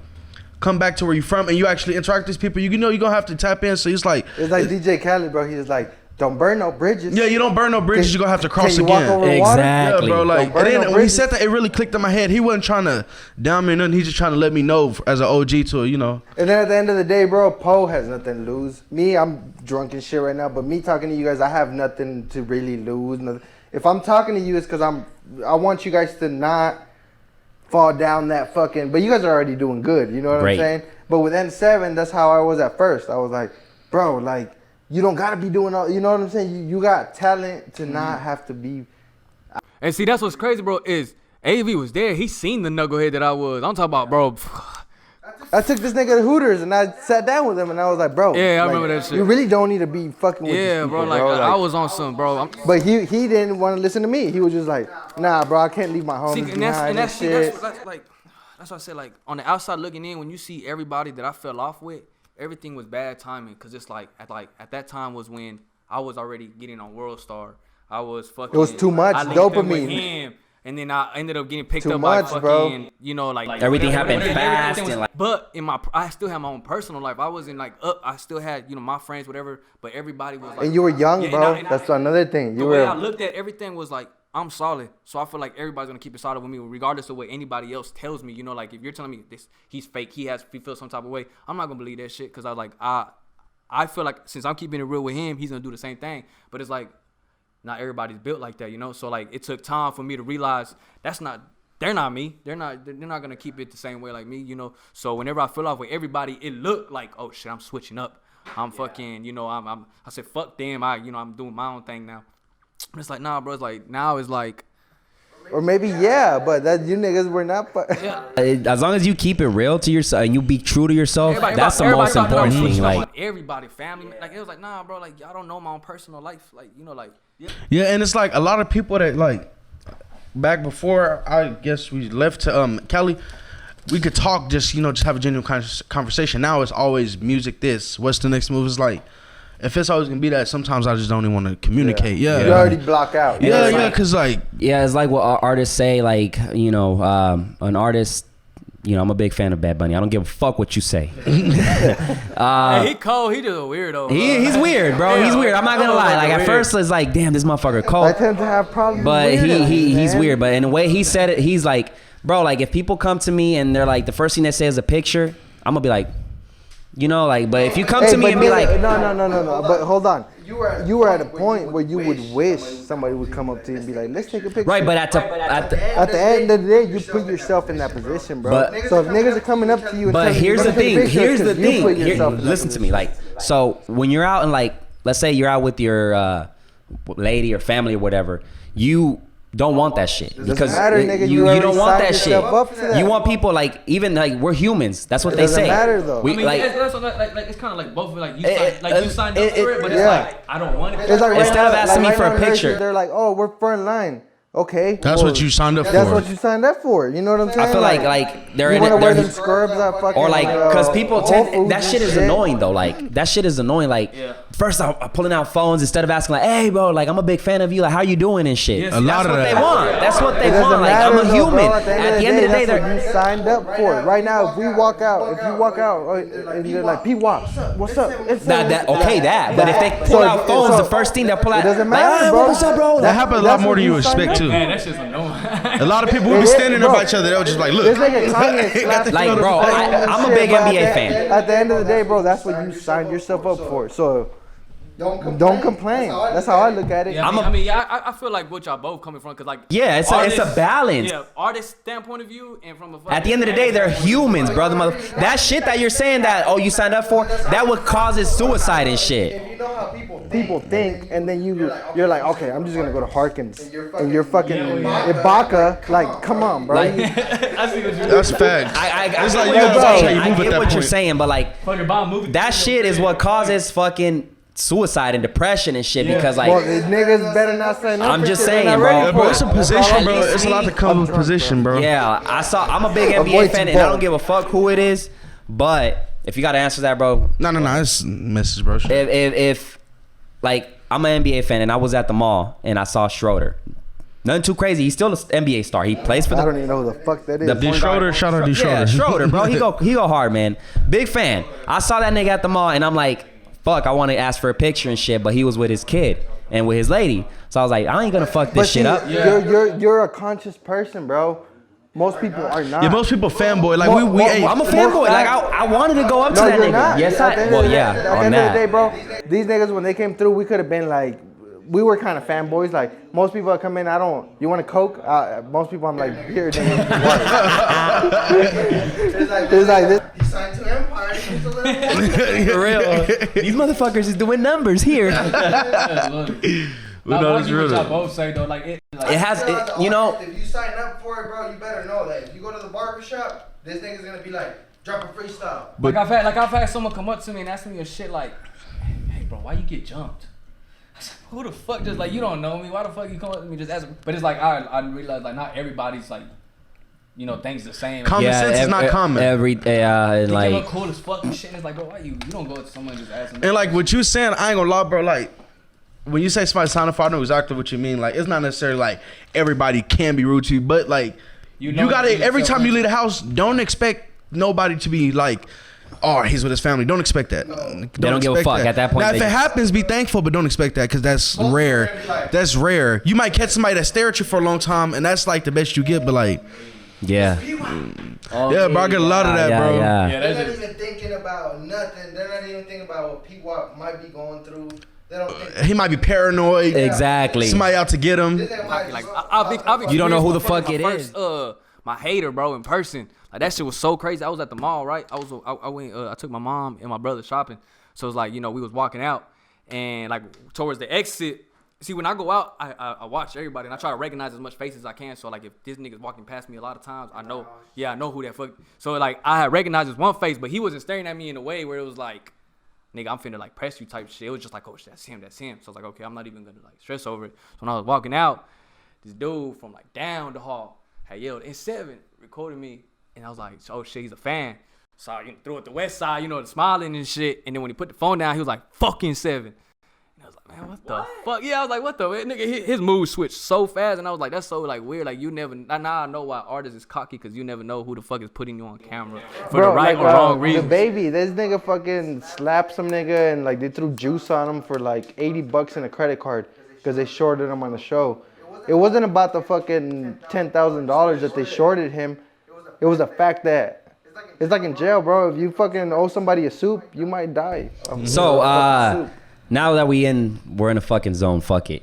come back to where you're from and you actually interact with these people, you know you're gonna have to tap in. So it's like DJ Khaled, bro. He was like, don't burn no bridges. Yeah, you don't burn no bridges. You're gonna have to cross Can you again. walk over water? Exactly. Yeah, bro. Like, Don't burn and then no when he bridges. said that, it really clicked in my head. He wasn't trying to down me or nothing. He's just trying to let me know as an OG to, you know. And then at the end of the day, bro, Poe has nothing to lose. Me, I'm drunk and shit right now, but me talking to you guys, I have nothing to really lose. Nothing. If I'm talking to you, it's because I want you guys to not fall down that fucking. But you guys are already doing good. You know what I'm saying? But with N7, that's how I was at first. I was like, bro, like you don't gotta be doing all. You know what I'm saying? You got talent to not have to be. And see, that's what's crazy, bro. Is AV was there. He seen the knucklehead that I was. I'm talking about, bro. I took this nigga to Hooters and I sat down with him and I was like, bro. Yeah, I like, remember that shit. You really don't need to be fucking with these Yeah, people, bro. Like I was on some, bro. But he didn't want to listen to me. He was just like, nah, bro, I can't leave my homies behind and shit. That's like, that's what I said. Like on the outside looking in, when you see everybody that I fell off with, everything was bad timing. Cause it's like at that time was when I was already getting on World Star. I was fucking. It was too much I linked up with dopamine. him, and then I ended up getting picked Too up much, by fucking, bro. you know, like Everything happened everything fast was- and like. But I still had my own personal life. I wasn't like up. I still had, you know, my friends, whatever. But everybody was like. And you were young, Yeah, bro. and That's another thing. The You way I were. looked at everything was like, I'm solid. So I feel like everybody's gonna keep it solid with me, regardless of what anybody else tells me. You know, like if you're telling me this, he's fake, he feels some type of way, I'm not gonna believe that shit, because I feel like since I'm keeping it real with him, he's gonna do the same thing. But it's like not everybody's built like that, you know. So like it took time for me to realize they're not me. They're not gonna keep it the same way like me, you know. So whenever I fell off with everybody, it looked like, oh shit, I'm switching up. I'm fucking, you know, I said fuck them. I'm doing my own thing now. It's like, nah, bro. It's like now it's like. Or maybe yeah, but that you niggas were not. As long as you keep it real to yourself and you be true to yourself, that's the most important thing. Like everybody, family, like it was like, nah, bro, like I don't know my own personal life, like, you know, like Yeah, and it's like a lot of people that like back before I guess we left to Cali, we could talk, just, you know, just have a genuine conversation. Now it's always music. This, what's the next move? It's like, if it's always gonna be that, sometimes I just don't even want to communicate. Yeah. You already block out. Yeah, cause like. Yeah, it's like what artists say. Like, you know, an artist. You know, I'm a big fan of Bad Bunny. I don't give a fuck what you say. hey, he cold. He just a weirdo. He's weird, bro. Yeah, He's weird. I'm not gonna lie. Like at weird. first, it's like, damn, this motherfucker I cold. tend to have problems. But with weirdos, he's man. weird. But in the way he said it, he's like, bro, like if people come to me and they're like, the first thing they say is a picture, I'm gonna be like, you know, like, but if you come to me and be like, no. But hold on. You were at a point where you would wish somebody would come up to you and be like, let's take a picture. right, but at the At the end of the day, you put yourself in that position, bro. But- so if niggas are coming up to you and But telling you, here's "Let the me take a thing. picture," Here's the 'cause you thing. put yourself in that Listen to me. position. Like, so when you're out and like, let's say you're out with your lady or family or whatever, you don't want that shit because matter, nigga. you You don't already want that signed shit. yourself up for that. You want people like, even like, we're humans. That's what they doesn't say. matter, though. We, I mean, like, that's like it's kind of like both, like you It- signed up for it, but it's yeah. like I don't want it. It's like Instead of asking me right for a now, nurses, picture. they're like, oh, we're front line. Okay. That's what you signed up That's for. what you signed up for. You know what I'm saying? I feel like they're you in want to wear they're- them scrubs at fucking or like, because people Whole tend, Foods that and shit is annoying though. Like that shit is annoying. Like first I'm pulling out phones instead of asking like, hey bro, like I'm a big fan of you. Like how you doing and shit. A lot That's of what that. they want. That's what they It doesn't want. Like matter, I'm a though, human. bro. At the end of the day, that's what they're you signed up for. Right now, if you walk out and you're like, Pwap, what's up? It's that okay. That, but if they pull So- out phones, so- the first thing they'll pull out. It doesn't like, matter, hey, bro. what's up, bro? That happened a lot That's more what than you you signed expect up too. Man, that shit's annoying. A lot of people will be standing there by each other. They'll just like, look. This nigga Kanye slapped Like, you on the bro, face I'm and a shit, big but NBA at fan. At the end of the day, bro, that's what you signed yourself up for. So don't complain. That's how I look at it. Yeah, I mean, I feel like what y'all both coming from, cause like Yeah, it's a balance. Yeah, artist standpoint of view and from a At the end of the day, they're humans, brother. That shit that you're saying that, oh, you signed up for, that would cause suicide and shit. You know how people think, and then you're like, okay, I'm just gonna go to Harkins, and you're fucking Ibaka. Like, come on, bro. That's facts. It's like you gotta watch how you I move at get that what you're point. saying, but like fucking bomb movie. that shit is what causes fucking suicide and depression and shit because like. Well, these niggas better not sign up. I'm for just shit they're saying, not ready bro. Bro, for. it's a position, bro. It's a lot to come with position, bro. Yeah, I'm a big NBA Avoid fan, and I don't give a fuck who it is. But if you gotta answer that, bro, No, it's message, bro. if like I'm an NBA fan and I was at the mall and I saw Schroeder, nothing too crazy. He's still an NBA star. He plays for I don't the. even know who the fuck that is. D. Schroeder, shout out D. Schroeder. Yeah, Schroeder, bro. He go hard, man. Big fan. I saw that nigga at the mall and I'm like, fuck, I want to ask for a picture and shit, but he was with his kid and with his lady. So I was like, I ain't gonna fuck this shit up. You're a conscious person, bro. Most people are not. Yeah, most people fanboy. Like I'm a fanboy. Like I wanted to go up to No, that you're nigga. not. Yes, At the end well, of the yeah. day- At the On end of the that. day, bro, these niggas when they came through, we could have been like, we were kind of fanboys. Like most people that come in, you want a Coke? Most people, I'm like, here, nigga. It's like this. He signed to Empire. He's a little. For real. These motherfuckers is doing numbers here. No, no, I it's get what real. y'all both say though. Like it It has, you know. If you sign up for it, bro, you better know that if you go to the barbershop, this nigga's gonna be like, drop a freestyle. I've had someone come up to me and ask me a shit like, "Hey, bro, why you get jumped?" I said, "Who the fuck just like you don't know me? Why the fuck you come up to me just ask me?" But it's like I realize like not everybody's like, thinks the same. Common sense is not common. Every They like look cool as fuck and shit. And it's like, bro, why you don't go to someone and just ask them? And like what you saying, I ain't gonna lie, bro. Like when you say somebody sign up, I know exactly what you mean. Like it's not necessarily like everybody can be rude to you, but like you gotta every time you leave the house, don't expect nobody to be like, oh, he's with his family. Don't expect that. they don't give a expect fuck at that point. Now, if it happens, be thankful, but don't expect that because that's rare. That's rare. You might catch somebody that stare at you for a long time, and that's like the best you get. But like, yeah. yeah, bro, I get a lot of that, bro. Yeah. They're not even thinking about nothing. They're not even thinking about what Pwap might be going through. They don't think. He might be paranoid. Exactly. Somebody out to get him. This nigga might Like just- I've You don't know who the experienced fuck it my is. first, my hater, bro, in person. Like that shit was so crazy. I was at the mall, right? I went. I took my mom and my brother shopping. So it's like we was walking out, and like towards the exit. See, when I go out, I watch everybody and I try to recognize as much faces as I can. So like if this nigga's walking past me a lot of times, I know who that fuck. So like I had recognized his one face, but he wasn't staring at me in a way where it was like, nigga, I'm finna like press you type shit. It was just like, oh, that's him. So I was like, okay, I'm not even gonna like stress over it. So when I was walking out, this dude from like down the hall had yelled, "In 7," recorded me, and I was like, oh shit, he's a fan. So I threw it the west side, the smiling and shit. And then when he put the phone down, he was like, fucking 7. And I was like, man, what the fuck? Yeah, I was like, what the nigga? His mood switched so fast, and I was like, that's so like weird. Like you never. Now I know why artists is cocky because you never know who the fuck is putting you on camera for the right or wrong reason. The baby, this nigga fucking slapped some nigga and like they threw juice on him for like $80 in a credit card because they shorted him on the show. It wasn't about the fucking $10,000 that they shorted him. It was the fact that it's like in jail, bro. If you fucking owe somebody a soup, you might die. So now that we're in a fucking zone, fuck it,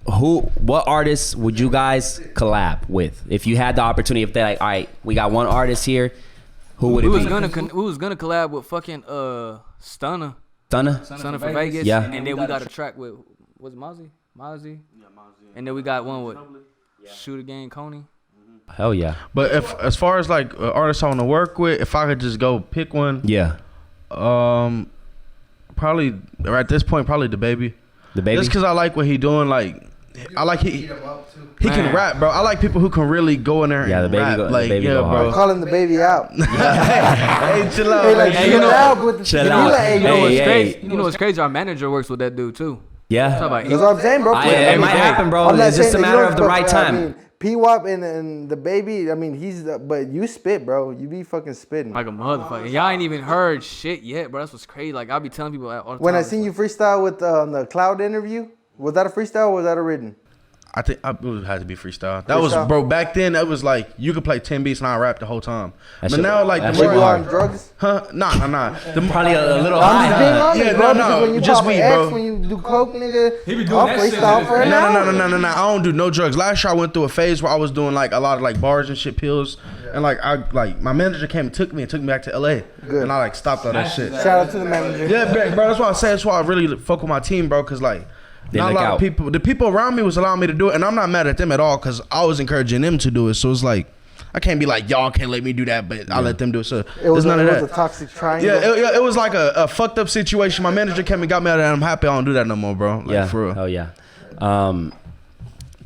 what artists would you guys collab with if you had the opportunity? If they're like, all right, we got one artist here, who would it be? We was gonna collab with fucking Stunner for Vegas. Yeah. And then we got a track with was it Mozzie? Mozzie. And then we got one with Shooter Gang Coney. Hell yeah. But if as far as like artists I want to work with, if I could just go pick one, Yeah. probably at this point probably the baby. The baby. Just because I like what he doing. Like I like he can Man. rap, bro. I like people who can really go in there Yeah, and the baby rap. go- the like baby yeah, go bro. hard. Calling the baby out. Hey, chill out. Hey, like, man. chill out with the Chill tequila. out. Hey, You know what's Hey, crazy? hey. You know what's crazy? Our manager works with that dude too. Yeah. Talk about That's what I'm saying, bro. It might happen, bro. I'm not It's just a saying that you matter don't of the right fuck- time. I mean, Pwap and the baby. I mean, but you spit, bro. You be fucking spitting. like a motherfucker. Y'all ain't even heard shit yet, bro. That's what's crazy. Like I be telling people all the time. When I seen you freestyle with the Cloud interview, was that a freestyle or was that a written? I think it had to be freestyle. That was, Freestyle? bro, back then, that was like, you could play 10 beats and I rap the whole time. That But shit- now, like, that the shit Were more, you hard. on drugs? huh? Nah. Probably a little I'm high. just being honest, Yeah, bro. no, because when you just pop weed, an X, bro. when you do coke, nigga, He be doing I'll that shit freestyle in for his- an hour. No. I don't do no drugs. Last year, I went through a phase where I was doing, like, a lot of, like, bars and shit, pills. And, like, my manager came and took me back to LA. Good. And I, like, stopped all that shit. Shout out to the manager. Yeah, bro, that's why I say that's why I really fuck with my team, bro, because, like, They not a look lot out. of people, the people around me was allowing me to do it, and I'm not mad at them at all, because I was encouraging them to do it. So it's like, I can't be like y'all can't let me do that, but I'll let them do it. So It was none of that. a toxic triangle. Yeah, it was like a fucked up situation. My manager came and got me out of that. I'm happy I don't do that no more, bro. Like, Yeah, for real. hell yeah.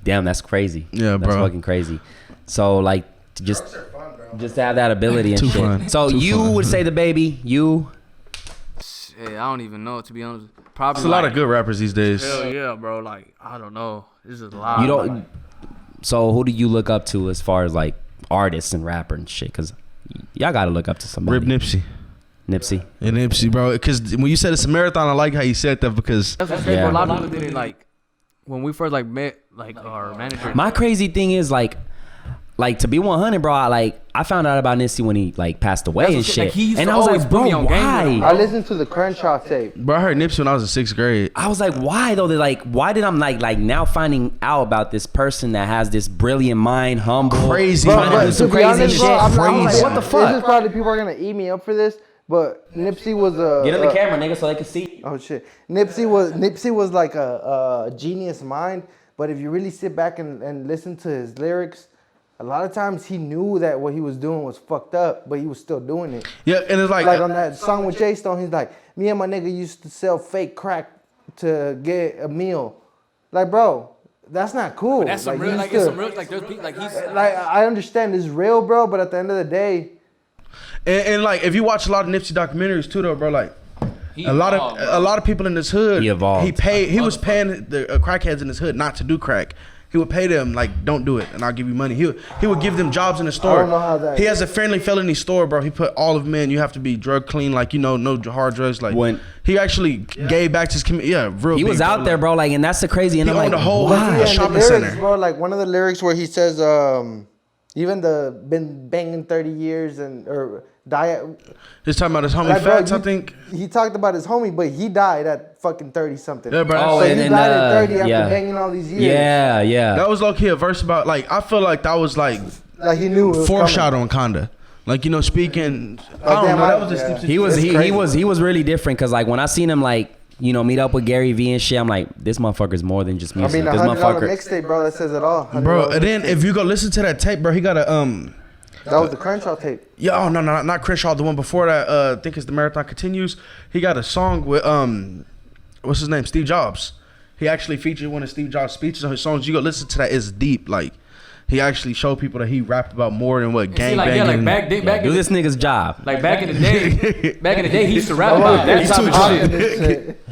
Damn, that's crazy. Yeah, that's bro. fucking crazy. So like, just to have that ability and Too shit. fun. So Too you fun. would say the baby, you. Shit, I don't even know, to be honest. Probably There's a lot of good rappers these days. Hell yeah, bro. Like, I don't know. This is a lot. You don't. So who do you look up to as far as like artists and rapper and shit? Cause y'all gotta look up to somebody. Rip Nipsey. Nipsey. And Nipsey, bro. Because when you said it's a marathon, I like how you said that because That's what's crazy. Yeah. A lot of people didn't like when we first like met like our manager. My crazy thing is like to be 100, bro. I found out about Nipsey when he like passed away That's and what- shit, like, he used and to I was always like, put bro, me on game with him. why? I listened to the Crenshaw tape. bro, I heard Nipsey when I was in 6th grade. I was like, why though? They're like, why did I'm like now finding out about this person that has this brilliant mind, humble, Crazy trying to mind. do some to be crazy honest, shit. bro, I'm Crazy. like, What the This fuck? is probably people are gonna eat me up for this, but Nipsey was a. Get in the camera, nigga, so they can see. Oh shit, Nipsey was like a genius mind, but if you really sit back and listen to his lyrics, a lot of times he knew that what he was doing was fucked up, but he was still doing it. Yeah, and it's Like on that song with Jay Stone, he's like, me and my nigga used to sell fake crack to get a meal. Like, bro, that's not cool. That's some Like, real, you like used it's to- some real, like there's people like he's like I understand it's real, bro, but at the end of the day, and like if you watch a lot of Nipsey documentaries too, though, bro, like a lot of people in this hood, He evolved. He was paying the crackheads in his hood not to do crack. He would pay them like, don't do it, and I'll give you money. He would give them jobs in the store. I don't know how that- He has a friendly felony store, bro. He put all of them in. You have to be drug clean, like no hard drugs. Like When- he actually gave back to his community. Yeah, real. He was big, out there, bro. Like, and that's the crazy. And He I'm owned like, a whole why? and shopping the lyrics, center. bro. Like one of the lyrics where he says, even the been banging 30 years and or die. He's talking about his homie Like, bro, Facts, I think. He talked about his homie, but he died at fucking 30 something. Yeah, bro. Oh, So and he then, died at 30 after yeah. banging all these years. Yeah, yeah. That was low key a verse about like I feel like that was like Like he knew it was foreshadowing kinda. Like speaking. I don't damn, know. That was yeah. just He was It's he crazy. was really different because like when I seen him like meet up with Gary Vee and shit, I'm like, this motherfucker's more than just I music. mean, this $100 motherfucker. mixtape, bro. That says it all. Bro, $100 and then mixtape. if you go listen to that tape, bro, he got a that was the Crenshaw tape. yeah, oh no, not Crenshaw, the one before that. I think it's The Marathon Continues. He got a song with what's his name, Steve Jobs. He actually featured one of Steve Jobs' speeches on his songs. You go listen to that, it's deep. Like he actually showed people that he rapped about more than what gang like, banging. yeah, like back then, back Do in this nigga's job. like back in the day, he used to rap about that He's type too of drunk. shit. This shit.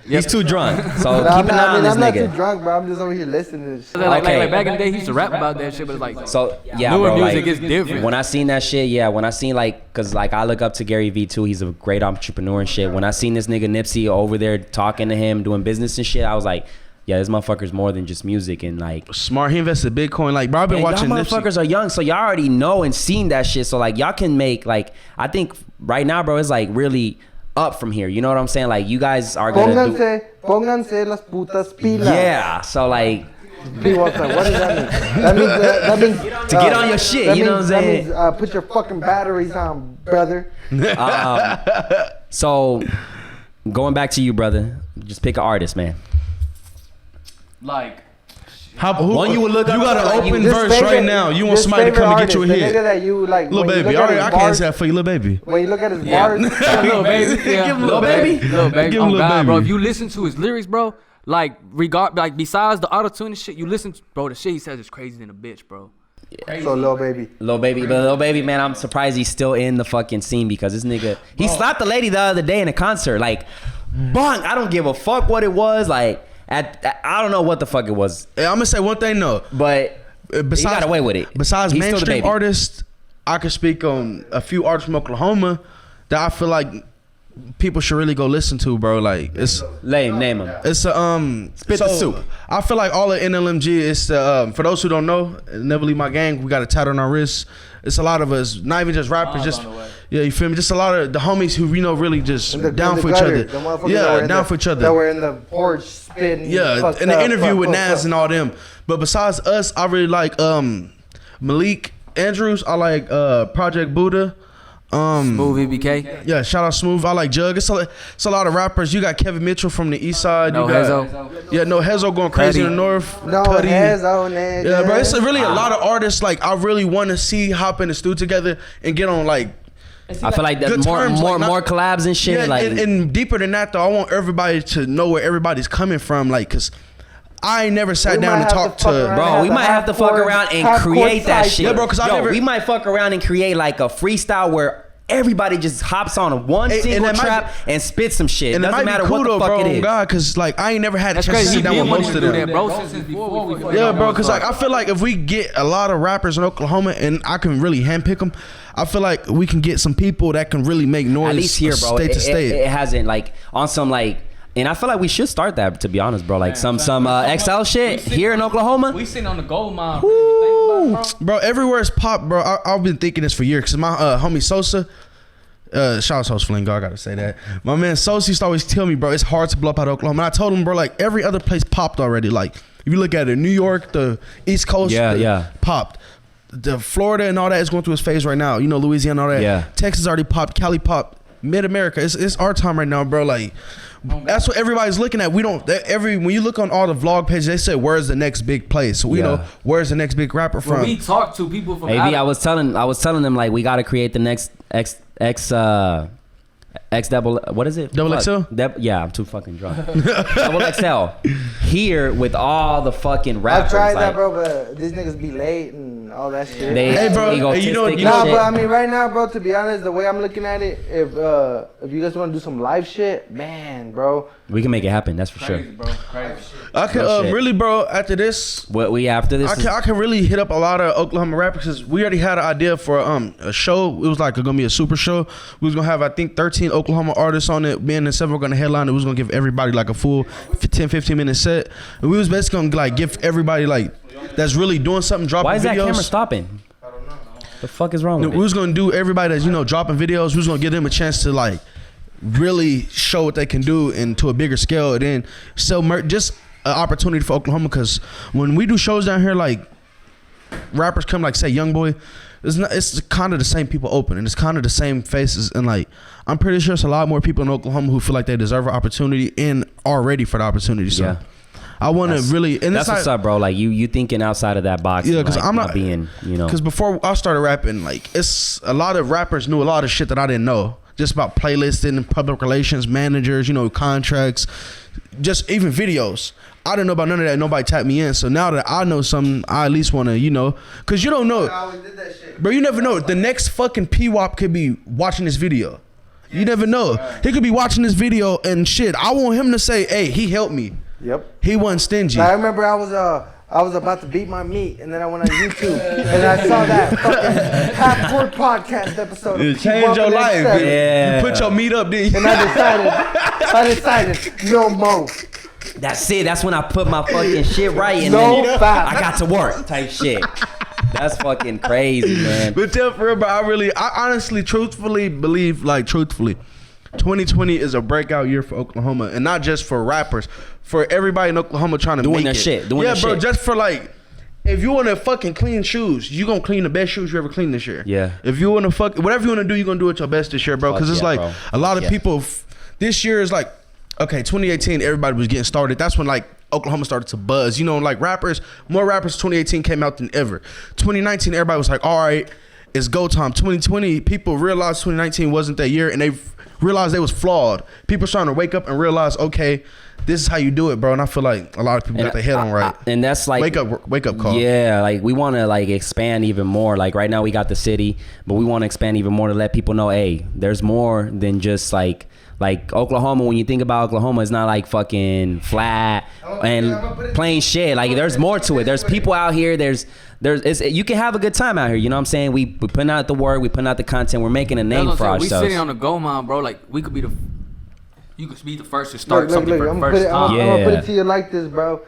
He's too drunk. So Nah, keep an eye on I'm this not too nigga. drunk, bro. I'm just over here listening to this shit. Like Okay. back in the day, he used to rap about that shit, but it's like So yeah, newer bro. music Like, is different. when I seen that shit, yeah. When I seen like, cause like I look up to Gary Vee too. He's a great entrepreneur and shit. When I seen this nigga Nipsey over there talking to him, doing business and shit, I was like, yeah, this motherfucker's more than just music and like. Smart. He invested Bitcoin. Like bro, I've been And watching y'all Nipsey. motherfuckers are young, so y'all already know and seen that shit. So like y'all can make like, I think right now, bro, it's like really up from here. You know what I'm saying? Like you guys are gonna do. Pónganse las putas pilas. Yeah. So like. What does that mean? That means To get on your shit, that you know means- what I'm saying? That means put your fucking batteries on, brother. So going back to you, brother. Just pick an artist, man. like One you would look You up got to, an like, open you- verse This right favorite- now. You want this somebody to favorite come and get you a artist, hit. The nigga that you like, Little when you baby. look at I his can't bars- say that for you, little baby. When you look at his bars, little baby, yeah, Give him Lil Baby. little baby. Give him Oh Lil God, bro, Baby. if you listen to his lyrics, bro, like besides the auto tune and shit, you listen, to, bro, the shit he says is crazy than a bitch, bro. so Lil Baby. Lil Baby, man, I'm surprised he's still in the fucking scene because this nigga, he slapped the lady the other day in a concert. Like, bunk, I don't give a fuck what it was. Like, I don't know what the fuck it was, Hey, I'm gonna say one thing though. but he got away with it. Besides He's still the mainstream baby. artists, I could speak on a few artists from Oklahoma that I feel like people should really go listen to, bro. Like it's Name him. it's a Spit the soup. I feel like all of NLMG is for those who don't know, Never Leave My Gang. We got a tattoo on our wrists. It's a lot of us, not even just rappers, just yeah, you feel me? Just a lot of the homies who really just In the- down in the for each gutter, other. the motherfuckers that were Yeah, in down the- for each other. That were in the porch spitting. Yeah, fucked in the up, interview with fuck, Nas fuck. and all them. But besides us, I really like Malik Andrews. I like Project Buddha. Smooth EBK. Yeah, shout out Smooth. I like Jug. It's a lot of rappers. You got Kevin Mitchell from the East Side. No you got, Hezo. Yeah, no Hezo going crazy in the North. No Cuddy. Hezo, nigga. Yeah, bro. It's really a lot of artists. Like I really want to see hop in the studio together and get on like. I feel like good more terms, like, more collabs and shit. Yeah, like and deeper than that though, I want everybody to know where everybody's coming from. Like, cause I ain't never sat down and talked to. Bro, we might have to fuck around and create that shit. Yeah, bro, cause we might fuck around and create like a freestyle where everybody just hops on one single trap and spits some shit. And doesn't it might matter be cool what the though, fuck bro. it is. God, cause like I ain't never had a That's chance to crazy. sit down with most of them. Bro, since before we Yeah, bro, cause like I feel like if we get a lot of rappers in Oklahoma and I can really handpick them, I feel like we can get some people that can really make noise. At least here, bro. State to state. It hasn't like on some like. And I feel like we should start that, to be honest, bro. Like some XL shit here in Oklahoma. We sitting on the gold mine. Bro, everywhere is pop, bro. I've been thinking this for years. Cause my homie Sosa, shout out Sosa Flingo, I gotta say that. My man Sosa used to always tell me, bro, it's hard to blow up out of Oklahoma. And I told him, bro, like every other place popped already. Like if you look at it, New York, the East Coast, popped. The Florida and all that is going through its phase right now. You know, Louisiana, all that. Yeah. Texas already popped. Cali popped. Mid America, it's our time right now, bro. Like. That's what everybody's looking at. We don't when you look on all the vlog pages, they say where's the next big place. So we know where's the next big rapper from. When we talk to people from I was telling them like we got to create the next X double, what is it? Double XL? Yeah, I'm too fucking drunk. Double XL here with all the fucking rappers. I've tried like, that, bro, but these niggas be late and all that shit. Hey, bro, you know, but I mean, right now, bro, to be honest, the way I'm looking at it, if you guys want to do some live shit, man, bro, we can make it happen. That's for crazy, sure. Bro. Crazy. I can really, bro. After this, I can really hit up a lot of Oklahoma rappers because we already had an idea for a show. It was like gonna be a super show. We was gonna have I think 13 Oklahoma artists on it. Me and seven were gonna headline it. We was gonna give everybody like a full 10-15 minute set. And we was basically gonna like give everybody like that's really doing something, dropping videos. Why is that camera stopping? I don't know. The fuck is wrong with We was gonna do everybody that's dropping videos. We was gonna give them a chance to like really show what they can do and to a bigger scale. And then sell just an opportunity for Oklahoma because when we do shows down here, like rappers come like say Youngboy, it's kind of the same people open and it's kind of the same faces, and like I'm pretty sure it's a lot more people in Oklahoma who feel like they deserve an opportunity and are ready for the opportunity. So yeah. I want to really, and that's what's up, bro. Like you thinking outside of that box. Yeah, because like, I'm not being, Because before I started rapping, like it's a lot of rappers knew a lot of shit that I didn't know, just about playlisting, public relations, managers, contracts, just even videos. I didn't know about none of that. Nobody tapped me in. So now that I know something, I at least want to, because you don't know, I always did that shit. bro. You never know. The next fucking Pwap could be watching this video. You never know. He could be watching this video and shit. I want him to say, "Hey, he helped me." Yep. He wasn't stingy. I remember I was about to beat my meat, and then I went on YouTube and I saw that fucking half-court podcast episode. It changed your life. Yeah. You put your meat up, didn't you? And I decided no more. That's it. That's when I put my fucking shit right, and No then fat. I got to work type shit. That's fucking crazy, man. But tell for real, bro, I honestly, truthfully believe, 2020 is a breakout year for Oklahoma, and not just for rappers, for everybody in Oklahoma trying to doing make their it. shit. Doing their bro, shit. just for if you want to fucking clean shoes, you gonna clean the best shoes you ever cleaned this year. Yeah. If you want to whatever you want to do, you gonna do it your best this year, bro. Because it's bro. a lot of people. This year is okay, 2018, everybody was getting started. That's when Oklahoma started to buzz. Rappers, more rappers 2018 came out than ever. 2019, everybody was like, all right, it's go time. 2020, people realized 2019 wasn't that year, and they realized they was flawed. People starting to wake up and realize, okay, this is how you do it, bro. And I feel like a lot of people got their head on right. And that's wake up call. Yeah, we want to expand even more. Right now we got the city, but we want to expand even more to let people know, hey, there's more than just like Oklahoma. When you think about Oklahoma, it's not fucking flat and plain shit. There's more to it. There's people out here. You can have a good time out here. You know what I'm saying? We putting out the work. We putting out the content. We're making a name for ourselves. We sitting on the gold mine, bro. We could be you could be the first to start something for the first time. I'm gonna put it to you like this, bro.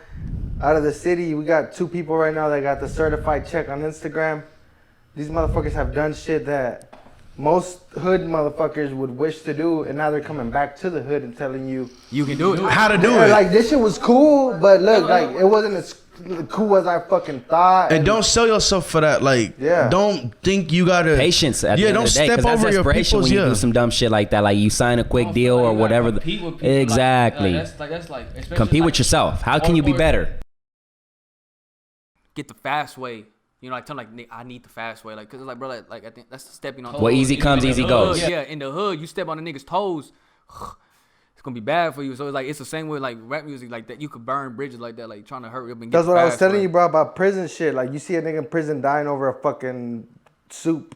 Out of the city, we got 2 people right now that got the certified check on Instagram. These motherfuckers have done shit that most hood motherfuckers would wish to do, and now they're coming back to the hood and telling you can do it. How to do yeah, it. like this shit was cool, but look, like it wasn't as cool as I fucking thought. And don't sell yourself for that. Like, don't think you gotta patience. At the end don't of the day, step 'cause that's over your desperation people's. when you do some dumb shit like that. Like you sign a quick deal or whatever. Exactly. That's like Compete with yourself. How can you be better? Get the fast way. You know, like tell them, like, Nick, I need the fast way. Like, cause it's like, bro, like I think that's stepping on. Well, easy comes, easy goes. Yeah, in the hood, you step on a nigga's toes, it's gonna be bad for you. So it's like it's the same way like rap music like that. You could burn bridges like that, like trying to hurry up and get. That's what I was telling way. you, bro, about prison shit. Like you see a nigga in prison dying over a fucking soup.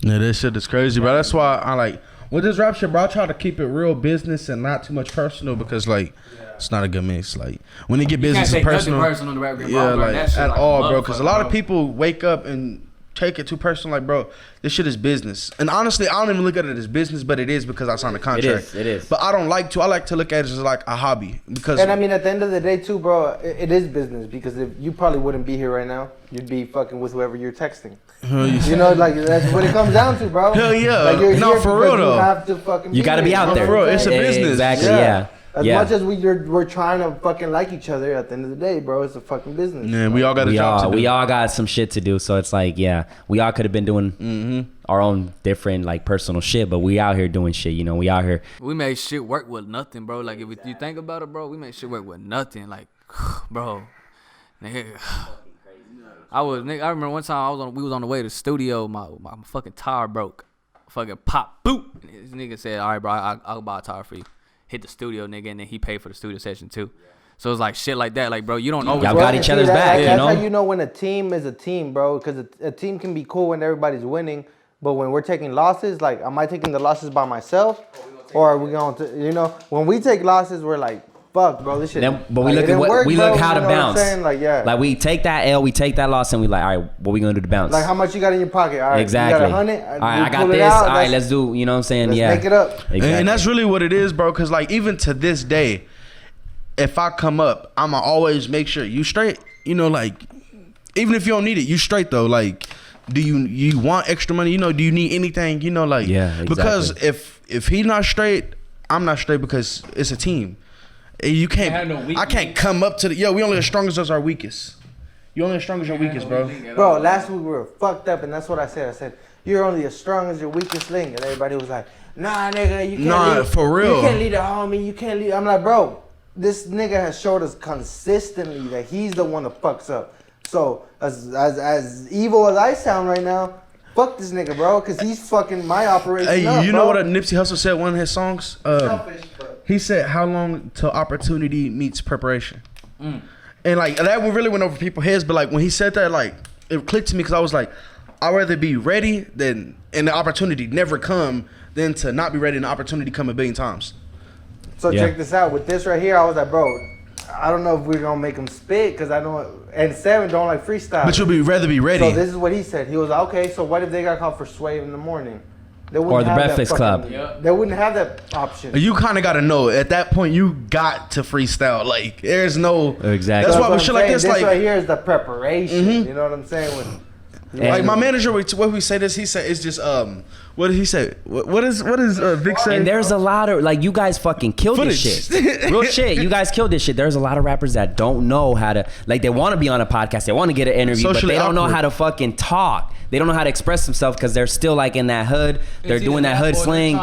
Yeah, this shit is crazy, bro. That's why I like with this rap shit, bro. I try to keep it real business and not too much personal because like. It's not a good mix. Like when they get business and personal, personal to rap game, yeah, bro, like at all, bro. Because a lot of people wake up and take it too personal. Like, bro, this shit is business. And honestly, I don't even look at it as business, but it is because I signed a contract. It is. But I don't like to. I like to look at it as like a hobby because. And I mean, at the end of the day, too, bro, it is business because if you probably wouldn't be here right now, you'd be fucking with whoever you're texting. You know, like that's what it comes down to, bro. Hell yeah. Like, you're No, here for because real though. You have to fucking. You got to be out there. For real, it's a business. Exactly. Yeah. As much as we're trying to fucking like each other, at the end of the day, bro, it's a fucking business. Yeah, we all got a job to do. We all got some shit to do. So it's like, yeah, we all could have been doing our own different like personal shit, but we out here doing shit. You know, we out here. We made shit work with nothing, bro. Like if you think about it, bro, we made shit work with nothing. Like, bro, nigga. I remember one time we was on the way to the studio. My fucking tire broke. Fucking pop, boop. And this nigga said, all right, bro, I'll buy a tire for you. Hit the studio, nigga, and then he paid for the studio session too. So it's like shit like that. Like, bro, you don't always. Y'all got each other's back, you know? That's how you know when a team is a team, bro. Because a team can be cool when everybody's winning, but when we're taking losses, like, am I taking the losses by myself, or are we going to, you know? When we take losses, we're like, fuck, bro, this shit. Then, but we like, look at we look how to bounce. Like, yeah. Like we take that L, we take that loss, and we like, all right, what we gonna do to bounce? Like how much you got in your pocket? All right, exactly. You got 100. All right, I got this. All right, let's do. You know what I'm saying? Let's yeah. make it up. Exactly. And that's really what it is, bro. Because like even to this day, if I come up, I'ma always make sure you straight. You know, like even if you don't need it, you straight though. Like, do you want extra money? You know, do you need anything? You know, like yeah, exactly. Because if he's not straight, I'm not straight because it's a team. You can't. I can't come up to the. We only as strong as our weakest. You only as strong as your weakest, bro. Bro, last week we were fucked up, and that's what I said. I said you're only as strong as your weakest link, and everybody was like, "Nah, nigga, you can't." Nah, for real. You can't lead a homie. You can't lead. I'm like, bro, this nigga has showed us consistently that he's the one that fucks up. So as evil as I sound right now, fuck this nigga, bro, because he's fucking my operation. Hey, up, you bro. know what Nipsey Hussle said in one of his songs? Selfish, but. He said, "How long till opportunity meets preparation?" And like that one really went over people's heads. But like when he said that, like it clicked to me because I was like, I'd rather be ready and the opportunity never come than to not be ready and the opportunity come a billion times. So check this out. With this right here, I was like, bro, I don't know if we're gonna make him spit because I don't. And Seven don't like freestyle. But you'll rather be ready. So this is what he said. He was like, okay, so what if they got called for sway in the morning? They or the Breakfast Club. They wouldn't have that option. You kind of got to know at that point you got to freestyle. Like there's no exactly. That's why with shit like this, like right here is the preparation. You know what I'm saying? Like my manager, what we say this, he said it's just what did he say? What is Vic say? And there's a lot of like you guys fucking killed this shit. Real shit. You guys killed this shit. There's a lot of rappers that don't know how to like they want to be on a podcast, they want to get an interview, but they don't know how to fucking talk. They don't know how to express themselves because they're still like in that hood. They're doing that hood slang.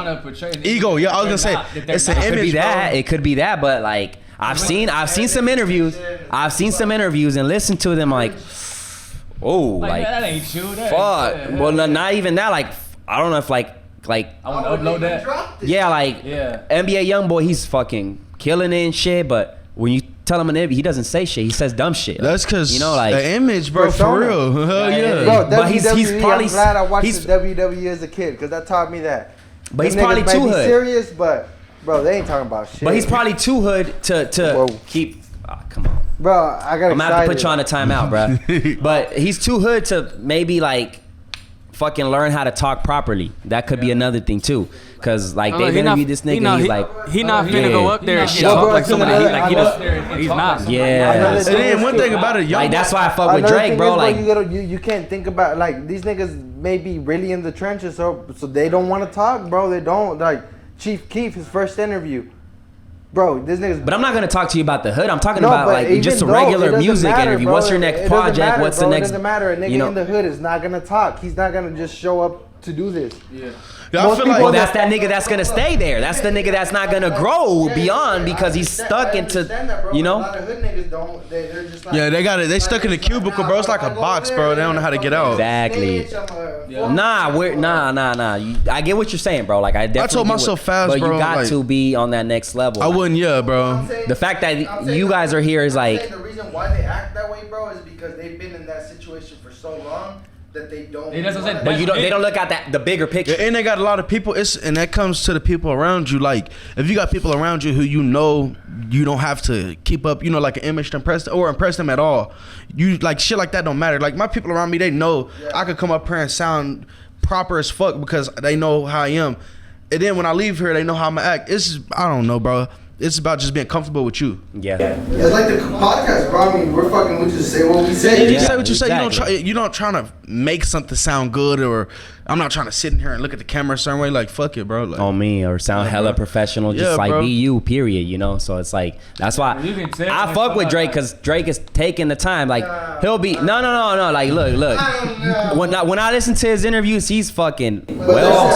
Ego, yeah, I was gonna say it's an image. Could be that. It could be that, but like I've seen some interviews. I've seen some interviews and listened to them like, oh, like that ain't true. Fuck. Well, not even that. Like I don't know if like I want to upload that. Yeah, like NBA YoungBoy, he's fucking killing it and shit. But when you tell him an interview, he doesn't say shit. He says dumb shit. That's because you know, like the image, bro, for real. Hell yeah. Bro, but he's probably. I'm glad I watched the WWE as a kid because that taught me that. But he's probably too hood. Serious, but bro, they ain't talking about shit. But he's probably too hood to keep. Oh, come on, bro. I got. I'm gonna have to put you on a timeout, bro. But he's too hood to maybe like fucking learn how to talk properly. That could be another thing too. Cause like they've interviewed this nigga, he's like, he not finna go up there and Yeah. talk like somebody. He's not. yeah. And then one thing about it, Like that's why I fuck with Another Drake, thing bro. is, Like you can't think about like these niggas may be really in the trenches, so they don't want to talk, bro. They don't like Chief Keef, his first interview, bro. This nigga's. but I'm not gonna talk to you about the hood. I'm talking No, about but like even just a though, it regular doesn't music matter, interview. bro. What's your It next doesn't project? matter, What's bro. the It next? doesn't matter. A nigga you know, in the hood is not gonna talk. He's not gonna just show up to do this. I Most feel people like well, that's that nigga that's gonna stay there. That's the nigga that's not gonna grow beyond because he's stuck into, you A know. lot of hood niggas don't. They're just like. yeah, they got it. They stuck in a cubicle, bro. It's like a box, bro. They don't know how to get out. Exactly. Nah. I get what you're saying, bro. Like I definitely. told get myself what, fast, but bro, you got like- to be on that next level. I wouldn't, yeah, bro. The fact that you guys are here is like. The reason why they act that way, bro, is because they've been in that situation for so long that they don't. Yeah, that's what I'm saying. But they don't look at the bigger picture. Yeah, and they got a lot of people. And that comes to the people around you. Like, if you got people around you who you know you don't have to keep up, like an image to impress them at all. You like shit like that don't matter. Like my people around me, they know I could come up here and sound proper as fuck because they know how I am. And then when I leave here, they know how I'm gonna act. It's just, I don't know, bro. It's about just being comfortable with you. Yeah. It's like the podcast, bro. I mean, we just say what we say. You say what you say. exactly. You don't trying to make something sound good, or I'm not trying to sit in here and look at the camera a certain way. Like fuck it, bro. Like, On me or sound hella professional, just Yeah, like bro. be you, period. So it's like that's why I fuck with Drake because Drake is taking the time. Like he'll be no. Like look. When I listen to his interviews, he's fucking well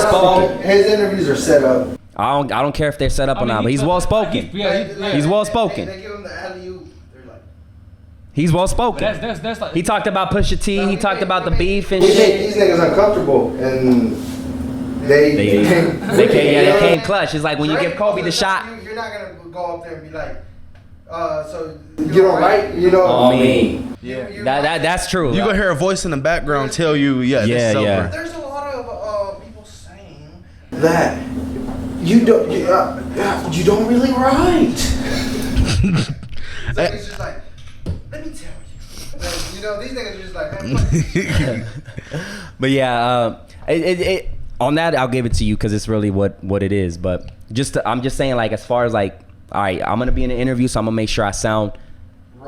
spoken. His interviews are set up. I don't care if they're set up or not, but he's well spoken. He's well spoken. They give him the alley-oop. They're like. He's well spoken. That's like He talked about Pusha T. He talked about the beef and We make shit. these niggas uncomfortable, and they They came clutch. It's like when you give Kobe the shot. You're not gonna go up there and be like, so you don't right? On me. You That's true. you gonna hear a voice in the background tell you, this is over. Yeah. There's a lot of people saying that you don't really write. So it's just like, let me tell you. Like, these niggas are just like, man, fuck. But yeah, on that I'll give it to you because it's really what it is. But I'm just saying, like, as far as like, all right, I'm gonna be in an interview, so I'm gonna make sure I sound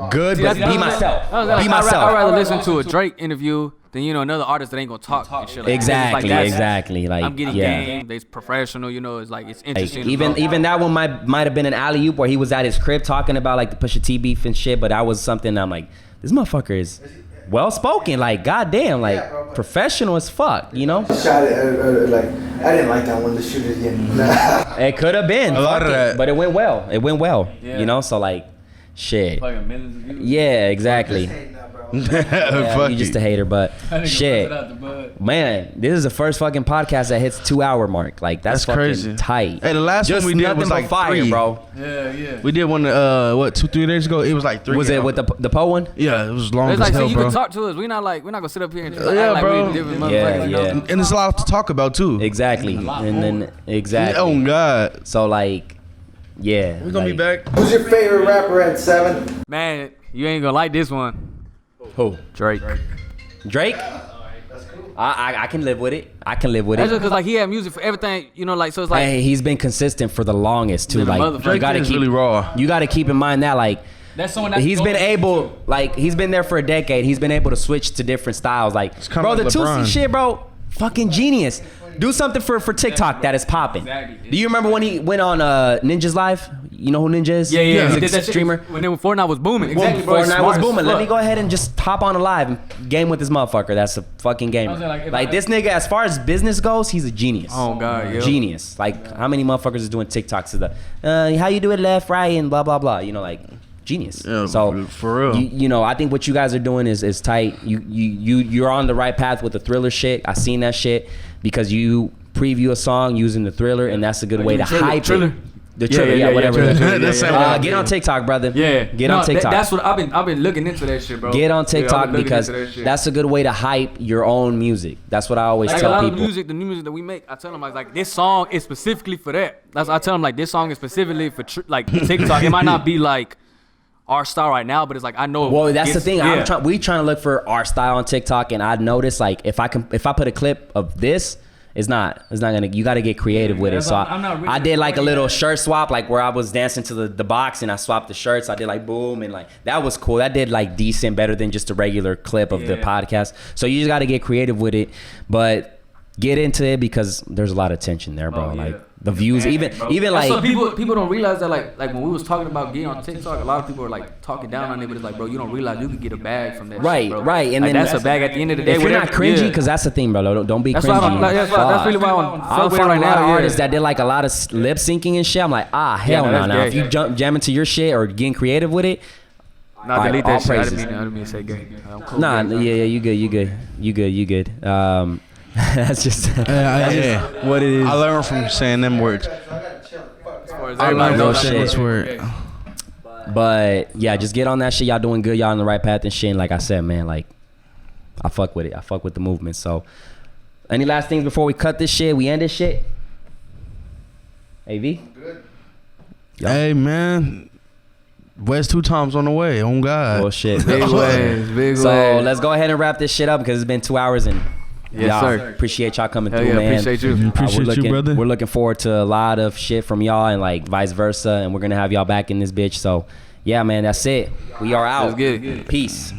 good, but be myself. I'd rather listen to a Drake interview than another artist that ain't gonna talk and shit like Exactly, that. It's exactly. Like I'm getting game. They's professional. It's like it's Like, interesting. even that one might have been an alley oop where he was at his crib talking about like the Pusha T beef and shit. But that was something I'm like, this motherfucker is well spoken. Like goddamn, like professional as fuck. Shot it, like I didn't like that one. The shooter again. It could have been A lot of that. but it went well. So like, shit. Yeah, exactly. Yeah, Fuck you just it. a hater, but shit, man, this is the first fucking podcast that hits 2 hour mark. Like that's fucking crazy. tight. Hey, the last Just one we did nothing was but like fire, 3, bro. We did one 2-3 days ago. It was like 3. Was it with the Poe one? Yeah, it was long It's as like, so hell, you bro. can talk to us. We're not gonna sit up here and just Yeah, act like bro. we different Yeah, motherfuckers. yeah. And there's a lot to talk about too. Exactly, and then exactly. Oh God, So like, yeah, we gonna be back. Who's your favorite rapper at 7? Man, you ain't gonna like this one. Who? Drake. Drake? I can live with it. I can live with That's just it. because like he had music for everything. Like so it's like Hey, he's been consistent for the longest too. Yeah, the Like motherfucker you gotta is keep really raw. You gotta keep in mind that like. He's been able, like, he's been there for a decade. He's been able to switch to different styles. Like, kinda bro, like the LeBron. 2C shit, bro, fucking genius. Do something for TikTok that is popping. Exactly. Do you remember when he went on Ninja's Live? You know who Ninja is? yeah. He's He a did that shit streamer. when Fortnite was booming. Exactly, bro. Fortnite Smart was as booming. Let fuck. me go ahead and just hop on a live and game with this motherfucker. That's a fucking gamer. I was like, if Like I- this nigga, as far as business goes, he's a genius. Oh God, yeah. Genius. Like how many motherfuckers is doing TikToks to the how you do it left, right, and blah blah blah. Like genius. Yeah, so for real. you know, I think what you guys are doing is tight. You're on the right path with the Thriller shit. I seen that shit because you preview a song using the Thriller, and that's a good way to hype Triller? it. The Triller, whatever. Triller, Get on TikTok, brother. Yeah, Get on TikTok. That's what I've been looking into that shit, bro. Get on Yeah, I've TikTok been looking because into that shit. that's a good way to hype your own music. That's what I always Like a tell lot people. of the new music that we make, I tell them like this song is specifically for that. I tell them like this song is specifically for like TikTok. It might not be like our style right now, but it's like I know. Well, that's the thing. Yeah. We trying to look for our style on TikTok, and I noticed like if I put a clip of this, it's not gonna. You got to get creative with it. So I did like a little shirt swap, like where I was dancing to the box, and I swapped the shirts. I did like boom, and like that was cool. That did like decent, better than just a regular clip of the podcast. So you just got to get creative with it, but get into it because there's a lot of tension there, bro. Like the views, even like so people don't realize that like when we was talking about getting on TikTok, a lot of people are like talking down on it, but it's like, bro, you don't realize you could get a bag from that. Right, shit, bro. right, and like, then that's a bag at the end of the day. if you're not cringy, because that's the thing, bro. Don't be That's cringy. why that's really why I'm following right a lot now. of artists that did like a lot of lip syncing and shit. I'm like, hell no. that's Now, gay. if you jam into your shit or getting creative with it, Nah, all delete right, that shit. I praises. didn't mean to say gay. I'm cool. nah, yeah, you good. That's just Yeah. what it is. I learned from saying them words. I learned real from saying shit. this word. But yeah, just get on that shit. Y'all doing good. Y'all on the right path and shit. And like I said, man, like I fuck with it. I fuck with the movement. So, any last things before we cut this shit? We end this shit. AV. Hey man, West 2 times on the way. On God. Oh shit. Big ways. So let's go ahead and wrap this shit up because it's been 2 hours and Yes, y'all, sir. appreciate y'all coming Hell through, yeah, man. appreciate you. Appreciate you, brother. We're looking forward to a lot of shit from y'all and like vice versa, and we're gonna have y'all back in this bitch. So yeah, man, that's it. We are out. Let's get it. Peace.